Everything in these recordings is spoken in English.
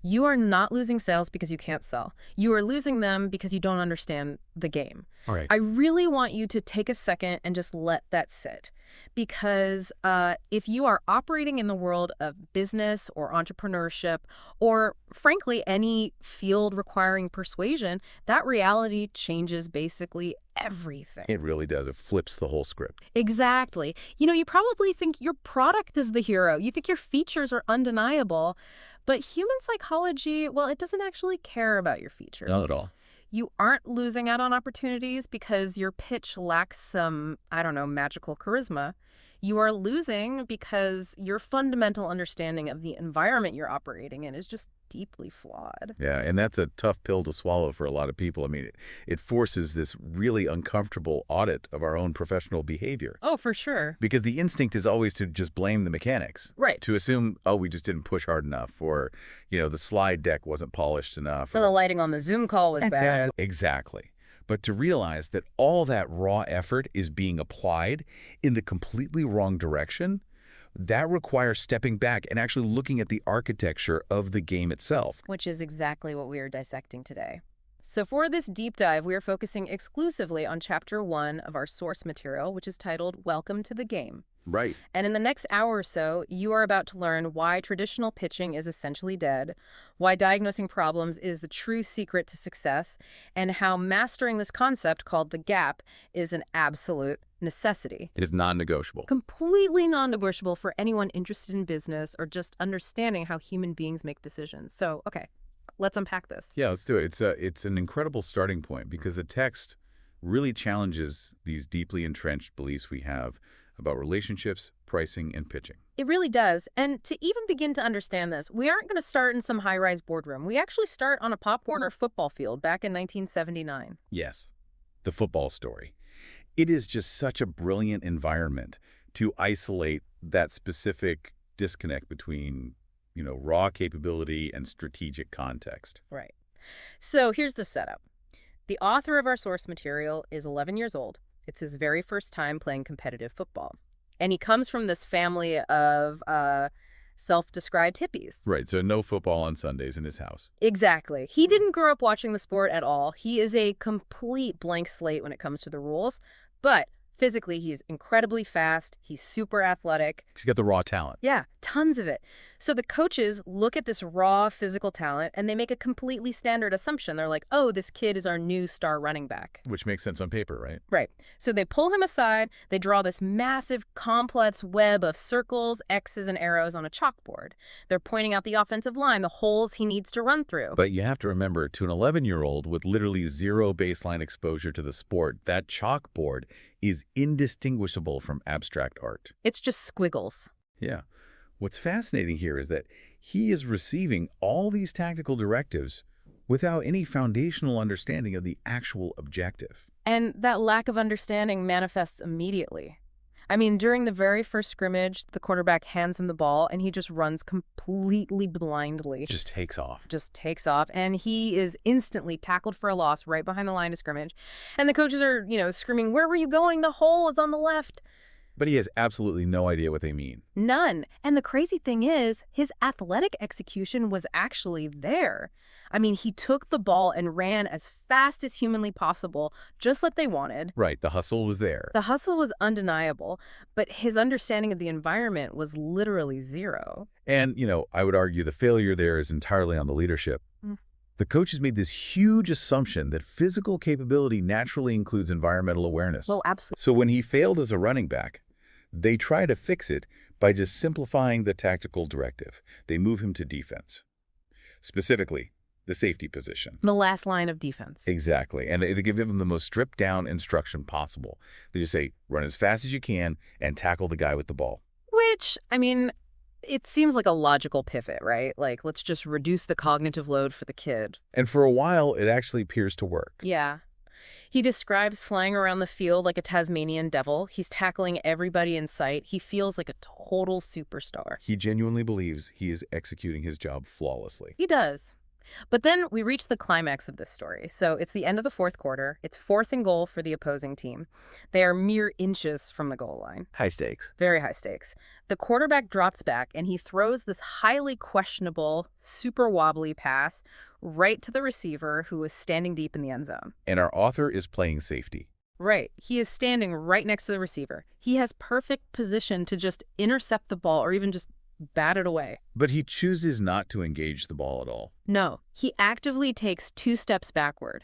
You are not losing sales because you can't sell. You are losing them because you don't understand the game. All right. I really want you to take a second and just let that sit. Because if you are operating in the world of business or entrepreneurship, or frankly, any field requiring persuasion, that reality changes basically everything. It really does. It flips the whole script. Exactly. You probably think your product is the hero. You think your features are undeniable. But human psychology, well, it doesn't actually care about your features. Not at all. You aren't losing out on opportunities because your pitch lacks some, I don't know, magical charisma. You are losing because your fundamental understanding of the environment you're operating in is just deeply flawed. Yeah, and that's a tough pill to swallow for a lot of people. I mean, it forces this really uncomfortable audit of our own professional behavior. Oh, for sure. Because the instinct is always to just blame the mechanics. Right. To assume, oh, we just didn't push hard enough, or, the slide deck wasn't polished enough. So the lighting on the Zoom call was bad. Exactly. But to realize that all that raw effort is being applied in the completely wrong direction, that requires stepping back and actually looking at the architecture of the game itself. Which is exactly what we are dissecting today. So for this deep dive, we are focusing exclusively on Chapter 1 of our source material, which is titled Welcome to the Game. Right. And in the next hour or so, you are about to learn why traditional pitching is essentially dead, why diagnosing problems is the true secret to success, and how mastering this concept called the gap is an absolute necessity. It is non-negotiable. Completely non-negotiable for anyone interested in business or just understanding how human beings make decisions. So, okay, let's unpack this. Yeah, let's do it. It's an incredible starting point because the text really challenges these deeply entrenched beliefs we have about relationships, pricing, and pitching. It really does. And to even begin to understand this, we aren't going to start in some high-rise boardroom. We actually start on a Pop Warner football field back in 1979. Yes, the football story. It is just such a brilliant environment to isolate that specific disconnect between, raw capability and strategic context. Right. So here's the setup. The author of our source material is 11 years old. It's his very first time playing competitive football. And he comes from this family of self-described hippies. Right, so no football on Sundays in his house. Exactly. He didn't grow up watching the sport at all. He is a complete blank slate when it comes to the rules. But physically, he's incredibly fast. He's super athletic. He's got the raw talent. Yeah, tons of it. So the coaches look at this raw physical talent and they make a completely standard assumption. They're like, oh, this kid is our new star running back. Which makes sense on paper, right? Right. So they pull him aside. They draw this massive, complex web of circles, X's, and arrows on a chalkboard. They're pointing out the offensive line, the holes he needs to run through. But you have to remember, to an 11-year-old with literally zero baseline exposure to the sport, that chalkboard is indistinguishable from abstract art. It's just squiggles. Yeah. What's fascinating here is that he is receiving all these tactical directives without any foundational understanding of the actual objective. And that lack of understanding manifests immediately. I mean, during the very first scrimmage, the quarterback hands him the ball and he just runs completely blindly. Just takes off. Just takes off. And he is instantly tackled for a loss right behind the line of scrimmage. And the coaches are, screaming, "Where were you going? The hole is on the left." But he has absolutely no idea what they mean. None. And the crazy thing is, his athletic execution was actually there. I mean, he took the ball and ran as fast as humanly possible, just like they wanted. Right, the hustle was there. The hustle was undeniable, but his understanding of the environment was literally zero. And, I would argue the failure there is entirely on the leadership. The coaches made this huge assumption that physical capability naturally includes environmental awareness. Well, absolutely. So when he failed as a running back, they try to fix it by just simplifying the tactical directive. They move him to defense. Specifically, the safety position. The last line of defense. Exactly. And they give him the most stripped-down instruction possible. They just say, run as fast as you can and tackle the guy with the ball. Which, I mean, it seems like a logical pivot, right? Like, let's just reduce the cognitive load for the kid. And for a while, it actually appears to work. Yeah. He describes flying around the field like a Tasmanian devil. He's tackling everybody in sight. He feels like a total superstar. He genuinely believes he is executing his job flawlessly. He does. But then we reach the climax of this story. So it's the end of the fourth quarter. It's 4th and goal for the opposing team. They are mere inches from the goal line. High stakes. Very high stakes. The quarterback drops back and he throws this highly questionable, super wobbly pass right to the receiver who was standing deep in the end zone. And our author is playing safety. Right. He is standing right next to the receiver. He has perfect position to just intercept the ball or even just bat it away. But he chooses not to engage the ball at all. No, he actively takes 2 steps backward.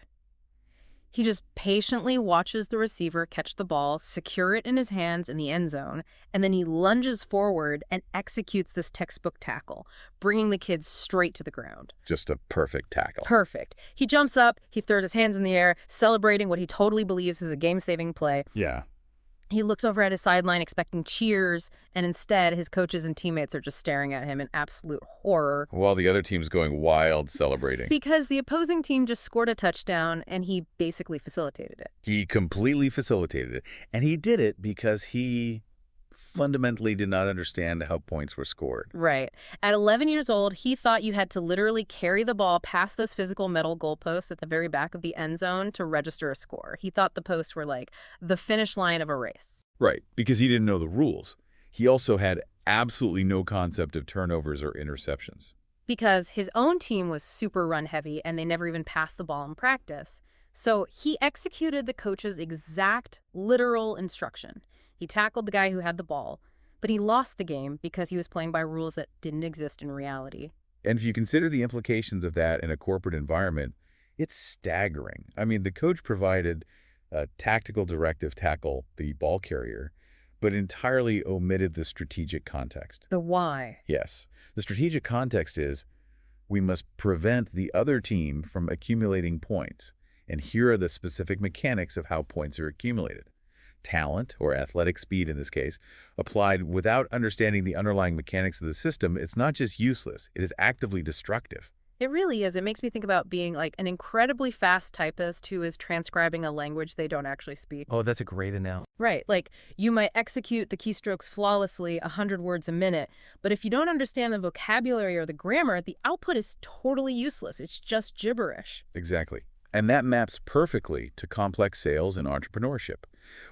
He just patiently watches the receiver catch the ball, secure it in his hands in the end zone, and then he lunges forward and executes this textbook tackle, bringing the kid straight to the ground. Just a perfect tackle. Perfect. He jumps up, he throws his hands in the air, celebrating what he totally believes is a game-saving play. Yeah. He looks over at his sideline expecting cheers, and instead his coaches and teammates are just staring at him in absolute horror. While the other team's going wild celebrating. Because the opposing team just scored a touchdown, and he basically facilitated it. He completely facilitated it. And he did it because he fundamentally did not understand how points were scored. Right. At 11 years old, he thought you had to literally carry the ball past those physical metal goalposts at the very back of the end zone to register a score. He thought the posts were like the finish line of a race. Right, because he didn't know the rules. He also had absolutely no concept of turnovers or interceptions. Because his own team was super run heavy and they never even passed the ball in practice. So he executed the coach's exact literal instruction. He tackled the guy who had the ball, but he lost the game because he was playing by rules that didn't exist in reality. And if you consider the implications of that in a corporate environment, it's staggering. I mean, the coach provided a tactical directive tackle the ball carrier, but entirely omitted the strategic context. The why. Yes. The strategic context is we must prevent the other team from accumulating points. And here are the specific mechanics of how points are accumulated. Talent, or athletic speed in this case, applied without understanding the underlying mechanics of the system, it's not just useless, it is actively destructive. It really is. It makes me think about being like an incredibly fast typist who is transcribing a language they don't actually speak. Oh, that's a great analogy. Right. Like you might execute the keystrokes flawlessly, 100 words a minute, but if you don't understand the vocabulary or the grammar, the output is totally useless. It's just gibberish. Exactly. And that maps perfectly to complex sales and entrepreneurship.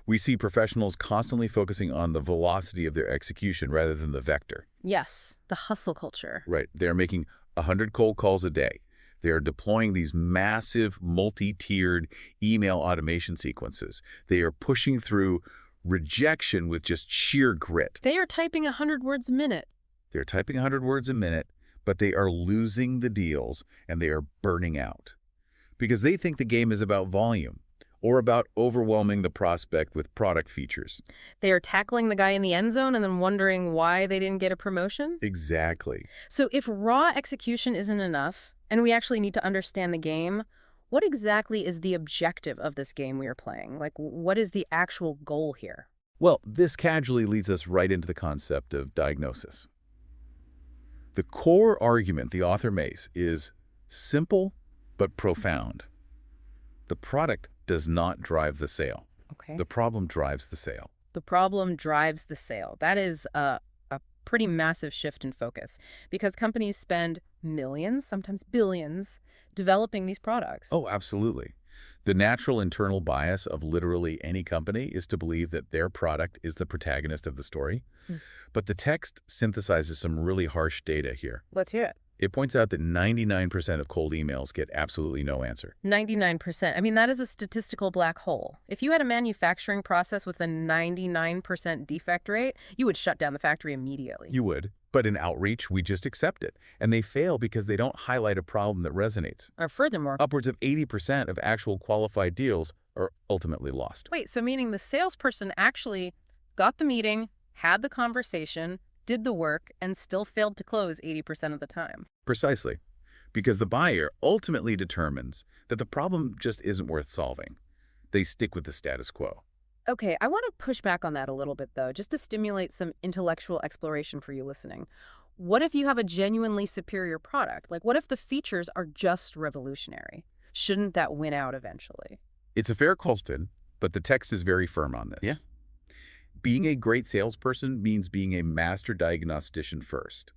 We see professionals constantly focusing on the velocity of their execution rather than the vector. Yes, the hustle culture. Right. They're making 100 cold calls a day. They are deploying these massive multi-tiered email automation sequences. They are pushing through rejection with just sheer grit. They are typing 100 words a minute. They're typing 100 words a minute, but they are losing the deals and they are burning out. Because they think the game is about volume or about overwhelming the prospect with product features. They are tackling the guy in the end zone and then wondering why they didn't get a promotion? Exactly. So if raw execution isn't enough, and we actually need to understand the game, what exactly is the objective of this game we are playing? Like, what is the actual goal here? Well, this casually leads us right into the concept of diagnosis. The core argument the author makes is simple but profound. The product does not drive the sale. Okay. The problem drives the sale. The problem drives the sale. That is a pretty massive shift in focus because companies spend millions, sometimes billions, developing these products. Oh, absolutely. The natural internal bias of literally any company is to believe that their product is the protagonist of the story. But the text synthesizes some really harsh data here. Let's hear it. It points out that 99% of cold emails get absolutely no answer. 99%. I mean, that is a statistical black hole. If you had a manufacturing process with a 99% defect rate, you would shut down the factory immediately. You would. But in outreach, we just accept it. And they fail because they don't highlight a problem that resonates. Or furthermore, Upwards of 80% of actual qualified deals are ultimately lost. wait, so meaning the salesperson actually got the meeting, had the conversation, did the work, and still failed to close 80% of the time. Precisely. Because the buyer ultimately determines that the problem just isn't worth solving. They stick with the status quo. Okay, I want to push back on that a little bit, though, just to stimulate some intellectual exploration for you listening. What if you have a genuinely superior product? Like, what if the features are just revolutionary? Shouldn't that win out eventually? It's a fair question, but the text is very firm on this. Yeah. Being a great salesperson means being a master diagnostician first.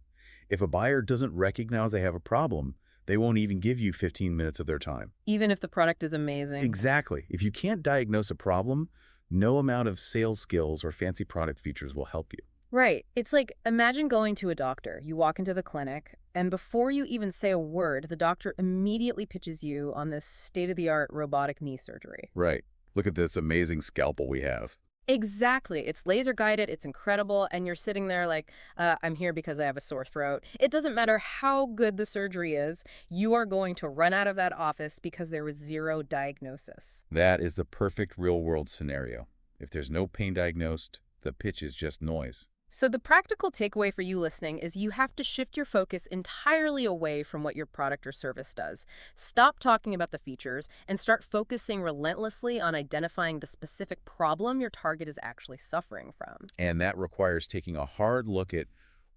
If a buyer doesn't recognize they have a problem, They won't even give you 15 minutes of their time. Even if the product is amazing. Exactly. If you can't diagnose a problem, no amount of sales skills or fancy product features will help you. Right. It's like, imagine going to a doctor. You walk into the clinic, and before you even say a word, the doctor immediately pitches you on this state-of-the-art robotic knee surgery. Right. Look at this amazing scalpel we have. Exactly. It's laser guided, it's incredible, and you're sitting there like, I'm here because I have a sore throat. It doesn't matter how good the surgery is, you are going to run out of that office because there was zero diagnosis. That is the perfect real-world scenario. If there's no pain diagnosed, the pitch is just noise. So the practical takeaway for you listening is you have to shift your focus entirely away from what your product or service does. Stop talking about the features and start focusing relentlessly on identifying the specific problem your target is actually suffering from. And that requires taking a hard look at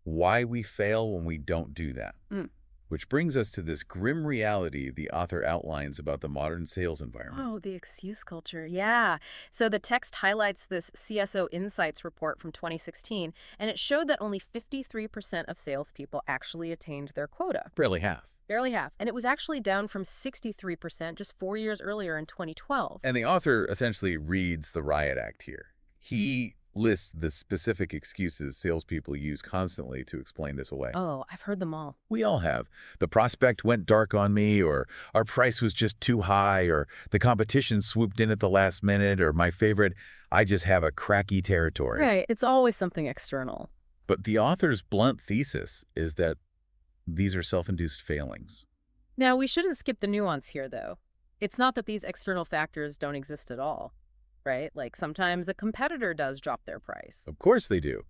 why we fail when we don't do that. Which brings us to this grim reality the author outlines about the modern sales environment. Oh, the excuse culture. Yeah. So the text highlights this CSO Insights report from 2016, and it showed that only 53% of salespeople actually attained their quota. Barely half. Barely half. And it was actually down from 63% just 4 years earlier in 2012. And the author essentially reads the riot act here. He lists the specific excuses salespeople use constantly to explain this away. Oh, I've heard them all. We all have. The prospect went dark on me, or our price was just too high, or the competition swooped in at the last minute, or my favorite, I just have a cracky territory. Right. It's always something external. But the author's blunt thesis is that these are self-induced failings. Now, we shouldn't skip the nuance here, though. It's not that these external factors don't exist at all, right? Like sometimes a competitor does drop their price. Of course they do.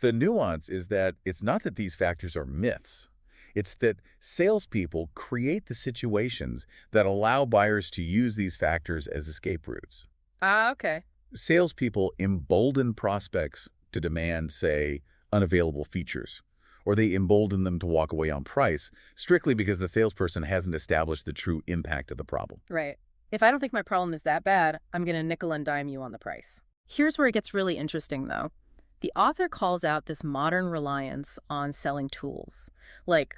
The nuance is that it's not that these factors are myths. It's that salespeople create the situations that allow buyers to use these factors as escape routes. Ah, okay. Salespeople embolden prospects to demand, say, unavailable features, or they embolden them to walk away on price strictly because the salesperson hasn't established the true impact of the problem. Right. If I don't think my problem is that bad, I'm going to nickel and dime you on the price. Here's where it gets really interesting, though. The author calls out this modern reliance on selling tools. Like,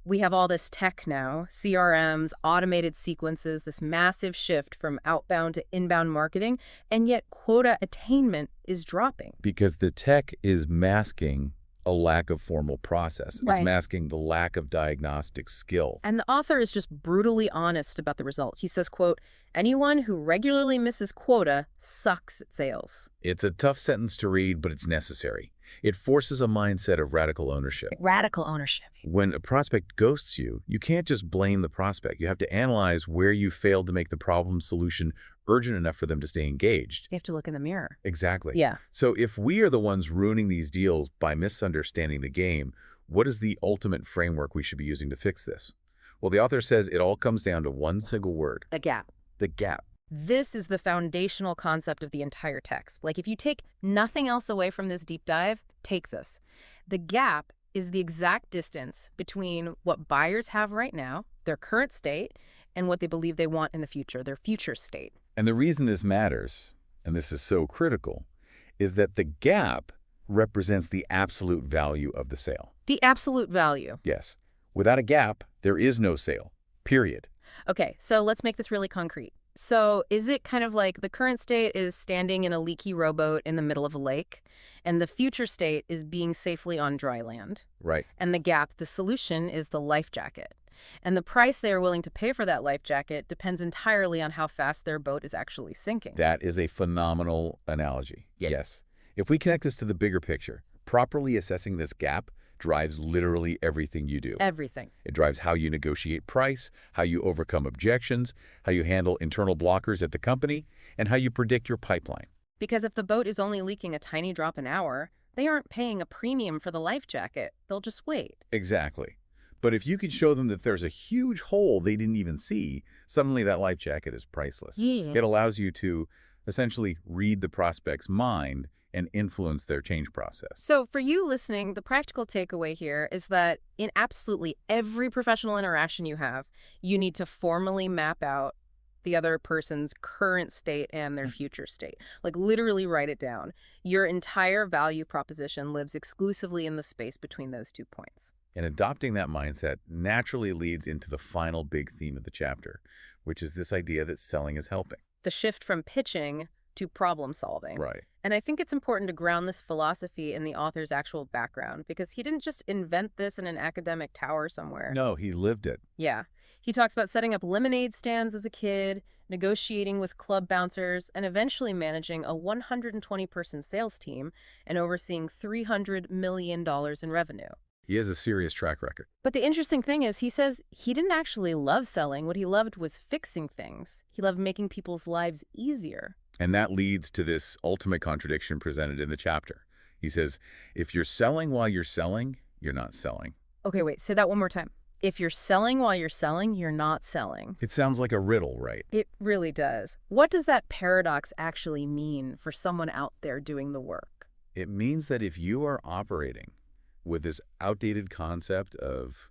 we have all this tech now, CRMs, automated sequences, this massive shift from outbound to inbound marketing, and yet quota attainment is dropping. Because the tech is masking a lack of formal process. Right. It's masking the lack of diagnostic skill. And the author is just brutally honest about the result. He says, quote, anyone who regularly misses quota sucks at sales. It's a tough sentence to read, but it's necessary. It forces a mindset of radical ownership. Radical ownership. When a prospect ghosts you, you can't just blame the prospect. You have to analyze where you failed to make the problem solution urgent enough for them to stay engaged. You have to look in the mirror. Exactly. Yeah. So if we are the ones ruining these deals by misunderstanding the game, what is the ultimate framework we should be using to fix this? Well, the author says it all comes down to one single word. A gap. The gap. This is the foundational concept of the entire text. Like, if you take nothing else away from this deep dive, take this. The gap is the exact distance between what buyers have right now, their current state, and what they believe they want in the future, their future state. And the reason this matters, and this is so critical, is that the gap represents the absolute value of the sale. The absolute value. Yes. Without a gap, there is no sale. Period. Okay, so let's make this really concrete. So is it kind of like the current state is standing in a leaky rowboat in the middle of a lake, and the future state is being safely on dry land? Right. And the gap, the solution, is the life jacket. And the price they are willing to pay for that life jacket depends entirely on how fast their boat is actually sinking. That is a phenomenal analogy. Yeah. Yes. If we connect this to the bigger picture, properly assessing this gap drives literally everything you do. Everything. It drives how you negotiate price, how you overcome objections, how you handle internal blockers at the company, and how you predict your pipeline. Because if the boat is only leaking a tiny drop an hour, they aren't paying a premium for the life jacket. They'll just wait. Exactly. But if you could show them that there's a huge hole they didn't even see, suddenly that life jacket is priceless. Yeah. It allows you to essentially read the prospect's mind and influence their change process. So for you listening, the practical takeaway here is that in absolutely every professional interaction you have, you need to formally map out the other person's current state and their future state. Like, literally write it down. Your entire value proposition lives exclusively in the space between those 2 points. And adopting that mindset naturally leads into the final big theme of the chapter, which is this idea that selling is helping. The shift from pitching to problem solving. Right. And I think it's important to ground this philosophy in the author's actual background, because he didn't just invent this in an academic tower somewhere. No, he lived it. Yeah. He talks about setting up lemonade stands as a kid, negotiating with club bouncers, and eventually managing a 120-person sales team and overseeing $300 million in revenue. He has a serious track record. But the interesting thing is, he says he didn't actually love selling. What he loved was fixing things. He loved making people's lives easier. And that leads to this ultimate contradiction presented in the chapter. He says, if you're selling while you're selling, you're not selling. Okay, wait, say that one more time. If you're selling while you're selling, you're not selling. It sounds like a riddle, right? It really does. What does that paradox actually mean for someone out there doing the work? It means that if you are operating with this outdated concept of,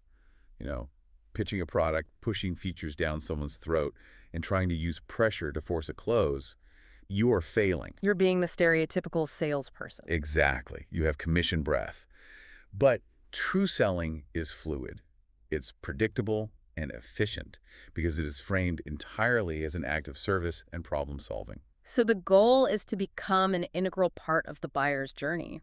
pitching a product, pushing features down someone's throat, and trying to use pressure to force a close, you are failing. You're being the stereotypical salesperson. Exactly. You have commission breath. But true selling is fluid. It's predictable and efficient because it is framed entirely as an act of service and problem solving. So the goal is to become an integral part of the buyer's journey.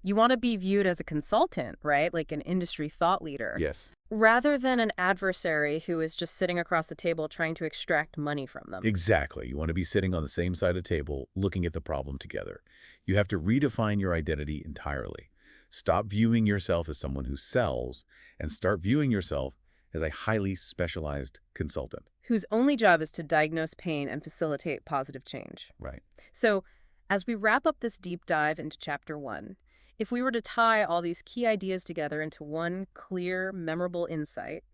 You want to be viewed as a consultant, right? Like an industry thought leader. Yes. Rather than an adversary who is just sitting across the table trying to extract money from them. Exactly. You want to be sitting on the same side of the table, looking at the problem together. You have to redefine your identity entirely. Stop viewing yourself as someone who sells and start viewing yourself as a highly specialized consultant. Whose only job is to diagnose pain and facilitate positive change. Right. So, as we wrap up this deep dive into Chapter 1, if we were to tie all these key ideas together into one clear, memorable insight,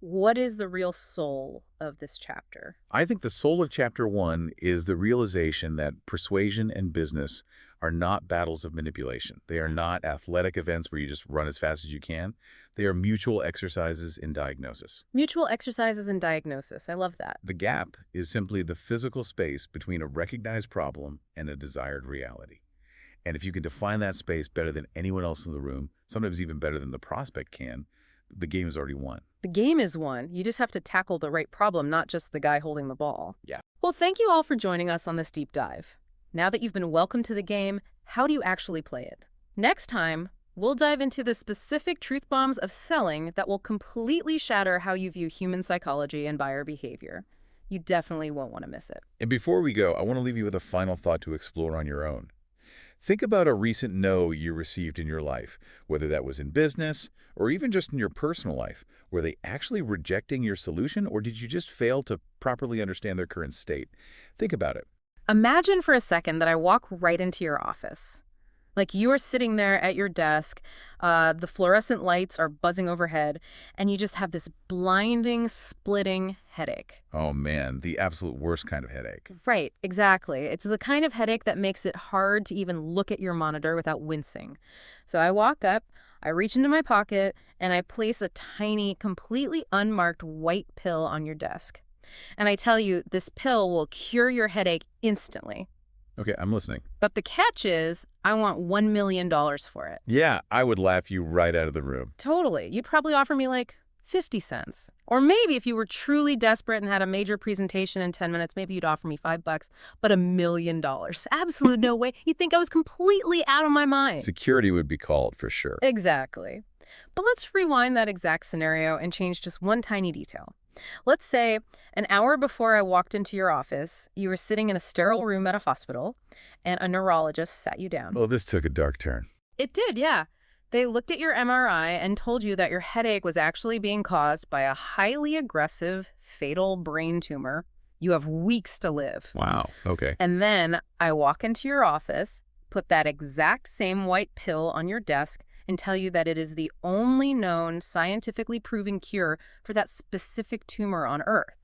what is the real soul of this chapter? I think the soul of Chapter 1 is the realization that persuasion and business are not battles of manipulation. They are not athletic events where you just run as fast as you can. They are mutual exercises in diagnosis. Mutual exercises in diagnosis. I love that. The gap is simply the physical space between a recognized problem and a desired reality. And if you can define that space better than anyone else in the room, sometimes even better than the prospect can, the game is already won. The game is won. You just have to tackle the right problem, not just the guy holding the ball. Yeah. Well, thank you all for joining us on this deep dive. Now that you've been welcomed to the game, how do you actually play it? Next time, we'll dive into the specific truth bombs of selling that will completely shatter how you view human psychology and buyer behavior. You definitely won't want to miss it. And before we go, I want to leave you with a final thought to explore on your own. Think about a recent no you received in your life, whether that was in business or even just in your personal life. Were they actually rejecting your solution, or did you just fail to properly understand their current state? Think about it. Imagine for a second that I walk right into your office. Like you are sitting there at your desk, the fluorescent lights are buzzing overhead, and you just have this blinding, splitting headache. Oh man, the absolute worst kind of headache. Right, exactly. It's the kind of headache that makes it hard to even look at your monitor without wincing. So I walk up, I reach into my pocket, and I place a tiny, completely unmarked white pill on your desk. And I tell you, this pill will cure your headache instantly. Okay, I'm listening. But the catch is, I want $1 million for it. Yeah, I would laugh you right out of the room. Totally. You'd probably offer me like 50 cents. Or maybe if you were truly desperate and had a major presentation in 10 minutes, maybe you'd offer me $5, but $1 million. Absolute no way. You'd think I was completely out of my mind. Security would be called for sure. Exactly. But let's rewind that exact scenario and change just one tiny detail. Let's say an hour before I walked into your office, you were sitting in a sterile room at a hospital, and a neurologist sat you down. Oh, this took a dark turn. It did, yeah. They looked at your MRI and told you that your headache was actually being caused by a highly aggressive, fatal brain tumor. You have weeks to live. Wow, okay. And then I walk into your office, put that exact same white pill on your desk, and tell you that it is the only known scientifically proven cure for that specific tumor on Earth.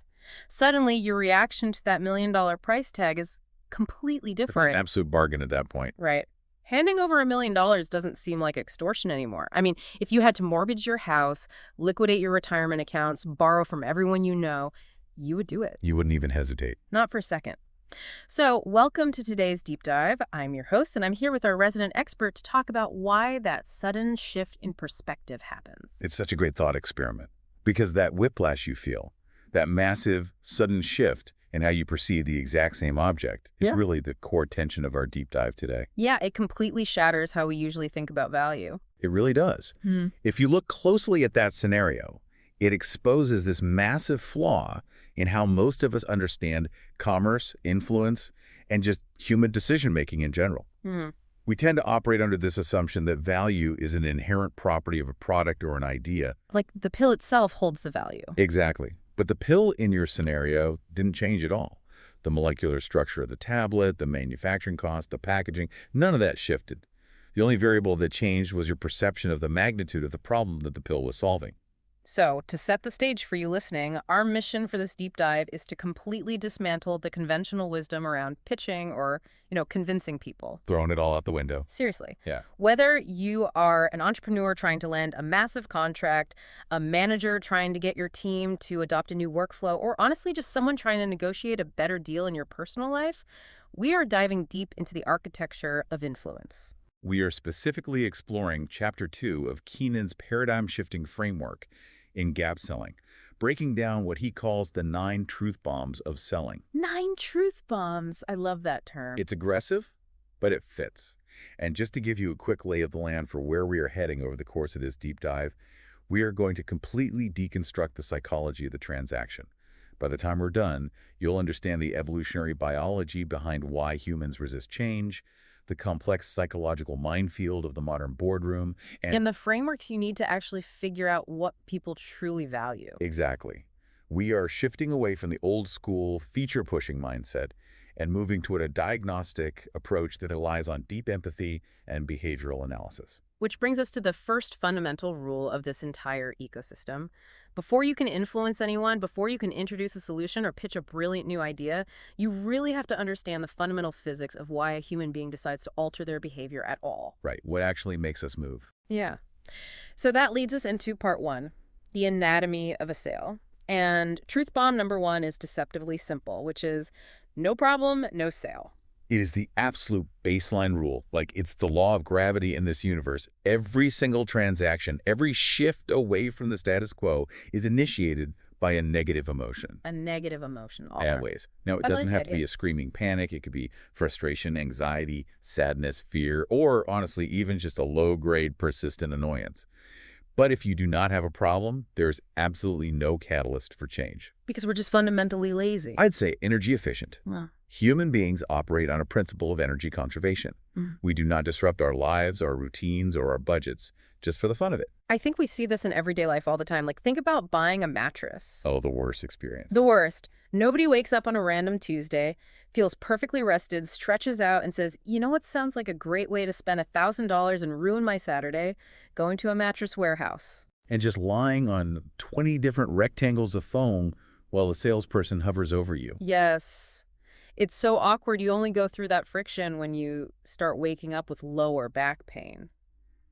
Suddenly, your reaction to that $1 million price tag is completely different. An absolute bargain at that point. Right. Handing over $1 million doesn't seem like extortion anymore. I mean, if you had to mortgage your house, liquidate your retirement accounts, borrow from everyone you know, you would do it. You wouldn't even hesitate. Not for a second. So, welcome to today's deep dive. I'm your host, and I'm here with our resident expert to talk about why that sudden shift in perspective happens. It's such a great thought experiment because that whiplash you feel, that massive, sudden shift in how you perceive the exact same object is Yeah. really the core tension of our deep dive today. Yeah, it completely shatters how we usually think about value. It really does. Hmm. If you look closely at that scenario, it exposes this massive flaw in how most of us understand commerce, influence, and just human decision-making in general. Hmm. We tend to operate under this assumption that value is an inherent property of a product or an idea. Like the pill itself holds the value. Exactly. But the pill in your scenario didn't change at all. The molecular structure of the tablet, the manufacturing cost, the packaging, none of that shifted. The only variable that changed was your perception of the magnitude of the problem that the pill was solving. So, to set the stage for you listening, our mission for this deep dive is to completely dismantle the conventional wisdom around pitching or, convincing people. Throwing it all out the window. Seriously. Yeah. Whether you are an entrepreneur trying to land a massive contract, a manager trying to get your team to adopt a new workflow, or honestly just someone trying to negotiate a better deal in your personal life, we are diving deep into the architecture of influence. We are specifically exploring Chapter 2 of Keenan's paradigm-shifting framework in gap selling, breaking down what he calls the 9 truth bombs of selling. 9 truth bombs. I love that term. It's aggressive, but it fits. And just to give you a quick lay of the land for where we are heading over the course of this deep dive, we are going to completely deconstruct the psychology of the transaction. By the time we're done, you'll understand the evolutionary biology behind why humans resist change, the complex psychological minefield of the modern boardroom, And the frameworks you need to actually figure out what people truly value. exactly. We are shifting away from the old school feature-pushing mindset and moving toward a diagnostic approach that relies on deep empathy and behavioral analysis. Which brings us to the first fundamental rule of this entire ecosystem. Before you can influence anyone, before you can introduce a solution or pitch a brilliant new idea, you really have to understand the fundamental physics of why a human being decides to alter their behavior at all. Right, what actually makes us move. Yeah. So that leads us into part 1, the anatomy of a sale. And truth bomb number 1 is deceptively simple, which is no problem, no sale. It is the absolute baseline rule. Like, it's the law of gravity in this universe. Every single transaction, every shift away from the status quo is initiated by a negative emotion. A negative emotion. Always. Now, it I doesn't like have that, to be yeah. a screaming panic. It could be frustration, anxiety, sadness, fear, or honestly, even just a low-grade persistent annoyance. But if you do not have a problem, there's absolutely no catalyst for change. Because we're just fundamentally lazy. I'd say energy efficient. Well, Human beings operate on a principle of energy conservation. Mm. We do not disrupt our lives, our routines, or our budgets just for the fun of it. I think we see this in everyday life all the time. Like, think about buying a mattress. Oh, the worst experience. The worst. Nobody wakes up on a random Tuesday, feels perfectly rested, stretches out, and says, you know what sounds like a great way to spend $1,000 and ruin my Saturday? Going to a mattress warehouse. And just lying on 20 different rectangles of foam while the salesperson hovers over you. Yes. It's so awkward. You only go through that friction when you start waking up with lower back pain.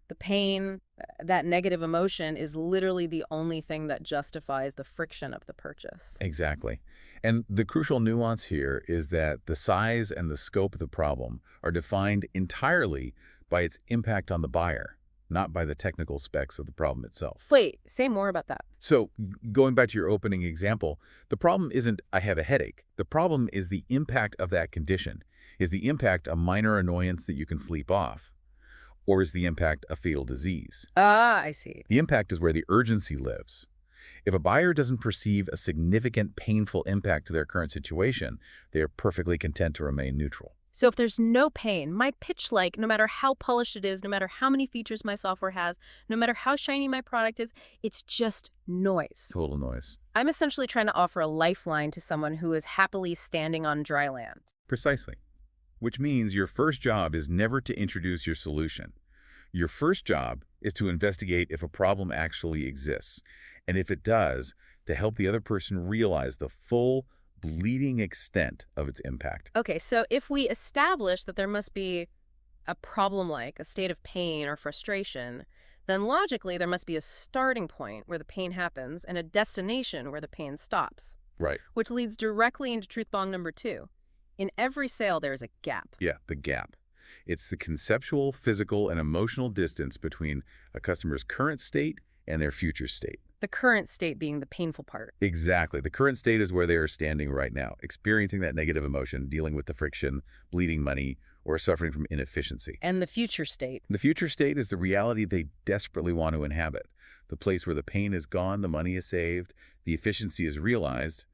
The pain, that negative emotion, is literally the only thing that justifies the friction of the purchase. Exactly. And the crucial nuance here is that the size and the scope of the problem are defined entirely by its impact on the buyer, not by the technical specs of the problem itself. Wait, say more about that. So, going back to your opening example, the problem isn't I have a headache. The problem is the impact of that condition. Is the impact a minor annoyance that you can sleep off? Or is the impact a fatal disease? Ah, I see. The impact is where the urgency lives. If a buyer doesn't perceive a significant painful impact to their current situation, they are perfectly content to remain neutral. So if there's no pain, my pitch, like, no matter how polished it is, no matter how many features my software has, no matter how shiny my product is, it's just noise. Total noise. I'm essentially trying to offer a lifeline to someone who is happily standing on dry land. Precisely. Which means your first job is never to introduce your solution. Your first job is to investigate if a problem actually exists, and if it does, to help the other person realize the full, bleeding extent of its impact. Okay, so if we establish that there must be a problem like a state of pain or frustration, then logically there must be a starting point where the pain happens and a destination where the pain stops, Right. which leads directly into truth bomb number 2. In every sale, there's a gap. Yeah, the gap. It's the conceptual, physical, and emotional distance between a customer's current state and their future state. The current state being the painful part. Exactly. The current state is where they are standing right now, experiencing that negative emotion, dealing with the friction, bleeding money, or suffering from inefficiency. And the future state. The future state is the reality they desperately want to inhabit, the place where the pain is gone, the money is saved, the efficiency is realized.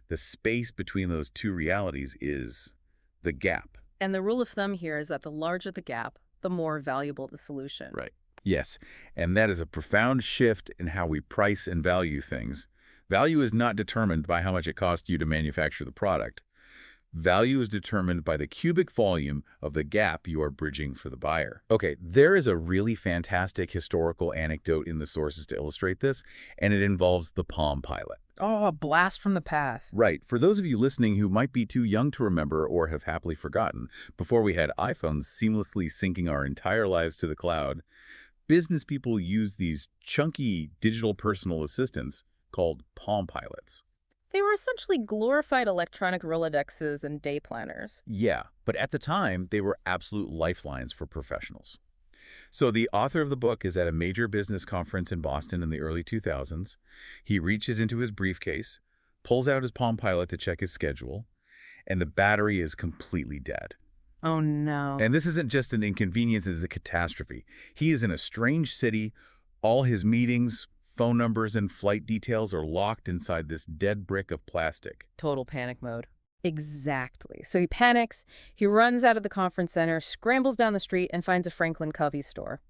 The space between those two realities is the gap. And the rule of thumb here is that the larger the gap, the more valuable the solution. Right. Yes, and that is a profound shift in how we price and value things. Value is not determined by how much it costs you to manufacture the product. Value is determined by the cubic volume of the gap you are bridging for the buyer. Okay, there is a really fantastic historical anecdote in the sources to illustrate this, and it involves the Palm Pilot. Oh, a blast from the past. Right. For those of you listening who might be too young to remember or have happily forgotten, before we had iPhones seamlessly syncing our entire lives to the cloud, business people used these chunky digital personal assistants called Palm Pilots. They were essentially glorified electronic Rolodexes and day planners. Yeah, but at the time, they were absolute lifelines for professionals. So the author of the book is at a major business conference in Boston in the early 2000s. He reaches into his briefcase, pulls out his Palm Pilot to check his schedule, and the battery is completely dead. Oh, no. And this isn't just an inconvenience, it's a catastrophe. He is in a strange city. All his meetings, phone numbers, and flight details are locked inside this dead brick of plastic. Total panic mode. Exactly. So he panics, he runs out of the conference center, scrambles down the street, and finds a Franklin Covey store.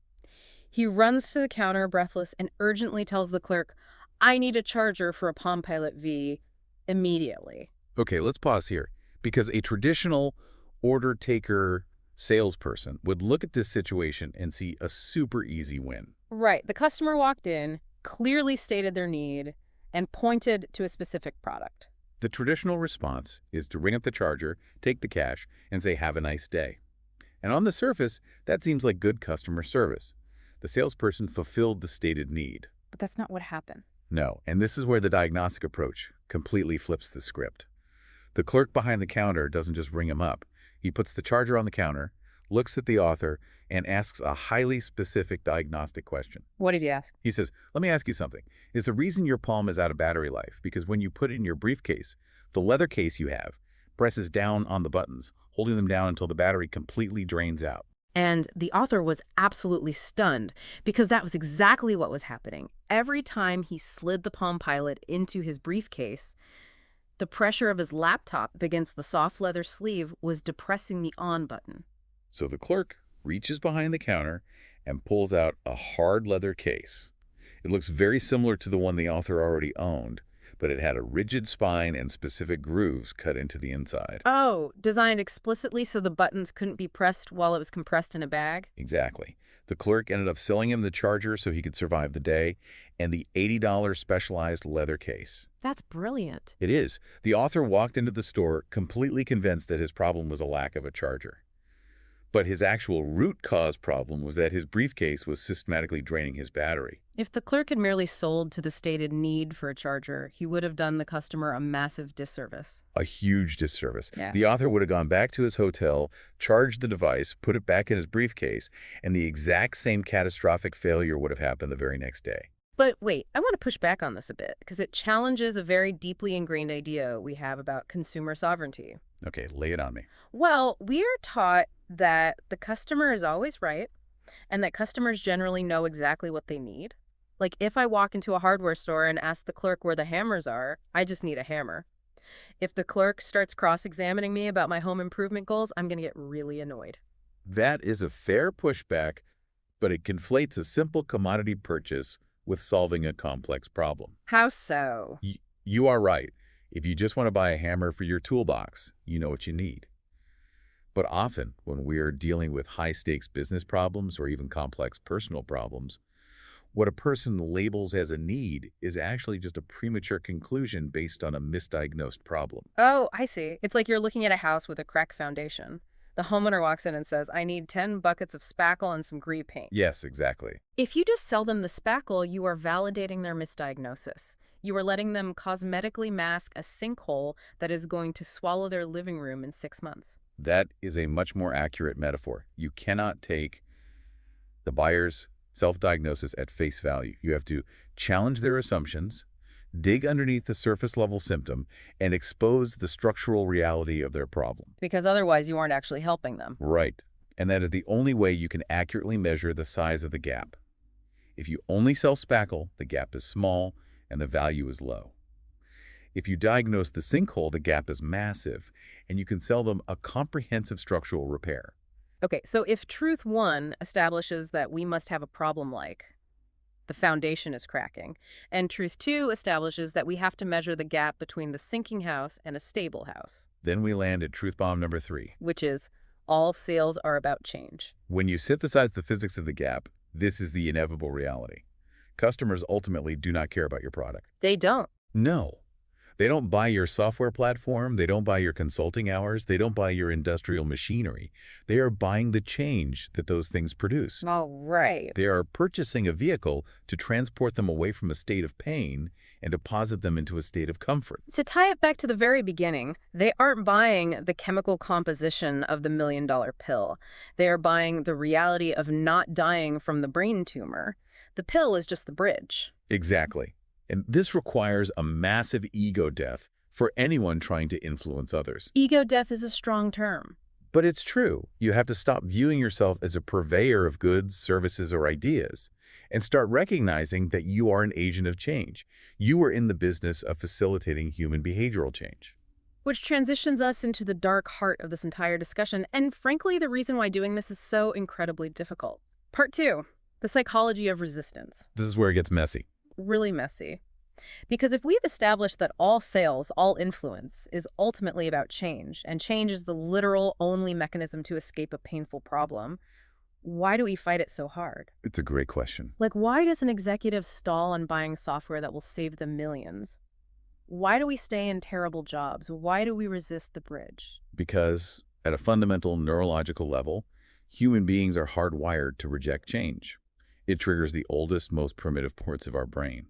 He runs to the counter, breathless, and urgently tells the clerk, "I need a charger for a Palm Pilot V immediately." Okay, let's pause here, because a traditional order-taker salesperson would look at this situation and see a super easy win. Right. The customer walked in, clearly stated their need, and pointed to a specific product. The traditional response is to ring up the charger, take the cash, and say, "Have a nice day." And on the surface, that seems like good customer service. The salesperson fulfilled the stated need. But that's not what happened. No, and this is where the diagnostic approach completely flips the script. The clerk behind the counter doesn't just ring him up. He puts the charger on the counter, looks at the author, and asks a highly specific diagnostic question. What did he ask? He says, "Let me ask you something. Is the reason your Palm is out of battery life because when you put it in your briefcase, the leather case you have presses down on the buttons, holding them down until the battery completely drains out?" And the author was absolutely stunned because that was exactly what was happening. Every time he slid the Palm Pilot into his briefcase, the pressure of his laptop against the soft leather sleeve was depressing the on button. So the clerk reaches behind the counter and pulls out a hard leather case. It looks very similar to the one the author already owned, but it had a rigid spine and specific grooves cut into the inside. Oh, designed explicitly so the buttons couldn't be pressed while it was compressed in a bag? Exactly. The clerk ended up selling him the charger so he could survive the day, and the $80 specialized leather case. That's brilliant. It is. The author walked into the store completely convinced that his problem was a lack of a charger. But his actual root cause problem was that his briefcase was systematically draining his battery. If the clerk had merely sold to the stated need for a charger, he would have done the customer a massive disservice. A huge disservice. Yeah. The author would have gone back to his hotel, charged the device, put it back in his briefcase, and the exact same catastrophic failure would have happened the very next day. But wait, I want to push back on this a bit because it challenges a very deeply ingrained idea we have about consumer sovereignty. Okay, lay it on me. Well, we are taught that the customer is always right and that customers generally know exactly what they need. Like if I walk into a hardware store and ask the clerk where the hammers are, I just need a hammer. If the clerk starts cross-examining me about my home improvement goals, I'm going to get really annoyed. That is a fair pushback, but it conflates a simple commodity purchase with solving a complex problem. How so? You are right. If you just want to buy a hammer for your toolbox, you know what you need. But often, when we're dealing with high-stakes business problems or even complex personal problems, what a person labels as a need is actually just a premature conclusion based on a misdiagnosed problem. Oh, I see. It's like you're looking at a house with a cracked foundation. The homeowner walks in and says, "I need 10 buckets of spackle and some green paint." Yes, exactly. If you just sell them the spackle, you are validating their misdiagnosis. You are letting them cosmetically mask a sinkhole that is going to swallow their living room in 6 months. That is a much more accurate metaphor. You cannot take the buyer's self-diagnosis at face value. You have to challenge their assumptions, dig underneath the surface-level symptom, and expose the structural reality of their problem. Because otherwise you aren't actually helping them. Right. And that is the only way you can accurately measure the size of the gap. If you only sell spackle, the gap is small and the value is low. If you diagnose the sinkhole, the gap is massive, and you can sell them a comprehensive structural repair. Okay, so if truth one establishes that we must have a problem like the foundation is cracking, and truth two establishes that we have to measure the gap between the sinking house and a stable house, Then we land at truth bomb number 3. which is all sales are about change. When you synthesize the physics of the gap, this is the inevitable reality. Customers ultimately do not care about your product. They don't. No. They don't buy your software platform, they don't buy your consulting hours, they don't buy your industrial machinery. They are buying the change that those things produce. All right. They are purchasing a vehicle to transport them away from a state of pain and deposit them into a state of comfort. To tie it back to the very beginning, they aren't buying the chemical composition of the $1,000,000 pill. They are buying the reality of not dying from the brain tumor. The pill is just the bridge. Exactly. And this requires a massive ego death for anyone trying to influence others. Ego death is a strong term. But it's true. You have to stop viewing yourself as a purveyor of goods, services, or ideas, and start recognizing that you are an agent of change. You are in the business of facilitating human behavioral change. Which transitions us into the dark heart of this entire discussion, and frankly, the reason why doing this is so incredibly difficult. Part 2, the psychology of resistance. This is where it gets messy. Really messy. Because if we've established that all sales, all influence, is ultimately about change, and change is the literal only mechanism to escape a painful problem, why do we fight it so hard? It's a great question. Like, why does an executive stall on buying software that will save them millions? Why do we stay in terrible jobs? Why do we resist the bridge? Because at a fundamental neurological level, human beings are hardwired to reject change. It triggers the oldest, most primitive parts of our brain.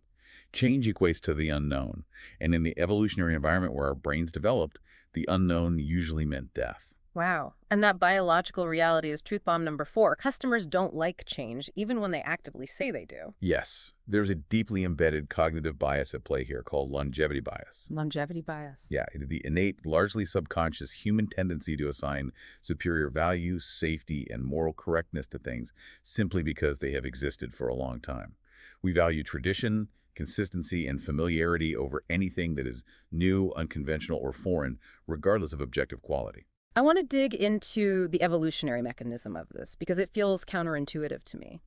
Change equates to the unknown, and in the evolutionary environment where our brains developed, the unknown usually meant death. Wow. And that biological reality is truth bomb number 4. Customers don't like change, even when they actively say they do. Yes, there's a deeply embedded cognitive bias at play here called longevity bias. Longevity bias. Yeah, the innate, largely subconscious human tendency to assign superior value, safety, and moral correctness to things simply because they have existed for a long time. We value tradition, consistency, and familiarity over anything that is new, unconventional, or foreign, regardless of objective quality. I want to dig into the evolutionary mechanism of this because it feels counterintuitive to me.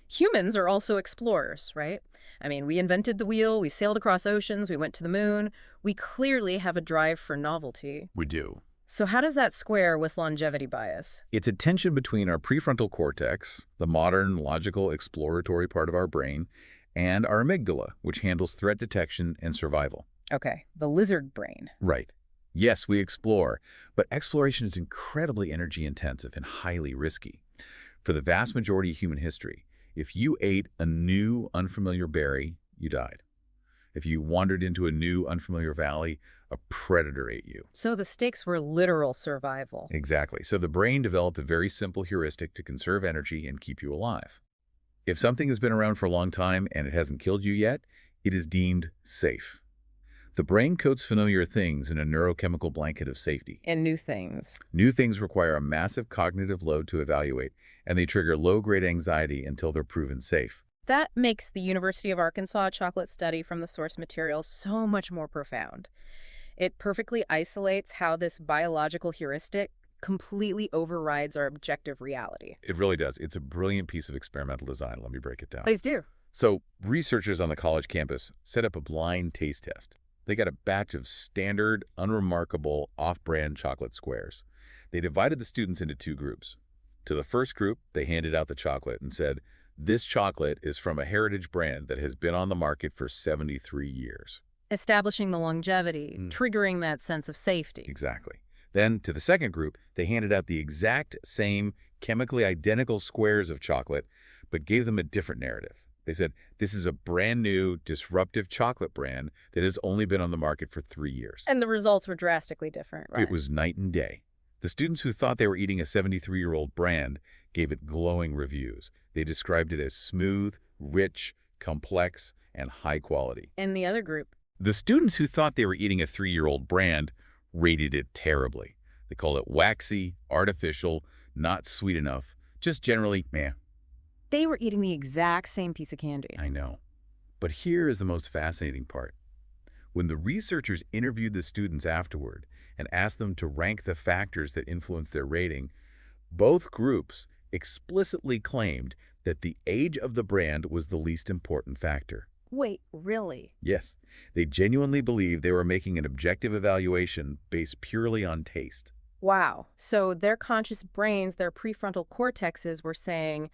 Humans are also explorers, right? I mean, we invented the wheel, we sailed across oceans, we went to the moon. We clearly have a drive for novelty. We do. So how does that square with longevity bias? It's a tension between our prefrontal cortex, the modern, logical, exploratory part of our brain, and our amygdala, which handles threat detection and survival. Okay, the lizard brain. Right. Yes, we explore, but exploration is incredibly energy-intensive and highly risky. For the vast majority of human history, if you ate a new, unfamiliar berry, you died. If you wandered into a new, unfamiliar valley, a predator ate you. So the stakes were literal survival. Exactly. So the brain developed a very simple heuristic to conserve energy and keep you alive. If something has been around for a long time and it hasn't killed you yet, it is deemed safe. The brain coats familiar things in a neurochemical blanket of safety. And new things. New things require a massive cognitive load to evaluate, and they trigger low-grade anxiety until they're proven safe. That makes the University of Arkansas chocolate study from the source material so much more profound. It perfectly isolates how this biological heuristic completely overrides our objective reality. It really does. It's a brilliant piece of experimental design. Let me break it down. Please do. So, researchers on the college campus set up a blind taste test. They got a batch of standard, unremarkable, off-brand chocolate squares. They divided the students into 2 groups. To the first group, they handed out the chocolate and said, "This chocolate is from a heritage brand that has been on the market for 73 years. Establishing the longevity, triggering that sense of safety. Exactly. Then, to the second group, they handed out the exact same chemically identical squares of chocolate, but gave them a different narrative. They said, this is a brand new, disruptive chocolate brand that has only been on the market for 3 years. And the results were drastically different, It right? was night and day. The students who thought they were eating a 73-year-old brand gave it glowing reviews. They described it as smooth, rich, complex, and high quality. And the other group, The students who thought they were eating a 3-year-old brand rated it terribly. They called it waxy, artificial, not sweet enough, just generally meh. they were eating the exact same piece of candy. I know. But here is the most fascinating part. When the researchers interviewed the students afterward and asked them to rank the factors that influenced their rating, both groups explicitly claimed that the age of the brand was the least important factor. Wait, really? Yes, they genuinely believed they were making an objective evaluation based purely on taste. Wow. So their conscious brains, their prefrontal cortexes were saying,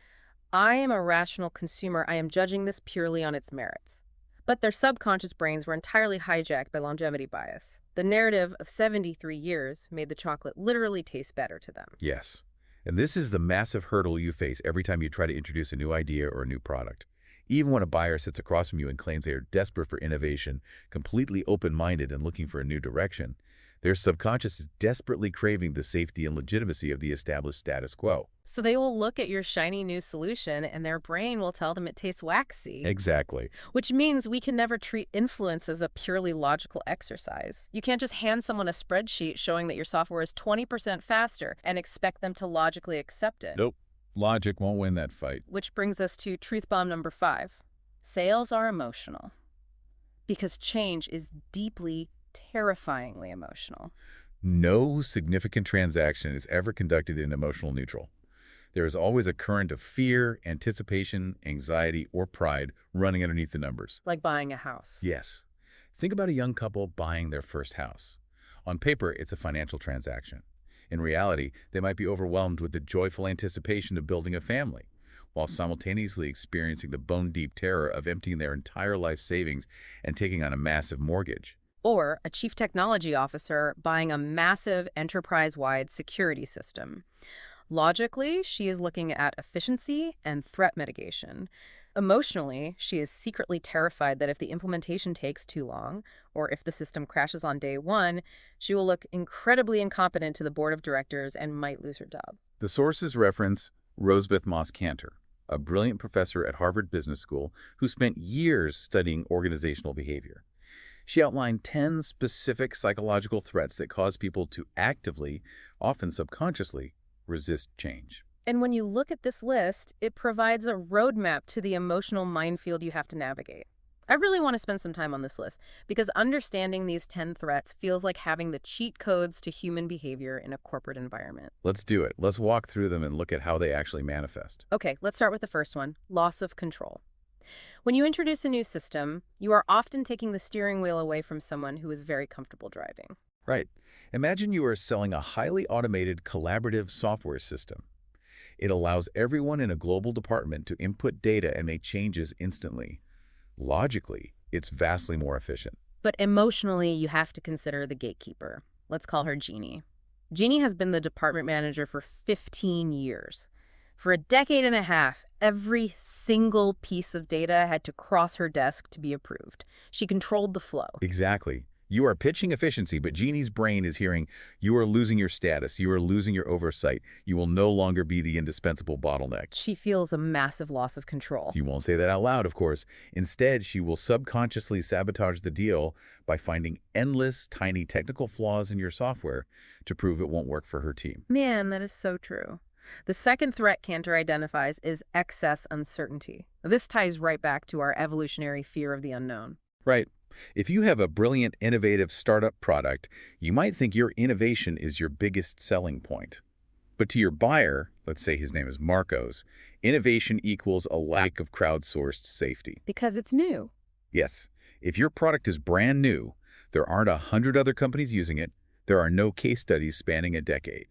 I am a rational consumer. I am judging this purely on its merits. But their subconscious brains were entirely hijacked by longevity bias. The narrative of 73 years made the chocolate literally taste better to them. Yes. And this is the massive hurdle you face every time you try to introduce a new idea or a new product. Even when a buyer sits across from you and claims they are desperate for innovation, completely open-minded and looking for a new direction, their subconscious is desperately craving the safety and legitimacy of the established status quo. So they will look at your shiny new solution and their brain will tell them it tastes waxy. Exactly. Which means we can never treat influence as a purely logical exercise. You can't just hand someone a spreadsheet showing that your software is 20% faster and expect them to logically accept it. Nope. Logic won't win that fight. Which brings us to truth bomb number 5. Sales are emotional. Because change is deeply, terrifyingly emotional. No significant transaction is ever conducted in emotional neutral. There is always a current of fear, anticipation, anxiety, or pride running underneath the numbers. Like buying a house. Yes. Think about a young couple buying their first house. On paper, it's a financial transaction. In reality, they might be overwhelmed with the joyful anticipation of building a family, while simultaneously experiencing the bone-deep terror of emptying their entire life savings and taking on a massive mortgage. Or a chief technology officer buying a massive enterprise-wide security system. Logically, she is looking at efficiency and threat mitigation. Emotionally, she is secretly terrified that if the implementation takes too long, or if the system crashes on day one, she will look incredibly incompetent to the board of directors and might lose her job. The sources reference Rosebeth Moss Kanter, a brilliant professor at Harvard Business School who spent years studying organizational behavior. She outlined 10 specific psychological threats that cause people to actively, often subconsciously, resist change. And when you look at this list, it provides a roadmap to the emotional minefield you have to navigate. I really want to spend some time on this list because understanding these 10 threats feels like having the cheat codes to human behavior in a corporate environment. Let's do it. Let's walk through them and look at how they actually manifest. Okay, let's start with the first one, loss of control. When you introduce a new system, you are often taking the steering wheel away from someone who is very comfortable driving. Right. Imagine you are selling a highly automated collaborative software system. It allows everyone in a global department to input data and make changes instantly. Logically, it's vastly more efficient. But emotionally, you have to consider the gatekeeper. Let's call her Jeannie. Jeannie has been the department manager for 15 years. For a decade and a half, every single piece of data had to cross her desk to be approved. She controlled the flow. Exactly. You are pitching efficiency, but Jeannie's brain is hearing, you are losing your status, you are losing your oversight, you will no longer be the indispensable bottleneck. She feels a massive loss of control. You won't say that out loud, of course. Instead, she will subconsciously sabotage the deal by finding endless, tiny technical flaws in your software to prove it won't work for her team. Man, that is so true. The second threat Cantor identifies is excess uncertainty. This ties right back to our evolutionary fear of the unknown. Right. If you have a brilliant, innovative startup product, you might think your innovation is your biggest selling point. But to your buyer, let's say his name is Marcos, innovation equals a lack of crowdsourced safety. Because it's new. Yes, if your product is brand new, there aren't 100 other companies using it, there are no case studies spanning a decade.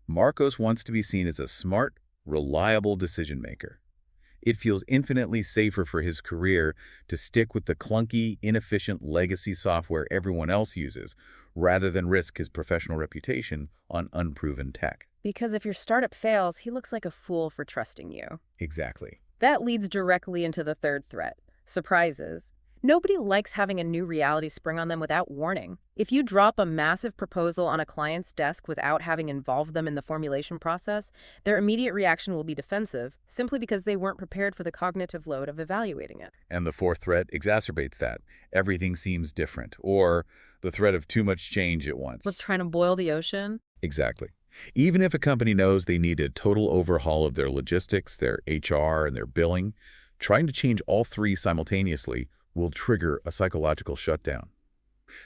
Marcos wants to be seen as a smart, reliable decision maker. It feels infinitely safer for his career to stick with the clunky, inefficient legacy software everyone else uses, rather than risk his professional reputation on unproven tech. Because if your startup fails, he looks like a fool for trusting you. Exactly. That leads directly into the third threat, surprises. Nobody likes having a new reality spring on them without warning. If you drop a massive proposal on a client's desk without having involved them in the formulation process, their immediate reaction will be defensive, simply because they weren't prepared for the cognitive load of evaluating it. And the fourth threat exacerbates that. Everything seems different, or the threat of too much change at What's once. trying to boil the ocean? Exactly. Even if a company knows they need a total overhaul of their logistics, their HR, and their billing, trying to change all three simultaneously will trigger a psychological shutdown.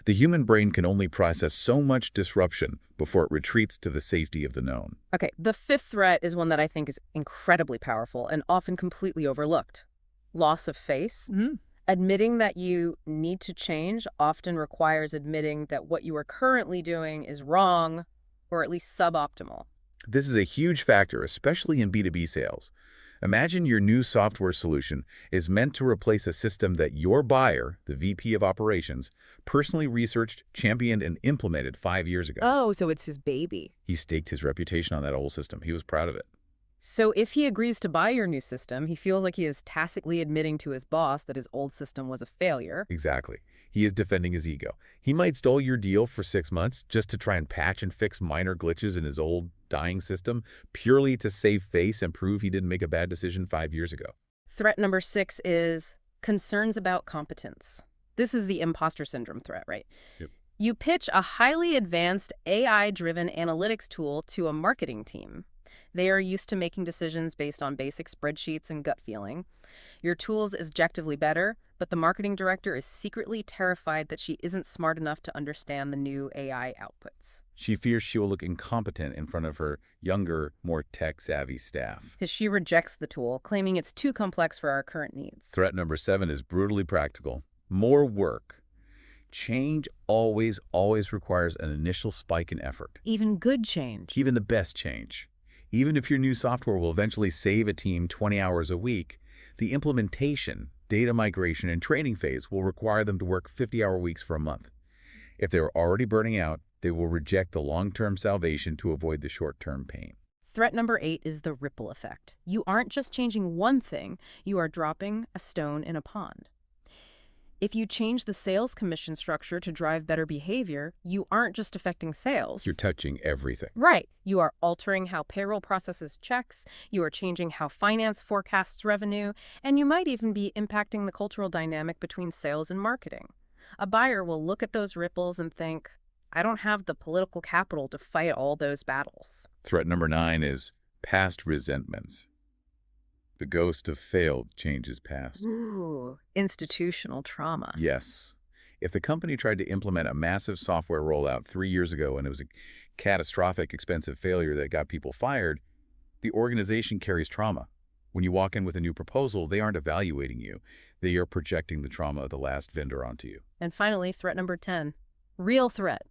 The human brain can only process so much disruption before it retreats to the safety of the known. Okay, the fifth threat is one that I think is incredibly powerful and often completely overlooked. Loss of face. Admitting that you need to change often requires admitting that what you are currently doing is wrong or at least suboptimal. This is a huge factor, especially in B2B sales. Imagine your new software solution is meant to replace a system that your buyer, the VP of operations, personally researched, championed, and implemented 5 years ago. Oh, so it's his baby. He staked his reputation on that old system. He was proud of it. So if he agrees to buy your new system, he feels like he is tacitly admitting to his boss that his old system was a failure. Exactly. He is defending his ego. He might stall your deal for 6 months just to try and patch and fix minor glitches in his old, dying system, purely to save face and prove he didn't make a bad decision 5 years ago. Threat number 6 is concerns about competence. This is the imposter syndrome threat, right? Yep. You pitch a highly advanced AI-driven analytics tool to a marketing team. They are used to making decisions based on basic spreadsheets and gut feeling. Your tool is objectively better, but the marketing director is secretly terrified that she isn't smart enough to understand the new AI outputs. She fears she will look incompetent in front of her younger, more tech-savvy staff. So she rejects the tool, claiming it's too complex for our current needs. Threat number 7 is brutally practical. More work. Change always requires an initial spike in effort. Even good change. Even the best change. Even if your new software will eventually save a team 20 hours a week, the implementation, data migration, and training phase will require them to work 50-hour weeks for a month. If they're already burning out, they will reject the long-term salvation to avoid the short-term pain. Threat number 8 is the ripple effect. You aren't just changing one thing, you are dropping a stone in a pond. If you change the sales commission structure to drive better behavior, you aren't just affecting sales. You're touching everything. Right. You are altering how payroll processes checks, you are changing how finance forecasts revenue, and you might even be impacting the cultural dynamic between sales and marketing. A buyer will look at those ripples and think, I don't have the political capital to fight all those battles. Threat number 9 is past resentments. The ghost of failed changes past. Ooh, institutional trauma. Yes. If the company tried to implement a massive software rollout 3 years ago and it was a catastrophic, expensive failure that got people fired, the organization carries trauma. When you walk in with a new proposal, they aren't evaluating you. They are projecting the trauma of the last vendor onto you. And finally, threat number 10, real threat.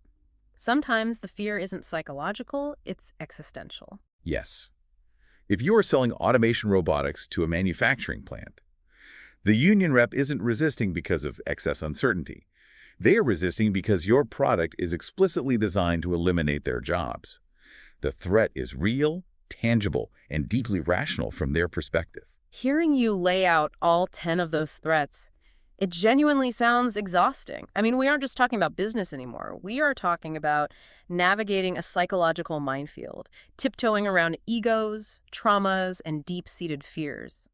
Sometimes the fear isn't psychological, it's existential. Yes. If you are selling automation robotics to a manufacturing plant, the union rep isn't resisting because of excess uncertainty. They are resisting because your product is explicitly designed to eliminate their jobs. The threat is real, tangible, and deeply rational from their perspective. Hearing you lay out all 10 of those threats, it genuinely sounds exhausting. I mean, we aren't just talking about business anymore. We are talking about navigating a psychological minefield, tiptoeing around egos, traumas, and deep-seated fears.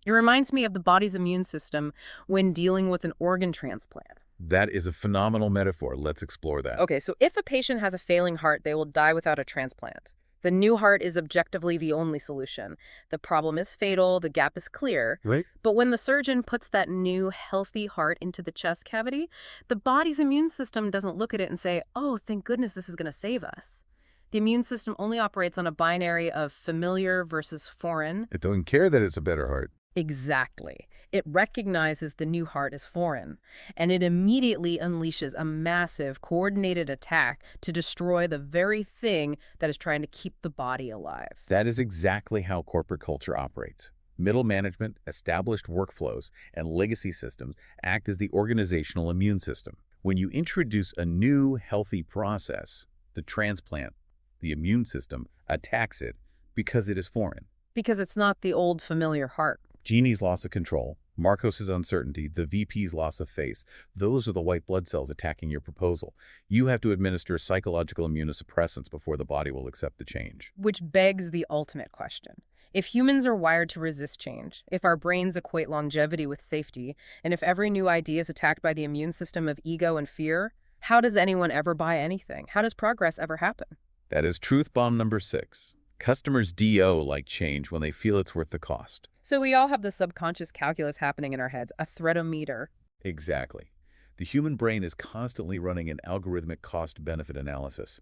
It reminds me of the body's immune system when dealing with an organ transplant. That is a phenomenal metaphor. Let's explore that. Okay, so if a patient has a failing heart, they will die without a transplant. The new heart is objectively the only solution. The problem is fatal, the gap is clear. Right. But when the surgeon puts that new, healthy heart into the chest cavity, the body's immune system doesn't look at it and say, oh, thank goodness this is going to save us. The immune system only operates on a binary of familiar versus foreign. It doesn't care that it's a better heart. Exactly. It recognizes the new heart as foreign, and it immediately unleashes a massive, coordinated attack to destroy the very thing that is trying to keep the body alive. That is exactly how corporate culture operates. Middle management, established workflows, and legacy systems act as the organizational immune system. When you introduce a new, healthy process, the transplant, the immune system attacks it because it is foreign. Because it's not the old familiar heart. Jeannie's loss of control, Marcos's uncertainty, the VP's loss of face. Those are the white blood cells attacking your proposal. You have to administer psychological immunosuppressants before the body will accept the change. Which begs the ultimate question. If humans are wired to resist change, if our brains equate longevity with safety, and if every new idea is attacked by the immune system of ego and fear, how does anyone ever buy anything? How does progress ever happen? That is truth bomb number 6. Customers DO like change when they feel it's worth the cost. So we all have the subconscious calculus happening in our heads, a threadometer. Exactly. The human brain is constantly running an algorithmic cost-benefit analysis.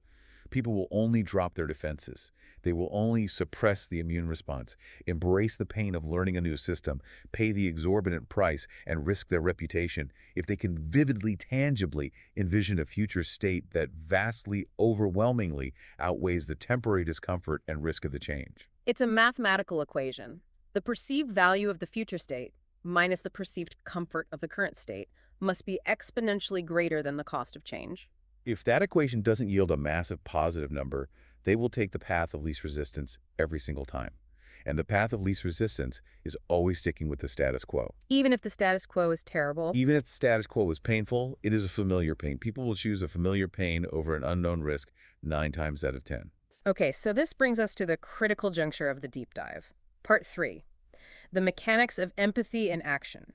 People will only drop their defenses. They will only suppress the immune response, embrace the pain of learning a new system, pay the exorbitant price, and risk their reputation if they can vividly, tangibly envision a future state that vastly, overwhelmingly outweighs the temporary discomfort and risk of the change. It's a mathematical equation. The perceived value of the future state minus the perceived comfort of the current state must be exponentially greater than the cost of change. If that equation doesn't yield a massive positive number, they will take the path of least resistance every single time. And the path of least resistance is always sticking with the status quo. Even if the status quo is terrible? Even if the status quo is painful, it is a familiar pain. People will choose a familiar pain over an unknown risk 9 times out of 10. Okay, so this brings us to the critical juncture of the deep dive. Part 3. The mechanics of empathy in action.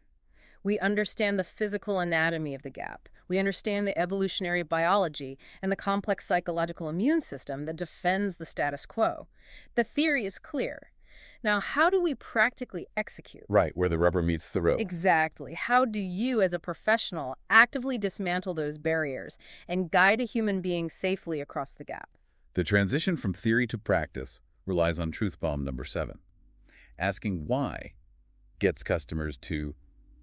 We understand the physical anatomy of the gap. We understand the evolutionary biology and the complex psychological immune system that defends the status quo. The theory is clear. Now, how do we practically execute? Right, where the rubber meets the road. Exactly. How do you, as a professional, actively dismantle those barriers and guide a human being safely across the gap? The transition from theory to practice relies on truth bomb number 7. Asking why gets customers to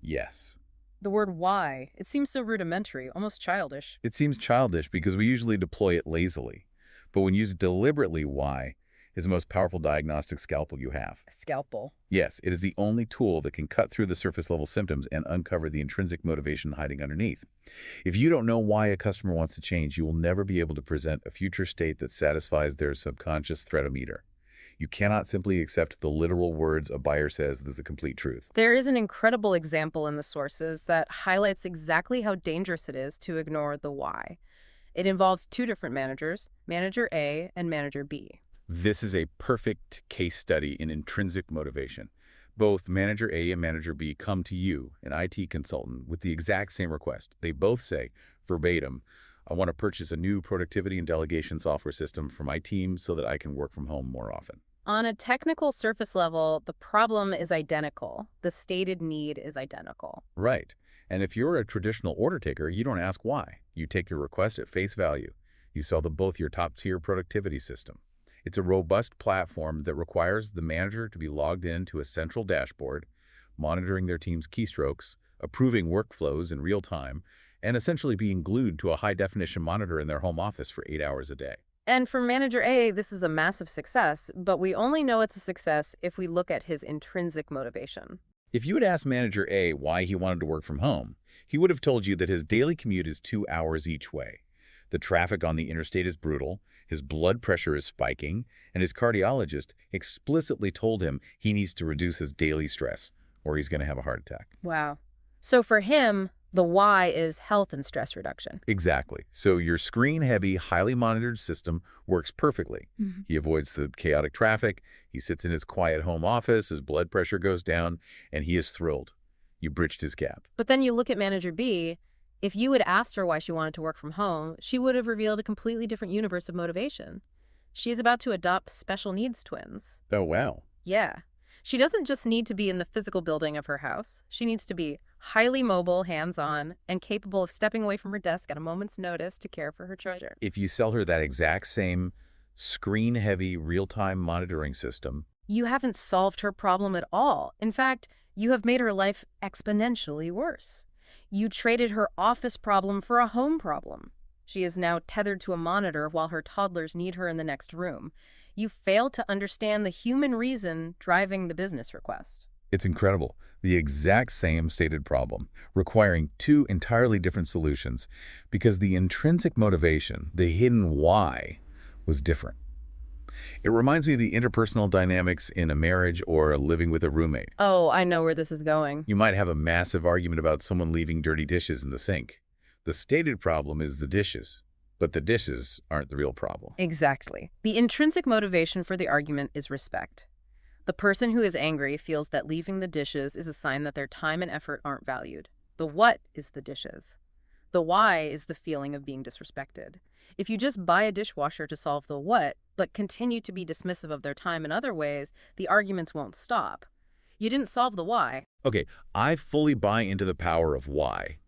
yes. The word why, it seems so rudimentary, almost childish. It seems childish because we usually deploy it lazily. But when used deliberately, why is the most powerful diagnostic scalpel you have. A scalpel. Yes, it is the only tool that can cut through the surface-level symptoms and uncover the intrinsic motivation hiding underneath. If you don't know why a customer wants to change, you will never be able to present a future state that satisfies their subconscious threatometer. You cannot simply accept the literal words a buyer says as the complete truth. There is an incredible example in the sources that highlights exactly how dangerous it is to ignore the why. It involves 2 different managers, Manager A and Manager B. This is a perfect case study in intrinsic motivation. Both Manager A and Manager B come to you, an IT consultant, with the exact same request. They both say, verbatim, I want to purchase a new productivity and delegation software system for my team so that I can work from home more often. On a technical surface level, the problem is identical. The stated need is identical. Right. And if you're a traditional order taker, you don't ask why. You take your request at face value. You sell them both your top-tier productivity system. It's a robust platform that requires the manager to be logged into a central dashboard, monitoring their team's keystrokes, approving workflows in real time, and essentially being glued to a high-definition monitor in their home office for 8 hours a day. And for Manager A, this is a massive success, but we only know it's a success if we look at his intrinsic motivation. If you had asked Manager A why he wanted to work from home, he would have told you that his daily commute is 2 hours each way. The traffic on the interstate is brutal, his blood pressure is spiking, and his cardiologist explicitly told him he needs to reduce his daily stress, or he's going to have a heart attack. Wow. So for him, the why is health and stress reduction. Exactly. So your screen-heavy, highly monitored system works perfectly. He avoids the chaotic traffic, he sits in his quiet home office, his blood pressure goes down, and he is thrilled. You bridged his gap. But then you look at Manager B. If you had asked her why she wanted to work from home, she would have revealed a completely different universe of motivation. She is about to adopt special needs twins. Oh, wow. Yeah. She doesn't just need to be in the physical building of her house. She needs to be highly mobile, hands-on, and capable of stepping away from her desk at a moment's notice to care for her children. If you sell her that exact same screen-heavy, real-time monitoring system, you haven't solved her problem at all. In fact, you have made her life exponentially worse. You traded her office problem for a home problem. She is now tethered to a monitor while her toddlers need her in the next room. You failed to understand the human reason driving the business request. it's incredible. The exact same stated problem, requiring 2 entirely different solutions because the intrinsic motivation, the hidden why, was different. It reminds me of the interpersonal dynamics in a marriage or living with a roommate. Oh, I know where this is going. You might have a massive argument about someone leaving dirty dishes in the sink. The stated problem is the dishes, but the dishes aren't the real problem. Exactly. The intrinsic motivation for the argument is respect. The person who is angry feels that leaving the dishes is a sign that their time and effort aren't valued. The what is the dishes. The why is the feeling of being disrespected. If you just buy a dishwasher to solve the what, but continue to be dismissive of their time in other ways, the arguments won't stop. You didn't solve the why. Okay, I fully buy into the power of why.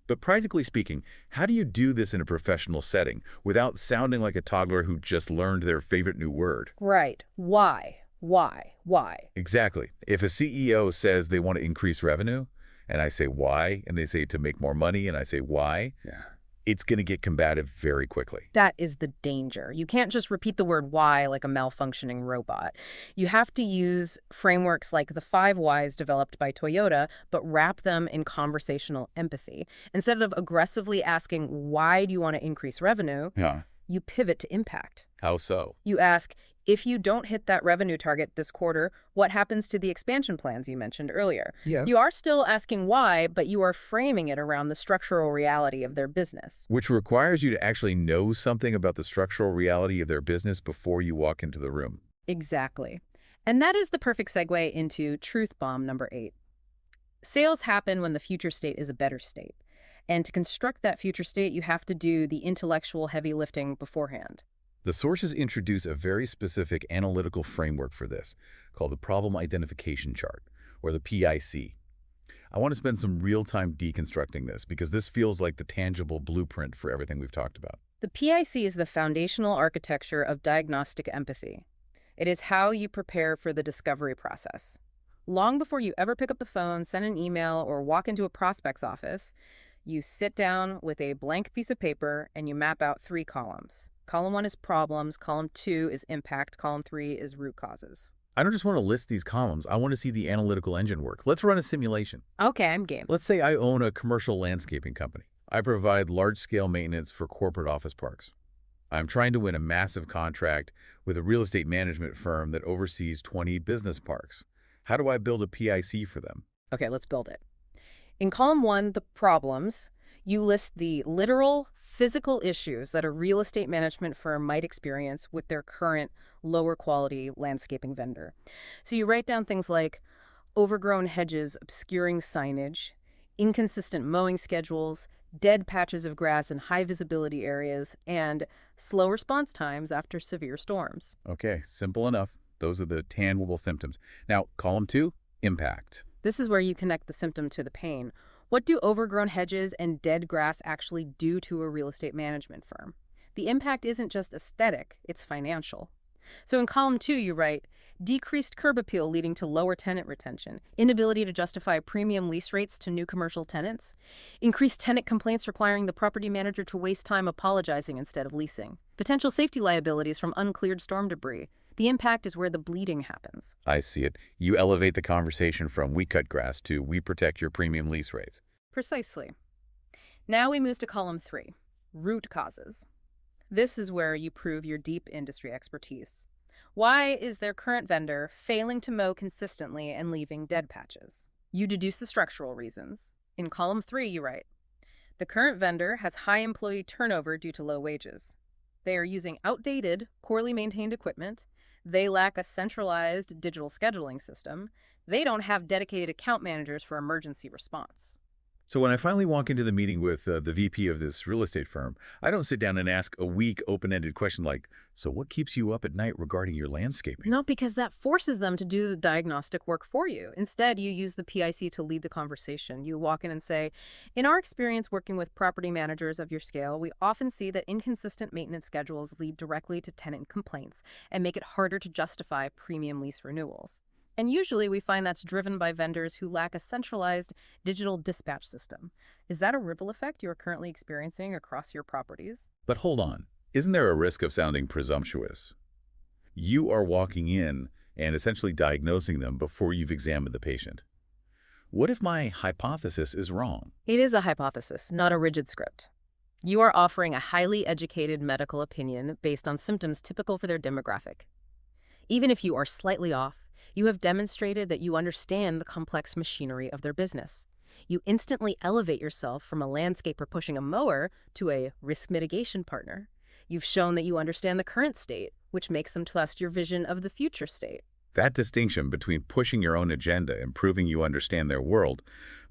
But practically speaking, how do you do this in a professional setting without sounding like a toddler who just learned their favorite new word? Right. Why? Why? Why? Exactly. If a CEO says they want to increase revenue, and I say why, and they say to make more money, and I say why, it's going to get combative very quickly. That is the danger. You can't just repeat the word why like a malfunctioning robot. You have to use frameworks like the 5 whys developed by Toyota, but wrap them in conversational empathy. Instead of aggressively asking, why do you want to increase revenue? Yeah. You pivot to impact. How so? You ask, if you don't hit that revenue target this quarter, what happens to the expansion plans you mentioned earlier? Yeah. You are still asking why, but you are framing it around the structural reality of their business. Which requires you to actually know something about the structural reality of their business before you walk into the room. Exactly. And that is the perfect segue into truth bomb number 8. Sales happen when the future state is a better state. And to construct that future state, you have to do the intellectual heavy lifting beforehand. The sources introduce a very specific analytical framework for this, called the Problem Identification Chart, or the PIC. I want to spend some real time deconstructing this because this feels like the tangible blueprint for everything we've talked about. The PIC is the foundational architecture of diagnostic empathy. It is how you prepare for the discovery process. Long before you ever pick up the phone, send an email, or walk into a prospect's office, you sit down with a blank piece of paper and you map out 3 columns. Column 1 is problems, column 2 is impact, column 3 is root causes. I don't just want to list these columns. I want to see the analytical engine work. Let's run a simulation. Okay, I'm game. Let's say I own a commercial landscaping company. I provide large-scale maintenance for corporate office parks. I'm trying to win a massive contract with a real estate management firm that oversees 20 business parks. How do I build a PIC for them? Okay, let's build it. In column 1, the problems, you list the literal physical issues that a real estate management firm might experience with their current lower quality landscaping vendor. So you write down things like overgrown hedges obscuring signage, inconsistent mowing schedules, dead patches of grass in high visibility areas, and slow response times after severe storms. Okay, simple enough. Those are the tangible symptoms. Now, column 2, impact. This is where you connect the symptom to the pain. What do overgrown hedges and dead grass actually do to a real estate management firm? The impact isn't just aesthetic, it's financial. So in column 2, you write, decreased curb appeal leading to lower tenant retention, inability to justify premium lease rates to new commercial tenants, increased tenant complaints requiring the property manager to waste time apologizing instead of leasing, potential safety liabilities from uncleared storm debris. The impact is where the bleeding happens. I see it. You elevate the conversation from we cut grass to we protect your premium lease rates. Precisely. Now we move to column 3, root causes. This is where you prove your deep industry expertise. Why is their current vendor failing to mow consistently and leaving dead patches? You deduce the structural reasons. In column 3, you write, the current vendor has high employee turnover due to low wages. They are using outdated, poorly maintained equipment. They lack a centralized digital scheduling system. They don't have dedicated account managers for emergency response. So when I finally walk into the meeting with the VP of this real estate firm, I don't sit down and ask a weak, open-ended question like, so what keeps you up at night regarding your landscaping? No, because that forces them to do the diagnostic work for you. Instead, you use the PIC to lead the conversation. You walk in and say, in our experience working with property managers of your scale, we often see that inconsistent maintenance schedules lead directly to tenant complaints and make it harder to justify premium lease renewals. And usually we find that's driven by vendors who lack a centralized digital dispatch system. Is that a ripple effect you're currently experiencing across your properties? But hold on. Isn't there a risk of sounding presumptuous? You are walking in and essentially diagnosing them before you've examined the patient. What if my hypothesis is wrong? It is a hypothesis, not a rigid script. You are offering a highly educated medical opinion based on symptoms typical for their demographic. Even if you are slightly off, you have demonstrated that you understand the complex machinery of their business. You instantly elevate yourself from a landscaper pushing a mower to a risk mitigation partner. You've shown that you understand the current state, which makes them trust your vision of the future state. That distinction between pushing your own agenda and proving you understand their world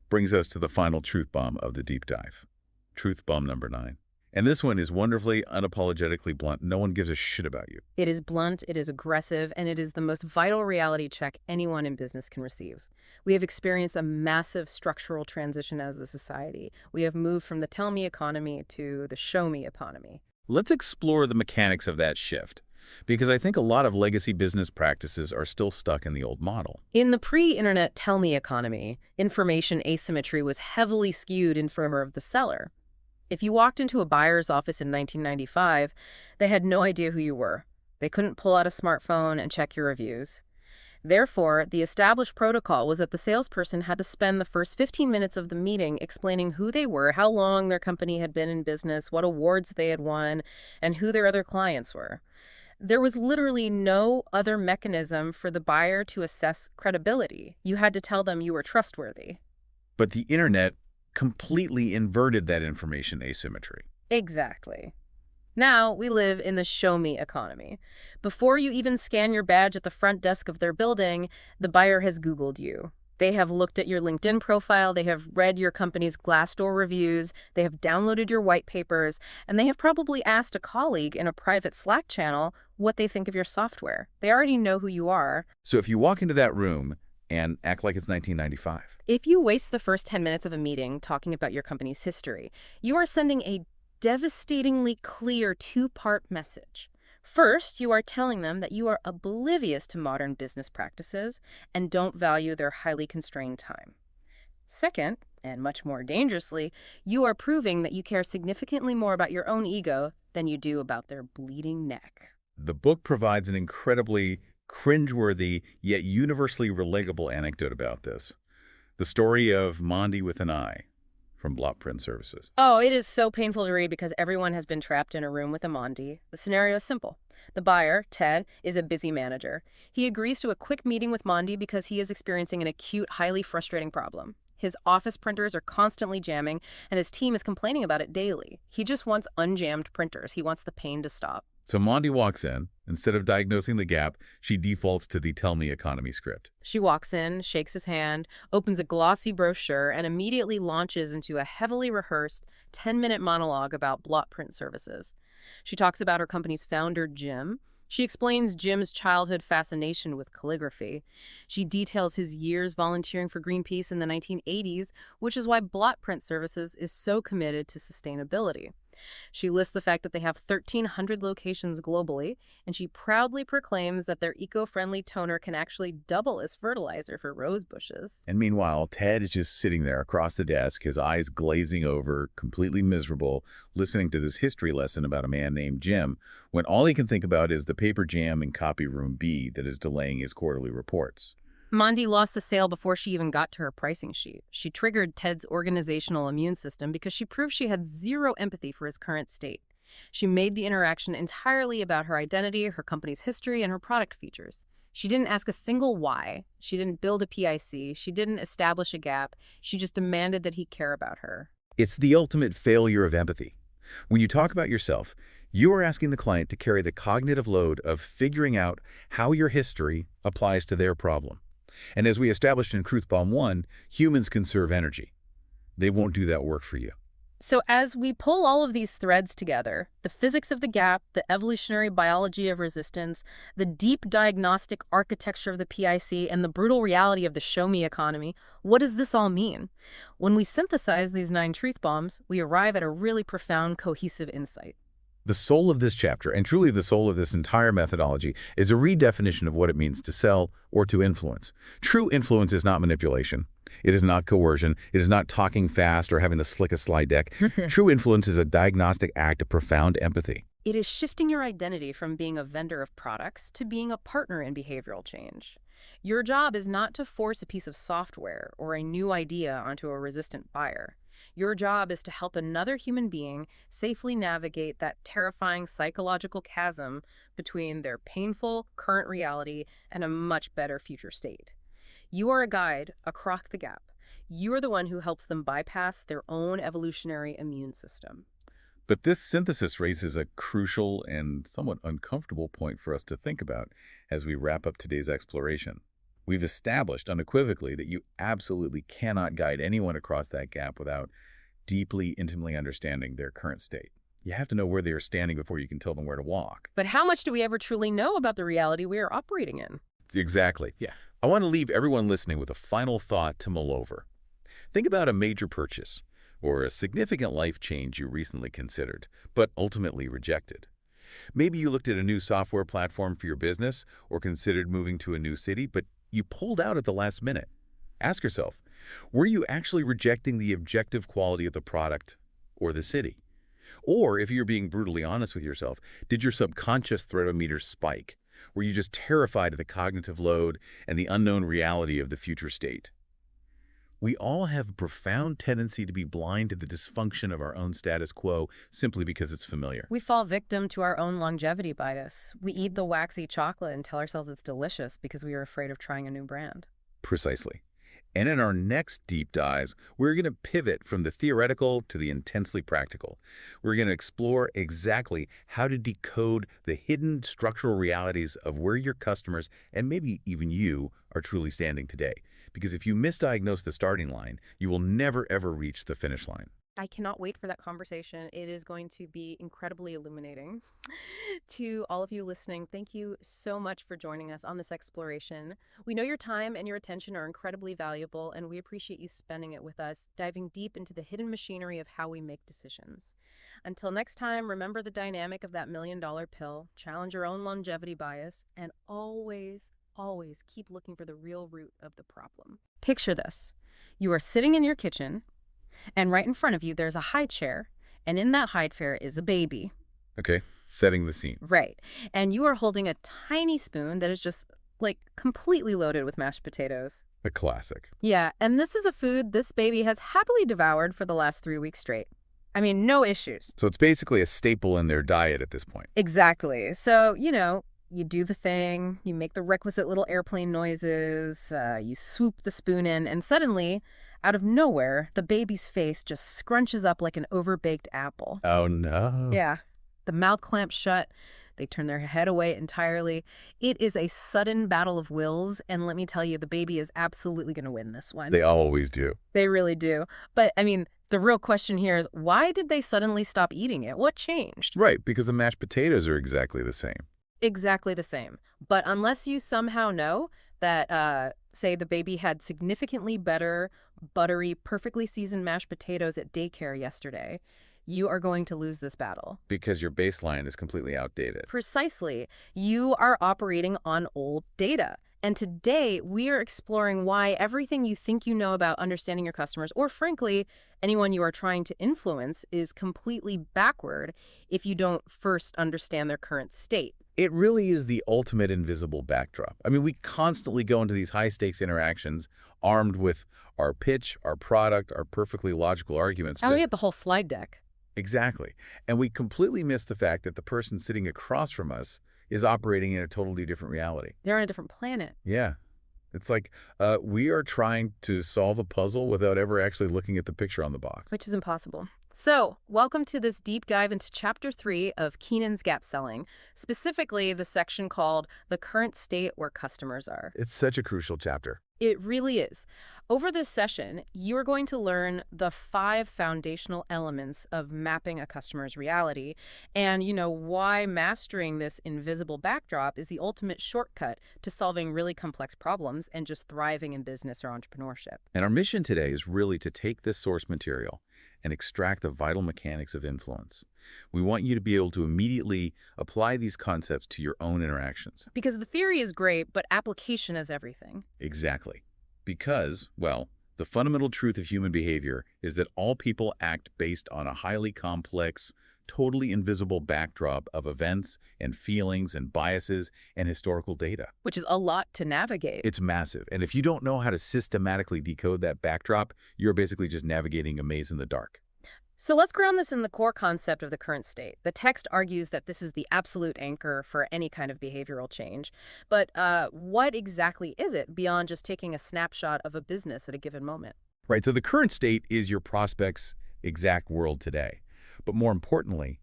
brings us to the final truth bomb of the deep dive. Truth bomb number 9. And this one is wonderfully, unapologetically blunt. No one gives a shit about you. It is blunt, it is aggressive, and it is the most vital reality check anyone in business can receive. We have experienced a massive structural transition as a society. We have moved from the tell me economy to the show me economy. Let's explore the mechanics of that shift, because I think a lot of legacy business practices are still stuck in the old model. In the pre-internet tell me economy, information asymmetry was heavily skewed in favor of the seller. If you walked into a buyer's office in 1995, they had no idea who you were. They couldn't pull out a smartphone and check your reviews. Therefore, the established protocol was that the salesperson had to spend the first 15 minutes of the meeting explaining who they were, how long their company had been in business, what awards they had won, and who their other clients were. There was literally no other mechanism for the buyer to assess credibility. You had to tell them you were trustworthy. But the internet completely inverted that information asymmetry. Exactly. Now we live in the show me economy. Before you even scan your badge at the front desk of their building, the buyer has Googled you. They have looked at your LinkedIn profile, they have read your company's Glassdoor reviews, they have downloaded your white papers, and they have probably asked a colleague in a private Slack channel what they think of your software. They already know who you are. So if you walk into that room and act like it's 1995, If you waste the first 10 minutes of a meeting talking about your company's history, you are sending a devastatingly clear two-part message. First, you are telling them that you are oblivious to modern business practices and don't value their highly constrained time. Second, and much more dangerously, you are proving that you care significantly more about your own ego than you do about their bleeding neck. the book provides an incredibly cringeworthy yet universally relatable anecdote about this. The story of Mondi with an I from Blot Print Services. Oh, it is so painful to read because everyone has been trapped in a room with a Mondi. The scenario is simple. The buyer, Ted, is a busy manager. He agrees to a quick meeting with Mondi because he is experiencing an acute, highly frustrating problem. His office printers are constantly jamming, and his team is complaining about it daily. He just wants unjammed printers. He wants the pain to stop. So Mondi walks in. Instead of diagnosing the gap, she defaults to the Tell Me Economy script. She walks in, shakes his hand, opens a glossy brochure, and immediately launches into a heavily rehearsed 10-minute monologue about Blot Print Services. She talks about her company's founder, Jim. She explains Jim's childhood fascination with calligraphy. She details his years volunteering for Greenpeace in the 1980s, which is why Blot Print Services is so committed to sustainability. She lists the fact that they have 1,300 locations globally, and she proudly proclaims that their eco-friendly toner can actually double as fertilizer for rose bushes. And meanwhile, Ted is just sitting there across the desk, his eyes glazing over, completely miserable, listening to this history lesson about a man named Jim, when all he can think about is the paper jam in copy room B that is delaying his quarterly reports. Mondi lost the sale before she even got to her pricing sheet. She triggered Ted's organizational immune system because she proved she had zero empathy for his current state. She made the interaction entirely about her identity, her company's history, and her product features. She didn't ask a single why. She didn't build a PIC. She didn't establish a gap. She just demanded that he care about her. It's the ultimate failure of empathy. When you talk about yourself, you are asking the client to carry the cognitive load of figuring out how your history applies to their problem. And as we established in Truth Bomb 1, humans conserve energy. They won't do that work for you. So as we pull all of these threads together, the physics of the gap, the evolutionary biology of resistance, the deep diagnostic architecture of the PIC, and the brutal reality of the show-me economy, what does this all mean? When we synthesize these 9 truth bombs, we arrive at a really profound, cohesive insight. The soul of this chapter, and truly the soul of this entire methodology, is a redefinition of what it means to sell or to influence. True influence is not manipulation. It is not coercion. It is not talking fast or having the slickest slide deck. True influence is a diagnostic act of profound empathy. It is shifting your identity from being a vendor of products to being a partner in behavioral change. Your job is not to force a piece of software or a new idea onto a resistant buyer. Your job is to help another human being safely navigate that terrifying psychological chasm between their painful current reality and a much better future state. You are a guide across the gap. You are the one who helps them bypass their own evolutionary immune system. But this synthesis raises a crucial and somewhat uncomfortable point for us to think about as we wrap up today's exploration. We've established unequivocally that you absolutely cannot guide anyone across that gap without deeply, intimately understanding their current state. You have to know where they are standing before you can tell them where to walk. But how much do we ever truly know about the reality we are operating in? Exactly. Yeah. I want to leave everyone listening with a final thought to mull over. Think about a major purchase or a significant life change you recently considered, but ultimately rejected. Maybe you looked at a new software platform for your business or considered moving to a new city, but you pulled out at the last minute. Ask yourself, were you actually rejecting the objective quality of the product or the city? Or, if you're being brutally honest with yourself, did your subconscious threatometer spike? Were you just terrified of the cognitive load and the unknown reality of the future state? We all have a profound tendency to be blind to the dysfunction of our own status quo simply because it's familiar. We fall victim to our own longevity bias. We eat the waxy chocolate and tell ourselves it's delicious because we are afraid of trying a new brand. Precisely. And in our next deep dives, we're going to pivot from the theoretical to the intensely practical. We're going to explore exactly how to decode the hidden structural realities of where your customers, and maybe even you, are truly standing today. Because if you misdiagnose the starting line, you will never, ever reach the finish line. I cannot wait for that conversation. It is going to be incredibly illuminating. To all of you listening, thank you so much for joining us on this exploration. We know your time and your attention are incredibly valuable, and we appreciate you spending it with us, diving deep into the hidden machinery of how we make decisions. Until next time, remember the dynamic of that $1,000,000 pill, challenge your own longevity bias, and always keep looking for the real root of the problem. Picture this. You are sitting in your kitchen, and right in front of you, there's a high chair, and in that high chair is a baby. Okay, setting the scene. Right. And you are holding a tiny spoon that is just, like, completely loaded with mashed potatoes. A classic. Yeah, and this is a food this baby has happily devoured for the last 3 weeks straight. I mean, no issues. So it's basically a staple in their diet at this point. Exactly. So, you do the thing, you make the requisite little airplane noises, you swoop the spoon in, and suddenly, out of nowhere, the baby's face just scrunches up like an overbaked apple. Oh, no. Yeah. The mouth clamps shut. They turn their head away entirely. It is a sudden battle of wills, and let me tell you, the baby is absolutely going to win this one. They always do. They really do. But, I mean, the real question here is, why did they suddenly stop eating it? What changed? Right, because the mashed potatoes are exactly the same. Exactly the same. But unless you somehow know that, say, the baby had significantly better, buttery, perfectly seasoned mashed potatoes at daycare yesterday, you are going to lose this battle. Because your baseline is completely outdated. Precisely. You are operating on old data. And today, we are exploring why everything you think you know about understanding your customers, or frankly, anyone you are trying to influence, is completely backward if you don't first understand their current state. It really is the ultimate invisible backdrop. I mean, we constantly go into these high-stakes interactions armed with our pitch, our product, our perfectly logical arguments. Oh, we had the whole slide deck. Exactly. And we completely miss the fact that the person sitting across from us is operating in a totally different reality. They're on a different planet. Yeah. It's like we are trying to solve a puzzle without ever actually looking at the picture on the box. Which is impossible. So, welcome to this deep dive into Chapter 3 of Keenan's Gap Selling, specifically the section called The Current State Where Customers Are. It's such a crucial chapter. It really is. Over this session, you are going to learn the 5 foundational elements of mapping a customer's reality and, why mastering this invisible backdrop is the ultimate shortcut to solving really complex problems and just thriving in business or entrepreneurship. And our mission today is really to take this source material and extract the vital mechanics of influence. We want you to be able to immediately apply these concepts to your own interactions. Because the theory is great, but application is everything. Exactly. Because, well, the fundamental truth of human behavior is that all people act based on a highly complex totally invisible backdrop of events and feelings and biases and historical data. Which is a lot to navigate. It's massive. And if you don't know how to systematically decode that backdrop, you're basically just navigating a maze in the dark. So let's ground this in the core concept of the current state. The text argues that this is the absolute anchor for any kind of behavioral change. But what exactly is it beyond just taking a snapshot of a business at a given moment? Right, so the current state is your prospect's exact world today. But more importantly,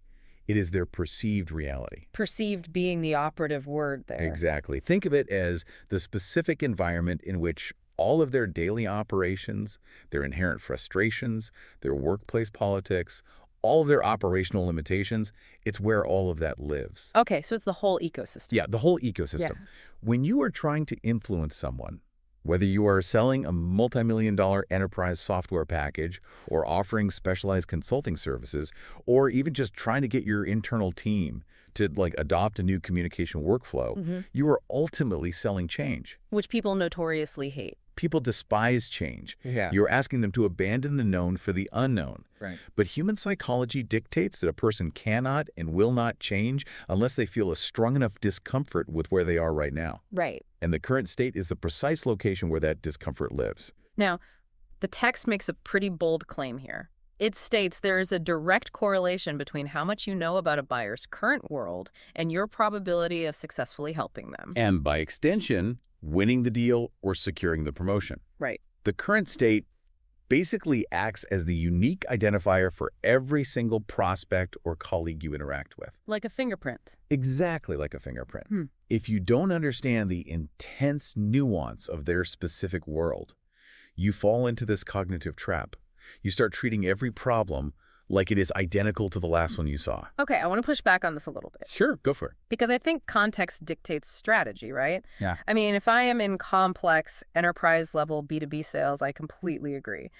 it is their perceived reality. Perceived being the operative word there. Exactly. Think of it as the specific environment in which all of their daily operations, their inherent frustrations, their workplace politics, all of their operational limitations, it's where all of that lives. Okay, so it's the whole ecosystem. Yeah, the whole ecosystem. Yeah. When you are trying to influence someone, whether you are selling a multi-million-dollar enterprise software package or offering specialized consulting services, or even just trying to get your internal team to adopt a new communication workflow, you are ultimately selling change. Which people notoriously hate. People despise change. Yeah. You're asking them to abandon the known for the unknown. Right. But human psychology dictates that a person cannot and will not change unless they feel a strong enough discomfort with where they are right now. Right. And the current state is the precise location where that discomfort lives. Now, the text makes a pretty bold claim here. It states there is a direct correlation between how much you know about a buyer's current world and your probability of successfully helping them. And by extension, winning the deal or securing the promotion. Right. The current state basically acts as the unique identifier for every single prospect or colleague you interact with. Like a fingerprint. Exactly like a fingerprint. If you don't understand the intense nuance of their specific world, you fall into this cognitive trap. You start treating every problem like it is identical to the last one you saw. Okay, I want to push back on this a little bit. Sure, go for it. Because I think context dictates strategy, right? Yeah. I mean, if I am in complex enterprise-level B2B sales, I completely agree.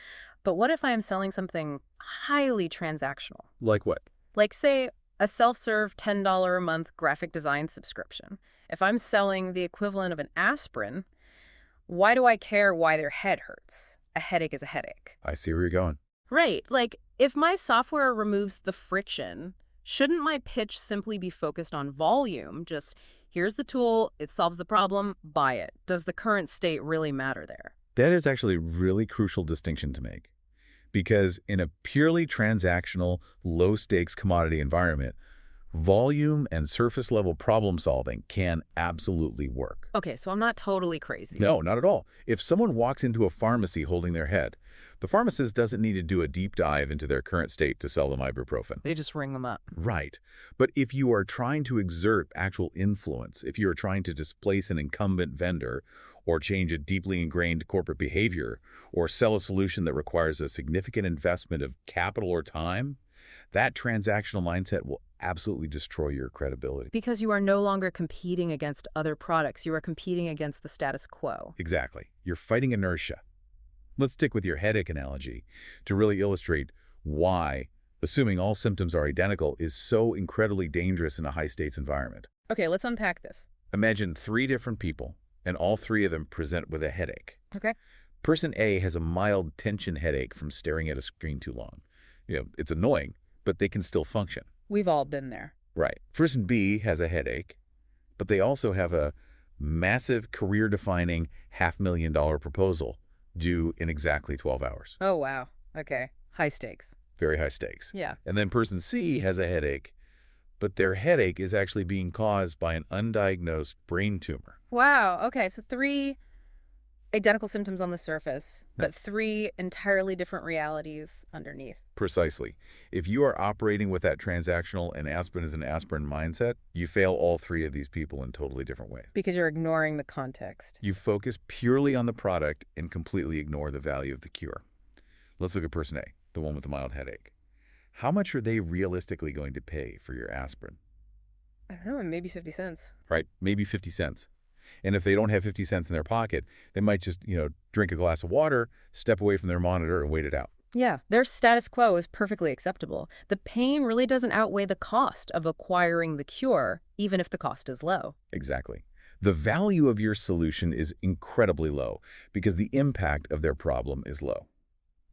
But what if I am selling something highly transactional? Like what? Like, say, a self-serve $10 a month graphic design subscription. If I'm selling the equivalent of an aspirin, why do I care why their head hurts? A headache is a headache. I see where you're going. Right. Like, if my software removes the friction, shouldn't my pitch simply be focused on volume? Just, here's the tool, it solves the problem, buy it. Does the current state really matter there? That is actually a really crucial distinction to make. Because in a purely transactional, low-stakes commodity environment, volume and surface-level problem-solving can absolutely work. Okay, so I'm not totally crazy. No, not at all. If someone walks into a pharmacy holding their head, the pharmacist doesn't need to do a deep dive into their current state to sell them ibuprofen. They just ring them up. Right. But if you are trying to exert actual influence, if you are trying to displace an incumbent vendor, or change a deeply ingrained corporate behavior, or sell a solution that requires a significant investment of capital or time, that transactional mindset will absolutely destroy your credibility. Because you are no longer competing against other products. You are competing against the status quo. Exactly. You're fighting inertia. Let's stick with your headache analogy to really illustrate why assuming all symptoms are identical is so incredibly dangerous in a high-stakes environment. Okay, let's unpack this. Imagine 3 different people, and all 3 of them present with a headache. Okay. Person A has a mild tension headache from staring at a screen too long. It's annoying, but they can still function. We've all been there. Right. Person B has a headache, but they also have a massive career-defining $500,000 proposal due in exactly 12 hours. Oh, wow. Okay. High stakes. Very high stakes. Yeah. And then person C has a headache, but their headache is actually being caused by an undiagnosed brain tumor. Wow. Okay, so 3 identical symptoms on the surface, but 3 entirely different realities underneath. Precisely. If you are operating with that transactional and aspirin is an aspirin mindset, you fail all 3 of these people in totally different ways. Because you're ignoring the context. You focus purely on the product and completely ignore the value of the cure. Let's look at person A, the one with the mild headache. How much are they realistically going to pay for your aspirin? I don't know, maybe 50 cents. Right, maybe 50 cents. And if they don't have 50 cents in their pocket, they might just, drink a glass of water, step away from their monitor, and wait it out. Yeah, their status quo is perfectly acceptable. The pain really doesn't outweigh the cost of acquiring the cure, even if the cost is low. Exactly. The value of your solution is incredibly low because the impact of their problem is low.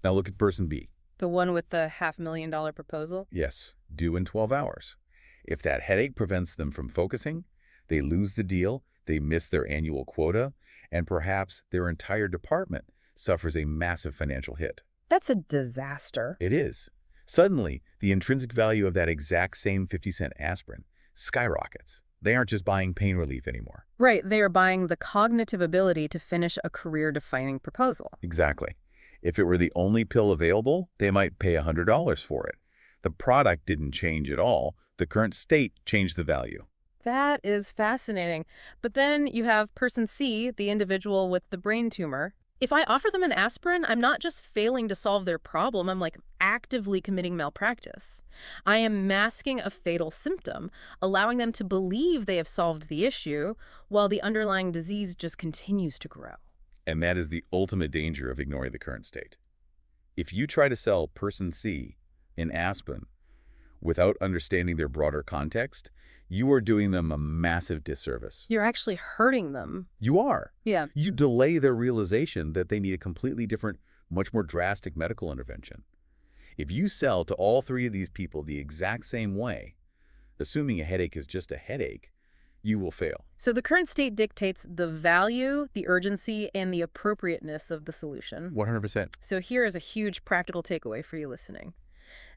Now look at person B. The one with the $500,000 proposal? Yes, due in 12 hours. If that headache prevents them from focusing, they lose the deal, they miss their annual quota, and perhaps their entire department suffers a massive financial hit. That's a disaster. It is. Suddenly, the intrinsic value of that exact same 50-cent aspirin skyrockets. They aren't just buying pain relief anymore. Right, they are buying the cognitive ability to finish a career-defining proposal. Exactly. If it were the only pill available, they might pay $100 for it. The product didn't change at all. The current state changed the value. That is fascinating. But then you have person C, the individual with the brain tumor. If I offer them an aspirin, I'm not just failing to solve their problem, I'm like actively committing malpractice. I am masking a fatal symptom, allowing them to believe they have solved the issue while the underlying disease just continues to grow. And that is the ultimate danger of ignoring the current state. If you try to sell person C an aspirin without understanding their broader context, you are doing them a massive disservice. You're actually hurting them. You are. Yeah. You delay their realization that they need a completely different, much more drastic medical intervention. If you sell to all three of these people the exact same way, assuming a headache is just a headache, you will fail. So the current state dictates the value, the urgency, and the appropriateness of the solution. 100%. So here is a huge practical takeaway for you listening.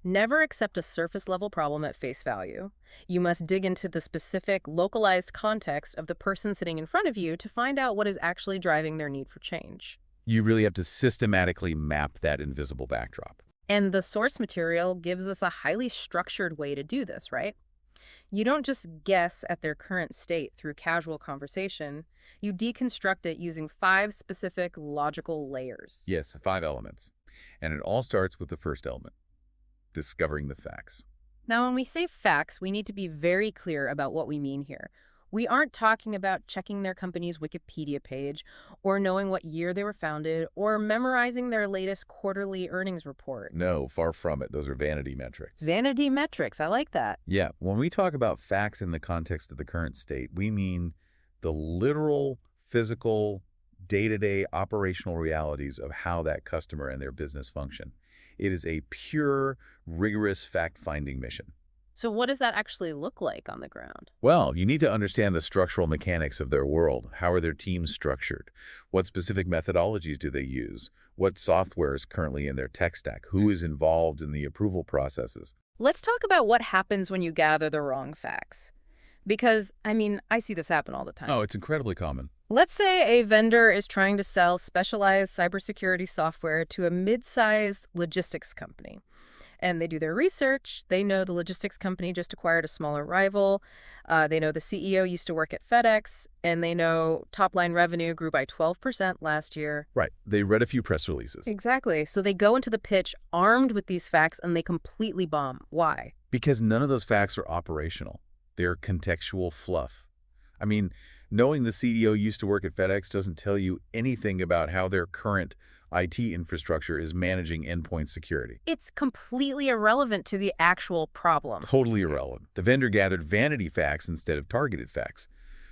Never accept a surface-level problem at face value. You must dig into the specific, localized context of the person sitting in front of you to find out what is actually driving their need for change. You really have to systematically map that invisible backdrop. And the source material gives us a highly structured way to do this, right? You don't just guess at their current state through casual conversation. You deconstruct it using 5 specific logical layers. Yes, 5 elements. And it all starts with the first element, discovering the facts. Now, when we say facts, we need to be very clear about what we mean here. We aren't talking about checking their company's Wikipedia page, or knowing what year they were founded, or memorizing their latest quarterly earnings report. No, far from it. Those are vanity metrics. Vanity metrics, I like that. Yeah, when we talk about facts in the context of the current state, we mean the literal, physical, day-to-day operational realities of how that customer and their business function. It is a pure, rigorous fact-finding mission. So what does that actually look like on the ground? Well, you need to understand the structural mechanics of their world. How are their teams structured? What specific methodologies do they use? What software is currently in their tech stack? Who is involved in the approval processes? Let's talk about what happens when you gather the wrong facts. Because, I see this happen all the time. Oh, it's incredibly common. Let's say a vendor is trying to sell specialized cybersecurity software to a mid-sized logistics company. And they do their research. They know the logistics company just acquired a smaller rival. They know the CEO used to work at FedEx. And they know top-line revenue grew by 12% last year. Right. They read a few press releases. Exactly. So they go into the pitch armed with these facts, and they completely bomb. Why? Because none of those facts are operational. They're contextual fluff. Knowing the CEO used to work at FedEx doesn't tell you anything about how their current IT infrastructure is managing endpoint security. It's completely irrelevant to the actual problem. Totally irrelevant. The vendor gathered vanity facts instead of targeted facts.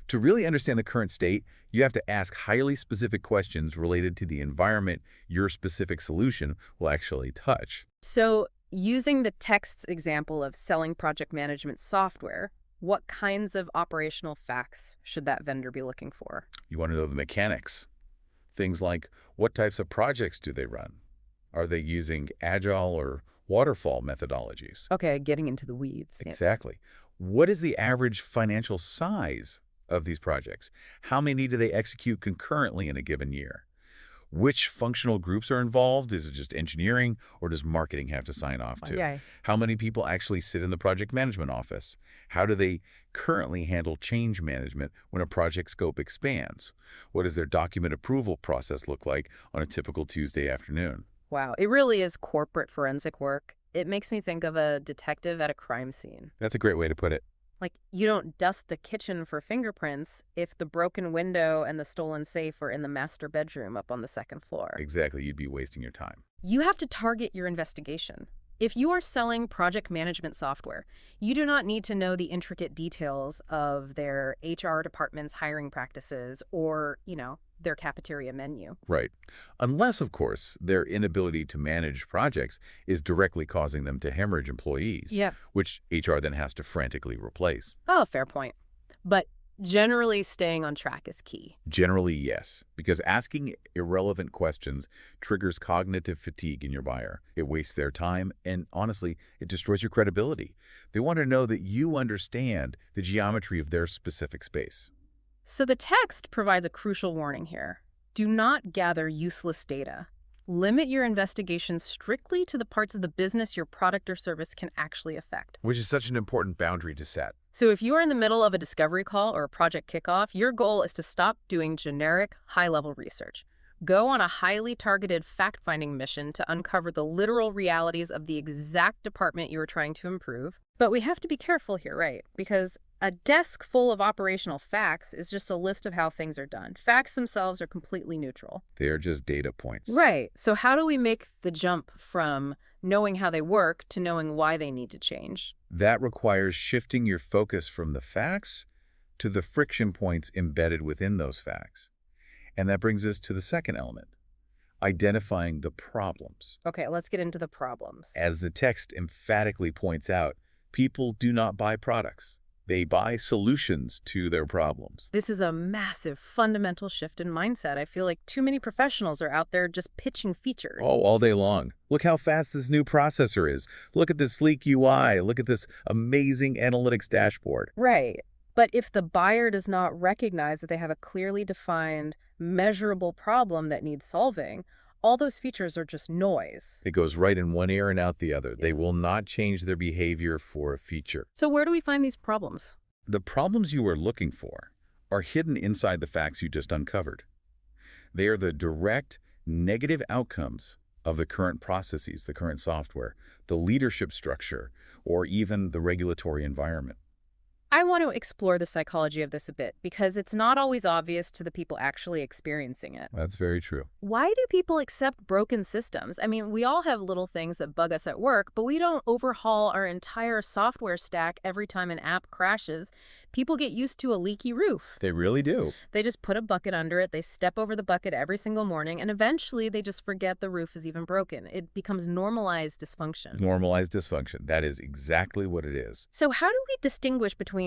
To really understand the current state, you have to ask highly specific questions related to the environment your specific solution will actually touch. So, using the text's example of selling project management software, what kinds of operational facts should that vendor be looking for? You want to know the mechanics. Things like, what types of projects do they run? Are they using agile or waterfall methodologies? Okay, getting into the weeds. Exactly. What is the average financial size of these projects? How many do they execute concurrently in a given year? Which functional groups are involved? Is it just engineering, or does marketing have to sign off too? Yeah. How many people actually sit in the project management office? How do they currently handle change management when a project scope expands? What does their document approval process look like on a typical Tuesday afternoon? Wow, it really is corporate forensic work. It makes me think of a detective at a crime scene. That's a great way to put it. Like, you don't dust the kitchen for fingerprints if the broken window and the stolen safe are in the master bedroom up on the 2nd floor. Exactly. You'd be wasting your time. You have to target your investigation. If you are selling project management software, you do not need to know the intricate details of their HR department's hiring practices or, their cafeteria menu. Right. Unless, of course, their inability to manage projects is directly causing them to hemorrhage employees, Yeah. which HR then has to frantically replace. Oh, fair point. But generally staying on track is key. Generally, yes, because asking irrelevant questions triggers cognitive fatigue in your buyer. It wastes their time, and honestly, it destroys your credibility. They want to know that you understand the geometry of their specific space. So the text provides a crucial warning here. Do not gather useless data. Limit your investigation strictly to the parts of the business your product or service can actually affect. Which is such an important boundary to set. So if you are in the middle of a discovery call or a project kickoff, your goal is to stop doing generic, high-level research. Go on a highly targeted fact-finding mission to uncover the literal realities of the exact department you are trying to improve. But we have to be careful here, right? Because a desk full of operational facts is just a list of how things are done. Facts themselves are completely neutral. They are just data points. Right. So how do we make the jump from knowing how they work to knowing why they need to change? That requires shifting your focus from the facts to the friction points embedded within those facts. And that brings us to the second element, identifying the problems. Okay, let's get into the problems. As the text emphatically points out, people do not buy products. They buy solutions to their problems. This is a massive, fundamental shift in mindset. I feel like too many professionals are out there just pitching features. Oh, all day long. Look how fast this new processor is. Look at this sleek UI. Look at this amazing analytics dashboard. Right. But if the buyer does not recognize that they have a clearly defined, measurable problem that needs solving, all those features are just noise. It goes right in one ear and out the other. They will not change their behavior for a feature. So where do we find these problems? The problems you are looking for are hidden inside the facts you just uncovered. They are the direct negative outcomes of the current processes, the current software, the leadership structure, or even the regulatory environment. I want to explore the psychology of this a bit because it's not always obvious to the people actually experiencing it. That's very true. Why do people accept broken systems? I mean, we all have little things that bug us at work, but we don't overhaul our entire software stack every time an app crashes. People get used to a leaky roof. They really do. They just put a bucket under it, they step over the bucket every single morning, and eventually they just forget the roof is even broken. It becomes normalized dysfunction. Normalized dysfunction. That is exactly what it is. So how do we distinguish between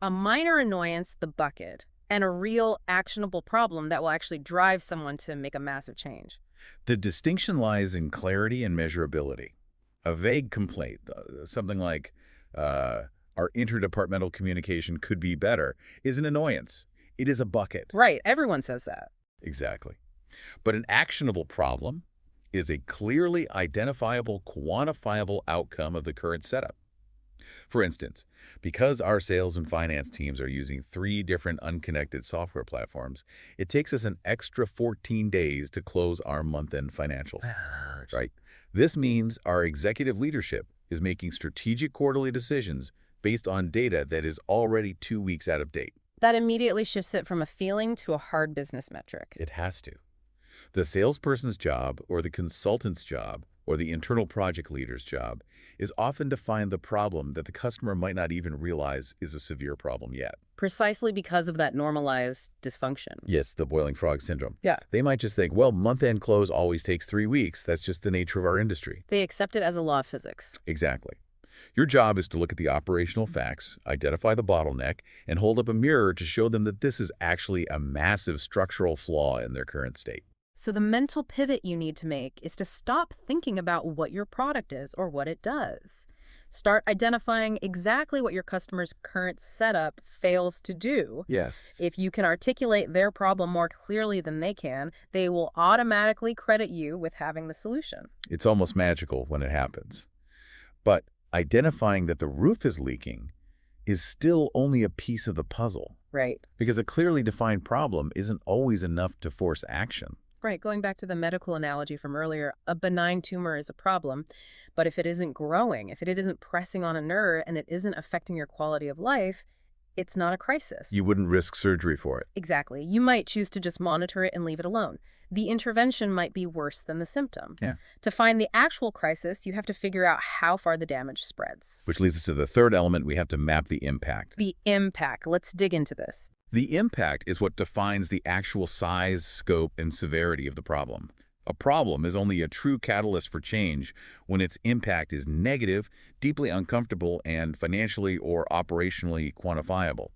a minor annoyance, the bucket, and a real actionable problem that will actually drive someone to make a massive change? The distinction lies in clarity and measurability. A vague complaint, something like, our interdepartmental communication could be better, is an annoyance. It is a bucket. Right. Everyone says that. Exactly. But an actionable problem is a clearly identifiable, quantifiable outcome of the current setup. For instance, because our sales and finance teams are using 3 different unconnected software platforms, it takes us an extra 14 days to close our month-end financials. Right? This means our executive leadership is making strategic quarterly decisions based on data that is already 2 weeks out of date. That immediately shifts it from a feeling to a hard business metric. It has to. The salesperson's job, or the consultant's job, or the internal project leader's job is often to find the problem that the customer might not even realize is a severe problem yet. Precisely because of that normalized dysfunction. Yes, the boiling frog syndrome. Yeah. They might just think, well, month-end close always takes 3 weeks. That's just the nature of our industry. They accept it as a law of physics. Exactly. Your job is to look at the operational facts, identify the bottleneck, and hold up a mirror to show them that this is actually a massive structural flaw in their current state. So the mental pivot you need to make is to stop thinking about what your product is or what it does. Start identifying exactly what your customer's current setup fails to do. Yes. If you can articulate their problem more clearly than they can, they will automatically credit you with having the solution. It's almost magical when it happens. But identifying that the roof is leaking is still only a piece of the puzzle. Right. Because a clearly defined problem isn't always enough to force action. Right. Going back to the medical analogy from earlier, a benign tumor is a problem, but if it isn't growing, if it isn't pressing on a nerve and it isn't affecting your quality of life, it's not a crisis. You wouldn't risk surgery for it. Exactly. You might choose to just monitor it and leave it alone. The intervention might be worse than the symptom. Yeah. To find the actual crisis, you have to figure out how far the damage spreads. Which leads us to the third element. We have to map the impact. The impact. Let's dig into this. The impact is what defines the actual size, scope, and severity of the problem. A problem is only a true catalyst for change when its impact is negative, deeply uncomfortable, and financially or operationally quantifiable.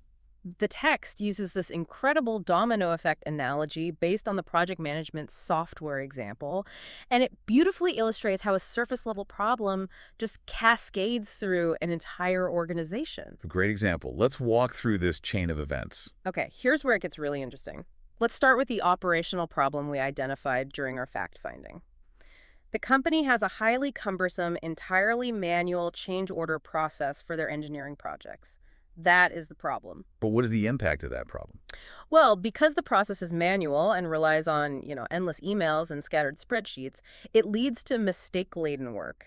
The text uses this incredible domino effect analogy based on the project management software example, and it beautifully illustrates how a surface level problem just cascades through an entire organization. A great example. Let's walk through this chain of events. Okay, here's where it gets really interesting. Let's start with the operational problem we identified during our fact-finding. The company has a highly cumbersome, entirely manual change order process for their engineering projects. That is the problem. But what is the impact of that problem? Well, because the process is manual and relies on, endless emails and scattered spreadsheets, it leads to mistake-laden work.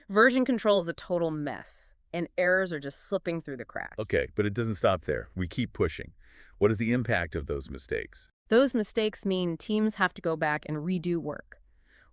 Version control is a total mess, and errors are just slipping through the cracks. Okay, but it doesn't stop there. We keep pushing. What is the impact of those mistakes? Those mistakes mean teams have to go back and redo work,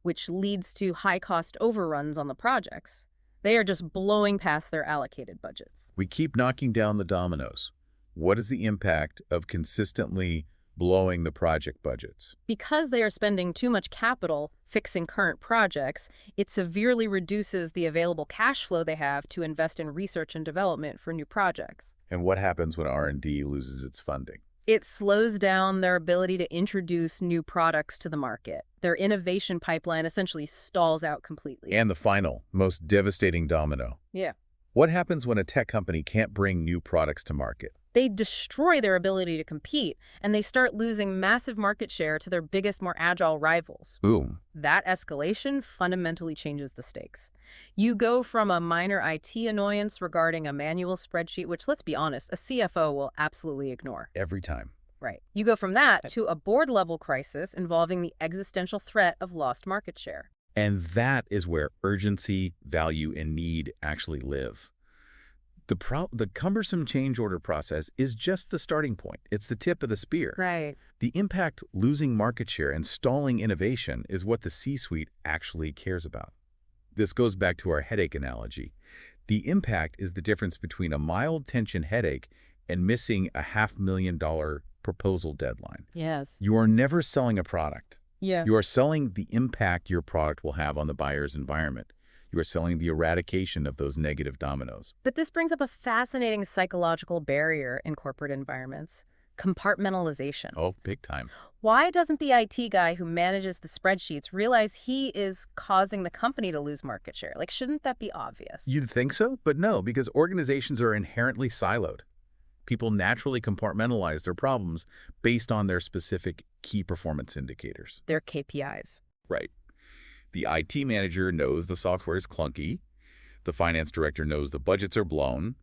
which leads to high-cost overruns on the projects. They are just blowing past their allocated budgets. We keep knocking down the dominoes. What is the impact of consistently blowing the project budgets? Because they are spending too much capital fixing current projects, it severely reduces the available cash flow they have to invest in research and development for new projects. And what happens when R&D loses its funding? It slows down their ability to introduce new products to the market. Their innovation pipeline essentially stalls out completely. And the final, most devastating domino. Yeah. What happens when a tech company can't bring new products to market? They destroy their ability to compete, and they start losing massive market share to their biggest, more agile rivals. Boom. That escalation fundamentally changes the stakes. You go from a minor IT annoyance regarding a manual spreadsheet, which, let's be honest, a CFO will absolutely ignore. Every time. Right. You go from that to a board-level crisis involving the existential threat of lost market share. And that is where urgency, value, and need actually live. The cumbersome change order process is just the starting point. It's the tip of the spear. Right. The impact losing market share and stalling innovation is what the C-suite actually cares about. This goes back to our headache analogy. The impact is the difference between a mild tension headache and missing a $500,000 proposal deadline. Yes. You are never selling a product. Yeah. You are selling the impact your product will have on the buyer's environment. You are selling the eradication of those negative dominoes. But this brings up a fascinating psychological barrier in corporate environments: compartmentalization. Oh, big time. Why doesn't the IT guy who manages the spreadsheets realize he is causing the company to lose market share? Like, shouldn't that be obvious? You'd think so, but no, because organizations are inherently siloed. People naturally compartmentalize their problems based on their specific key performance indicators. Their KPIs. Right. The IT manager knows the software is clunky. The finance director knows the budgets are blown.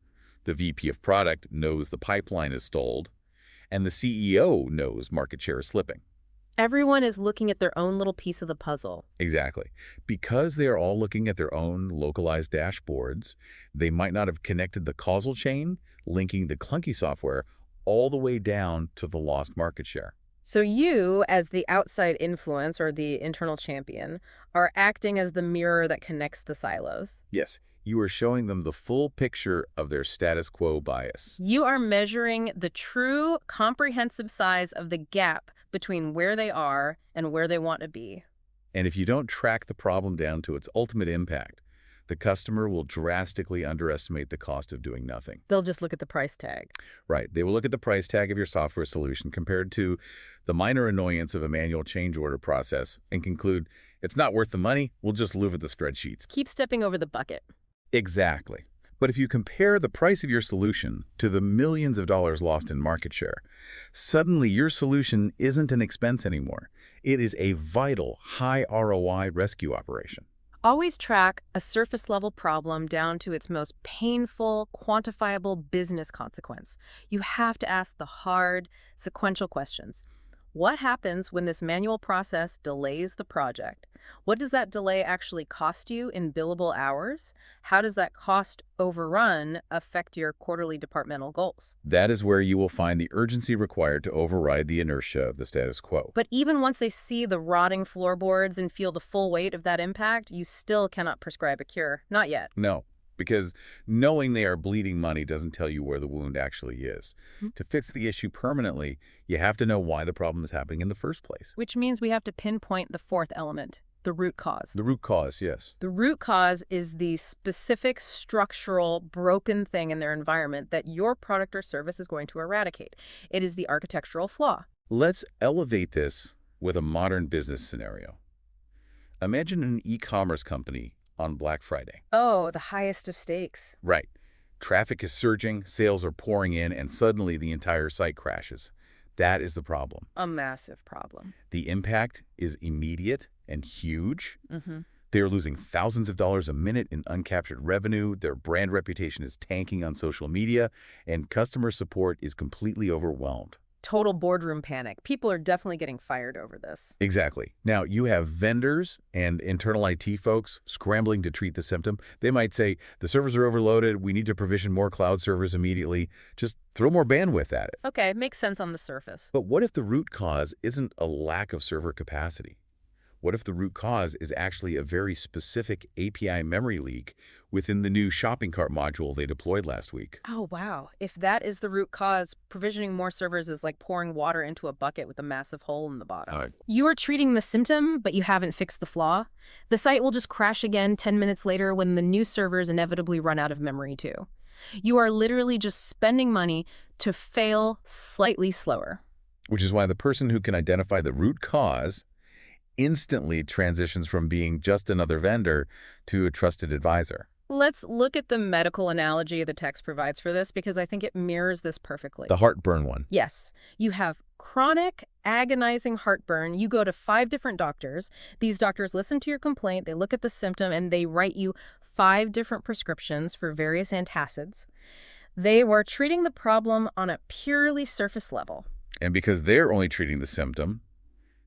The VP of product knows the pipeline is stalled. And the CEO knows market share is slipping. Everyone is looking at their own little piece of the puzzle. Exactly. Because they are all looking at their own localized dashboards, they might not have connected the causal chain, linking the clunky software all the way down to the lost market share. So you, as the outside influence or the internal champion, are acting as the mirror that connects the silos. Yes, you are showing them the full picture of their status quo bias. You are measuring the true, comprehensive size of the gap between where they are and where they want to be. And if you don't track the problem down to its ultimate impact, the customer will drastically underestimate the cost of doing nothing. They'll just look at the price tag. Right. They will look at the price tag of your software solution compared to the minor annoyance of a manual change order process and conclude, it's not worth the money, we'll just live with the spreadsheets. Keep stepping over the bucket. Exactly. But if you compare the price of your solution to the millions of dollars lost in market share, suddenly your solution isn't an expense anymore. It is a vital, high ROI rescue operation. Always track a surface-level problem down to its most painful, quantifiable business consequence. You have to ask the hard, sequential questions. What happens when this manual process delays the project? What does that delay actually cost you in billable hours? How does that cost overrun affect your quarterly departmental goals? That is where you will find the urgency required to override the inertia of the status quo. But even once they see the rotting floorboards and feel the full weight of that impact, you still cannot prescribe a cure. Not yet. No, because knowing they are bleeding money doesn't tell you where the wound actually is. Hmm. To fix the issue permanently, you have to know why the problem is happening in the first place. Which means we have to pinpoint the fourth element, the root cause. The root cause, yes. The root cause is the specific structural broken thing in their environment that your product or service is going to eradicate. It is the architectural flaw. Let's elevate this with a modern business scenario. Imagine an e-commerce company on Black Friday. Oh, the highest of stakes. Right. Traffic is surging, sales are pouring in, and suddenly the entire site crashes. That is the problem. A massive problem. The impact is immediate and huge. Mm-hmm. They are losing thousands of dollars a minute in uncaptured revenue, their brand reputation is tanking on social media, and customer support is completely overwhelmed. Total boardroom panic. People are definitely getting fired over this. Exactly. Now, you have vendors and internal IT folks scrambling to treat the symptom. They might say, the servers are overloaded, we need to provision more cloud servers immediately. Just throw more bandwidth at it. Okay, makes sense on the surface. But what if the root cause isn't a lack of server capacity? What if the root cause is actually a very specific API memory leak within the new shopping cart module they deployed last week? Oh, wow. If that is the root cause, provisioning more servers is like pouring water into a bucket with a massive hole in the bottom. You are treating the symptom, but you haven't fixed the flaw. The site will just crash again 10 minutes later when the new servers inevitably run out of memory too. You are literally just spending money to fail slightly slower. Which is why the person who can identify the root cause instantly transitions from being just another vendor to a trusted advisor. Let's look at the medical analogy the text provides for this because I think it mirrors this perfectly. The heartburn one. Yes, you have chronic, agonizing heartburn. You go to 5 different doctors. These doctors listen to your complaint, they look at the symptom, and they write you 5 different prescriptions for various antacids. They were treating the problem on a purely surface level. And because they're only treating the symptom,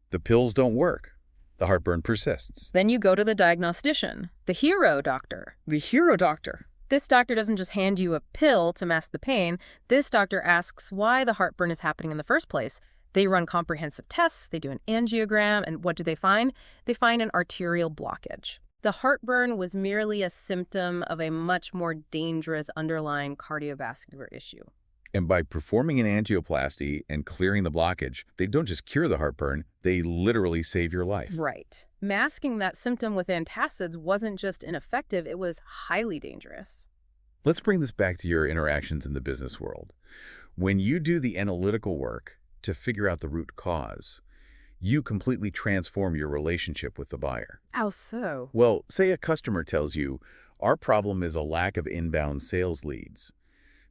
the pills don't work. The heartburn persists. Then you go to the diagnostician, the hero doctor. The hero doctor. This doctor doesn't just hand you a pill to mask the pain. This doctor asks why the heartburn is happening in the first place. They run comprehensive tests, they do an angiogram, and what do they find? They find an arterial blockage. The heartburn was merely a symptom of a much more dangerous underlying cardiovascular issue. And by performing an angioplasty and clearing the blockage, they don't just cure the heartburn, they literally save your life. Right. Masking that symptom with antacids wasn't just ineffective, it was highly dangerous. Let's bring this back to your interactions in the business world. When you do the analytical work to figure out the root cause, you completely transform your relationship with the buyer. How so? Well, say a customer tells you, our problem is a lack of inbound sales leads.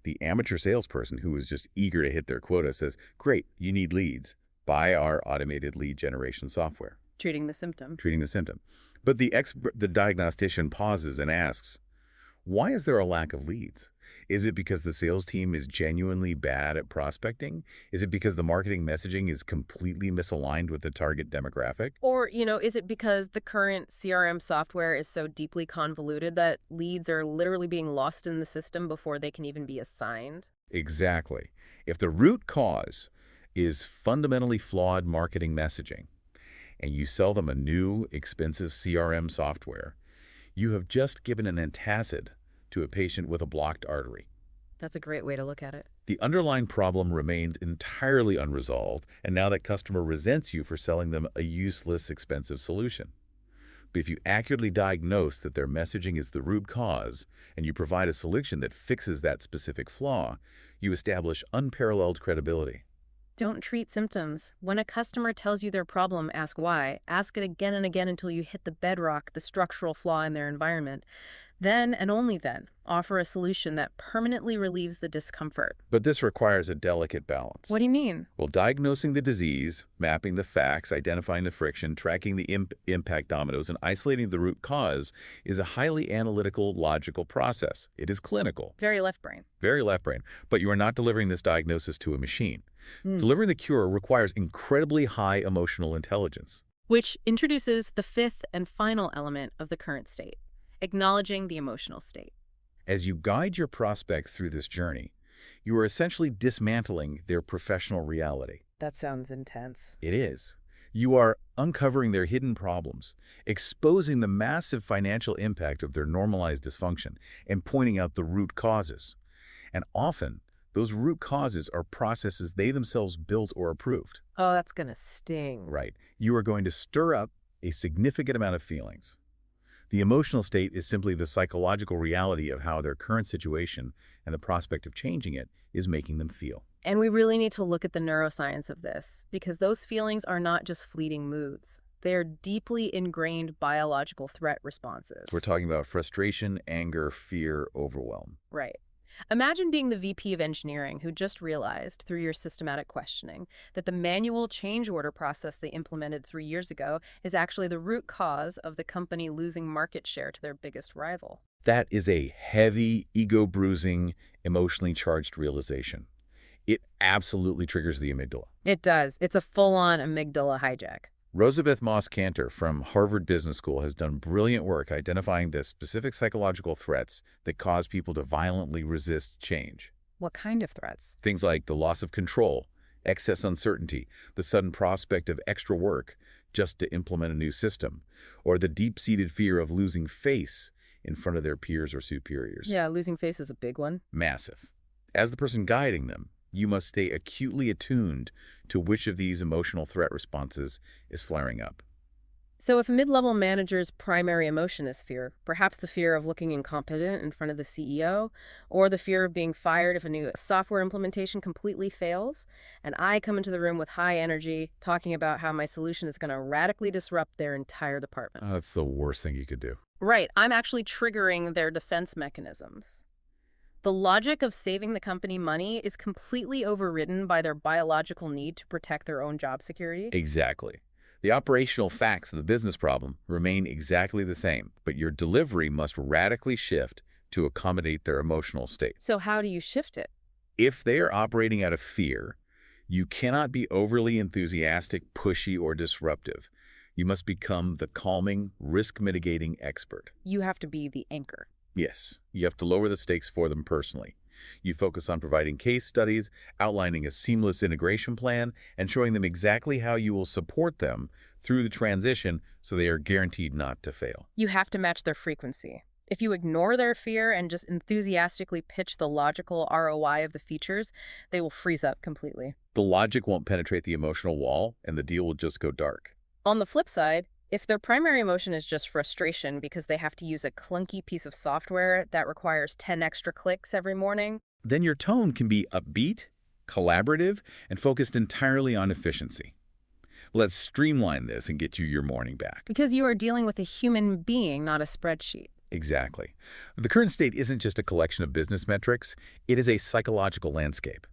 The amateur salesperson who is just eager to hit their quota says, great, you need leads. Buy our automated lead generation software. Treating the symptom. Treating the symptom. But the diagnostician pauses and asks, why is there a lack of leads? Is it because the sales team is genuinely bad at prospecting? Is it because the marketing messaging is completely misaligned with the target demographic? Or, is it because the current CRM software is so deeply convoluted that leads are literally being lost in the system before they can even be assigned? Exactly. If the root cause is fundamentally flawed marketing messaging, and you sell them a new, expensive CRM software, you have just given an antacid to a patient with a blocked artery. That's a great way to look at it. The underlying problem remained entirely unresolved, and now that customer resents you for selling them a useless, expensive solution. But if you accurately diagnose that their messaging is the root cause, and you provide a solution that fixes that specific flaw, you establish unparalleled credibility. Don't treat symptoms. When a customer tells you their problem, ask why. Ask it again and again until you hit the bedrock, the structural flaw in their environment. Then, and only then, offer a solution that permanently relieves the discomfort. But this requires a delicate balance. What do you mean? Well, diagnosing the disease, mapping the facts, identifying the friction, tracking the impact dominoes, and isolating the root cause is a highly analytical, logical process. It is clinical. Very left brain. Very left brain. But you are not delivering this diagnosis to a machine. Delivering the cure requires incredibly high emotional intelligence. Which introduces the fifth and final element of the current state, acknowledging the emotional state. As you guide your prospect through this journey, you are essentially dismantling their professional reality. That sounds intense. It is. You are uncovering their hidden problems, exposing the massive financial impact of their normalized dysfunction, and pointing out the root causes. And often, those root causes are processes they themselves built or approved. Oh, that's gonna sting. Right. You are going to stir up a significant amount of feelings. The emotional state is simply the psychological reality of how their current situation and the prospect of changing it is making them feel. And we really need to look at the neuroscience of this, because those feelings are not just fleeting moods. They are deeply ingrained biological threat responses. We're talking about frustration, anger, fear, overwhelm. Right. Imagine being the VP of engineering who just realized, through your systematic questioning, that the manual change order process they implemented 3 years ago is actually the root cause of the company losing market share to their biggest rival. That is a heavy, ego-bruising, emotionally charged realization. It absolutely triggers the amygdala. It does. It's a full-on amygdala hijack. Rosabeth Moss-Kanter from Harvard Business School has done brilliant work identifying the specific psychological threats that cause people to violently resist change. What kind of threats? Things like the loss of control, excess uncertainty, the sudden prospect of extra work just to implement a new system, or the deep-seated fear of losing face in front of their peers or superiors. Yeah, losing face is a big one. Massive. As the person guiding them, you must stay acutely attuned to which of these emotional threat responses is flaring up. So if a mid-level manager's primary emotion is fear, perhaps the fear of looking incompetent in front of the CEO, or the fear of being fired if a new software implementation completely fails, and I come into the room with high energy, talking about how my solution is going to radically disrupt their entire department. Oh, that's the worst thing you could do. Right, I'm actually triggering their defense mechanisms. The logic of saving the company money is completely overridden by their biological need to protect their own job security. Exactly. The operational facts of the business problem remain exactly the same, but your delivery must radically shift to accommodate their emotional state. So how do you shift it? If they are operating out of fear, you cannot be overly enthusiastic, pushy, or disruptive. You must become the calming, risk-mitigating expert. You have to be the anchor. Yes, you have to lower the stakes for them personally. You focus on providing case studies, outlining a seamless integration plan, and showing them exactly how you will support them through the transition so they are guaranteed not to fail. You have to match their frequency. If you ignore their fear and just enthusiastically pitch the logical ROI of the features, they will freeze up completely. The logic won't penetrate the emotional wall, and the deal will just go dark. On the flip side, if their primary emotion is just frustration because they have to use a clunky piece of software that requires 10 extra clicks every morning, Then your tone can be upbeat, collaborative, and focused entirely on efficiency. Let's streamline this and get you your morning back. because you are dealing with a human being, not a spreadsheet. Exactly. The current state isn't just a collection of business metrics, it is a psychological landscape.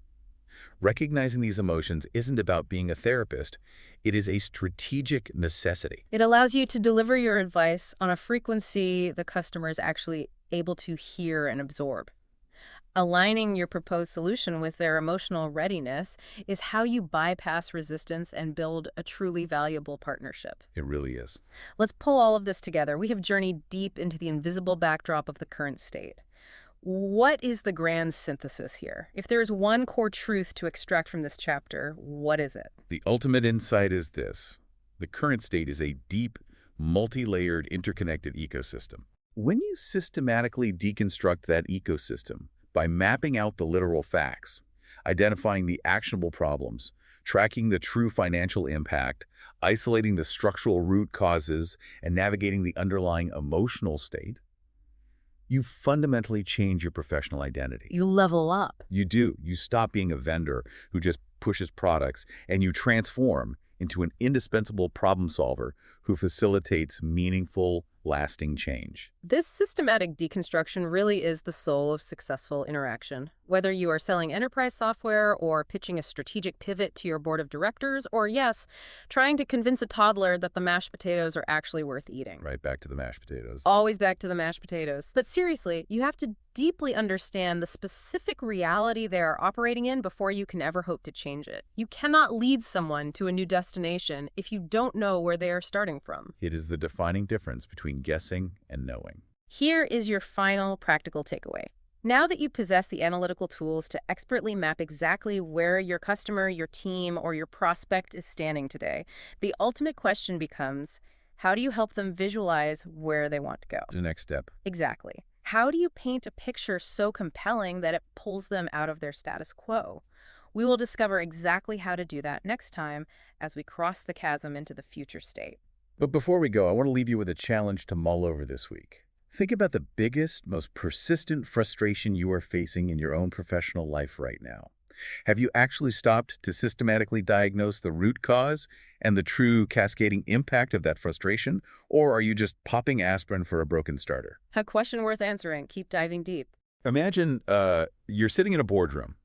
Recognizing these emotions isn't about being a therapist, it is a strategic necessity. It allows you to deliver your advice on a frequency the customer is actually able to hear and absorb. Aligning your proposed solution with their emotional readiness is how you bypass resistance and build a truly valuable partnership. It really is. Let's pull all of this together. We have journeyed deep into the invisible backdrop of the current state. What is the grand synthesis here? If there is one core truth to extract from this chapter, what is it? The ultimate insight is this. The current state is a deep, multi-layered, interconnected ecosystem. When you systematically deconstruct that ecosystem by mapping out the literal facts, identifying the actionable problems, tracking the true financial impact, isolating the structural root causes, and navigating the underlying emotional state, you fundamentally change your professional identity. You level up. You do. You stop being a vendor who just pushes products, and you transform into an indispensable problem solver who facilitates meaningful, lasting change. This systematic deconstruction really is the soul of successful interaction. Whether you are selling enterprise software or pitching a strategic pivot to your board of directors, or yes, trying to convince a toddler that the mashed potatoes are actually worth eating. Right back to the mashed potatoes. Always back to the mashed potatoes. But seriously, you have to deeply understand the specific reality they are operating in before you can ever hope to change it. You cannot lead someone to a new destination if you don't know where they are starting from. It is the defining difference between guessing and knowing. Here is your final practical takeaway. Now that you possess the analytical tools to expertly map exactly where your customer, your team, or your prospect is standing today, the ultimate question becomes, how do you help them visualize where they want to go? The next step. Exactly. How do you paint a picture so compelling that it pulls them out of their status quo? We will discover exactly how to do that next time as we cross the chasm into the future state. But before we go, I want to leave you with a challenge to mull over this week. Think about the biggest, most persistent frustration you are facing in your own professional life right now. Have you actually stopped to systematically diagnose the root cause and the true cascading impact of that frustration? Or are you just popping aspirin for a broken starter? A question worth answering. Keep diving deep. Imagine you're sitting in a boardroom.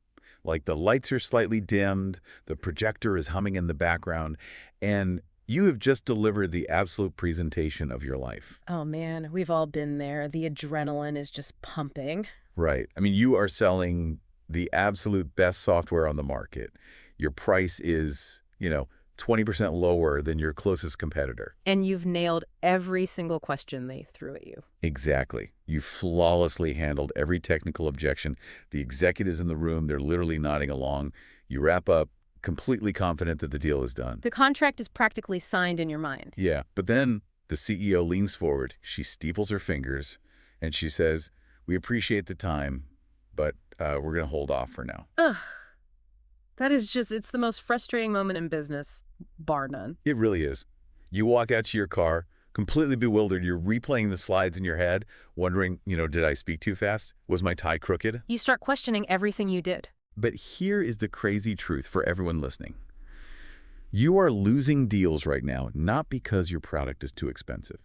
Like the lights are slightly dimmed, the projector is humming in the background, and you have just delivered the absolute presentation of your life. Oh man, we've all been there. The adrenaline is just pumping. Right. I mean, you are selling the absolute best software on the market. Your price is, 20% lower than your closest competitor. And you've nailed every single question they threw at you. Exactly. You flawlessly handled every technical objection. The executives in the room, they're literally nodding along. You wrap up completely confident that the deal is done. The contract is practically signed in your mind. Yeah, but then the CEO leans forward, she steeples her fingers, and she says, "We appreciate the time, but we're going to hold off for now." Ugh. That is it's the most frustrating moment in business, bar none. It really is. You walk out to your car, completely bewildered. You're replaying the slides in your head, wondering, did I speak too fast? Was my tie crooked? You start questioning everything you did. But here is the crazy truth for everyone listening. You are losing deals right now, not because your product is too expensive,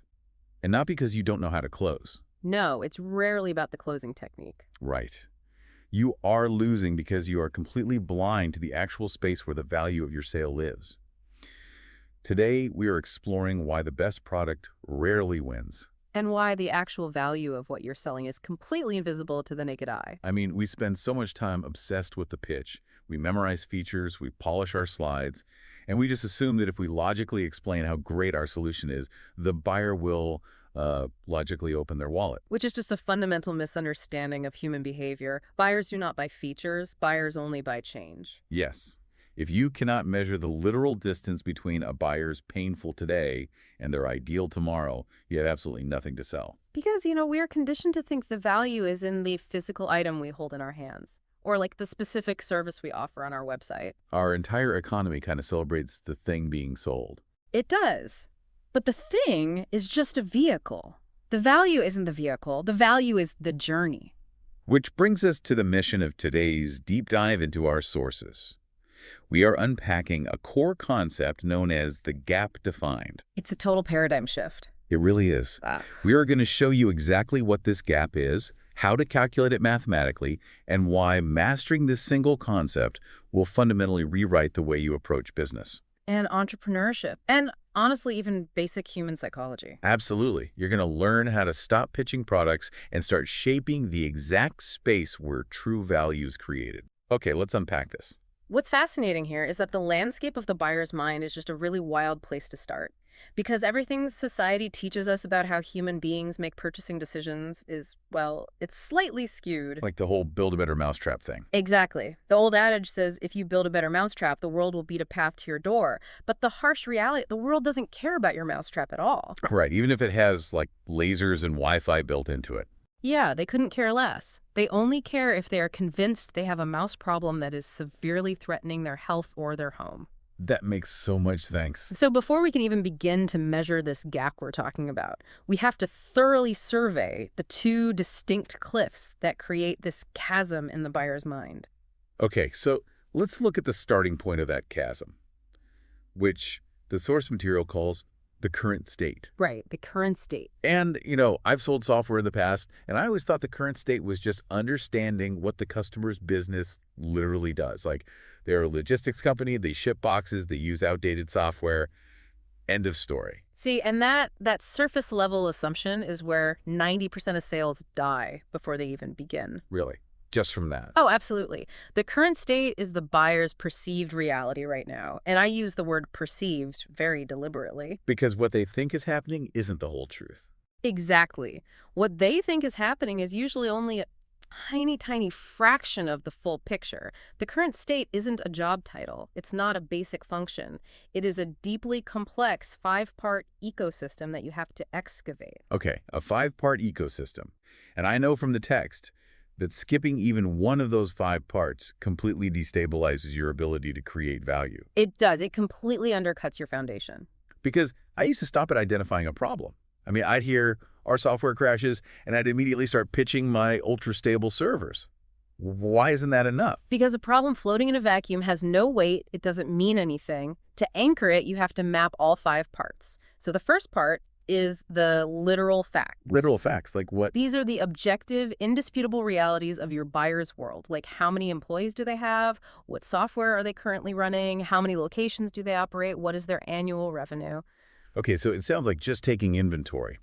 and not because you don't know how to close. No, it's rarely about the closing technique. Right. You are losing because you are completely blind to the actual space where the value of your sale lives. Today, we are exploring why the best product rarely wins. And why the actual value of what you're selling is completely invisible to the naked eye. I mean, we spend so much time obsessed with the pitch. We memorize features, we polish our slides, and we just assume that if we logically explain how great our solution is, the buyer will logically open their wallet. Which is just a fundamental misunderstanding of human behavior. Buyers do not buy features, buyers only buy change. Yes. If you cannot measure the literal distance between a buyer's painful today and their ideal tomorrow, you have absolutely nothing to sell. Because, we are conditioned to think the value is in the physical item we hold in our hands, or like the specific service we offer on our website. Our entire economy kind of celebrates the thing being sold. It does. But the thing is just a vehicle. The value isn't the vehicle. The value is the journey. Which brings us to the mission of today's deep dive into our sources. We are unpacking a core concept known as the gap defined. It's a total paradigm shift. It really is. We are going to show you exactly what this gap is, how to calculate it mathematically, and why mastering this single concept will fundamentally rewrite the way you approach business. And entrepreneurship. And honestly, even basic human psychology. Absolutely. You're going to learn how to stop pitching products and start shaping the exact space where true value is created. Okay, let's unpack this. What's fascinating here is that the landscape of the buyer's mind is just a really wild place to start. Because everything society teaches us about how human beings make purchasing decisions is, well, it's slightly skewed. Like the whole build a better mousetrap thing. Exactly. The old adage says, if you build a better mousetrap, the world will beat a path to your door. But the harsh reality, the world doesn't care about your mousetrap at all. Right, even if it has like lasers and Wi-Fi built into it. Yeah, they couldn't care less. They only care if they are convinced they have a mouse problem that is severely threatening their health or their home. That makes so much sense. So before we can even begin to measure this gap we're talking about, we have to thoroughly survey the two distinct cliffs that create this chasm in the buyer's mind. Okay, so let's look at the starting point of that chasm, which the source material calls the current state. Right, the current state. And, I've sold software in the past, and I always thought the current state was just understanding what the customer's business literally does. Like, they're a logistics company, they ship boxes, they use outdated software. End of story. See, and that surface level assumption is where 90% of sales die before they even begin. Really? Just from that? Oh, absolutely. The current state is the buyer's perceived reality right now. And I use the word perceived very deliberately. Because what they think is happening isn't the whole truth. Exactly. What they think is happening is usually only tiny, tiny fraction of the full picture. The current state isn't a job title. It's not a basic function. It is a deeply complex five-part ecosystem that you have to excavate. Okay, a five-part ecosystem. And I know from the text that skipping even one of those five parts completely destabilizes your ability to create value. It does. It completely undercuts your foundation. Because I used to stop at identifying a problem. I mean, I'd hear our software crashes, and I'd immediately start pitching my ultra-stable servers. Why isn't that enough? Because a problem floating in a vacuum has no weight, it doesn't mean anything. To anchor it, you have to map all five parts. So the first part is the literal facts. Literal facts, like what? These are the objective, indisputable realities of your buyer's world. Like how many employees do they have? What software are they currently running? How many locations do they operate? What is their annual revenue? Okay, so it sounds like just taking inventory.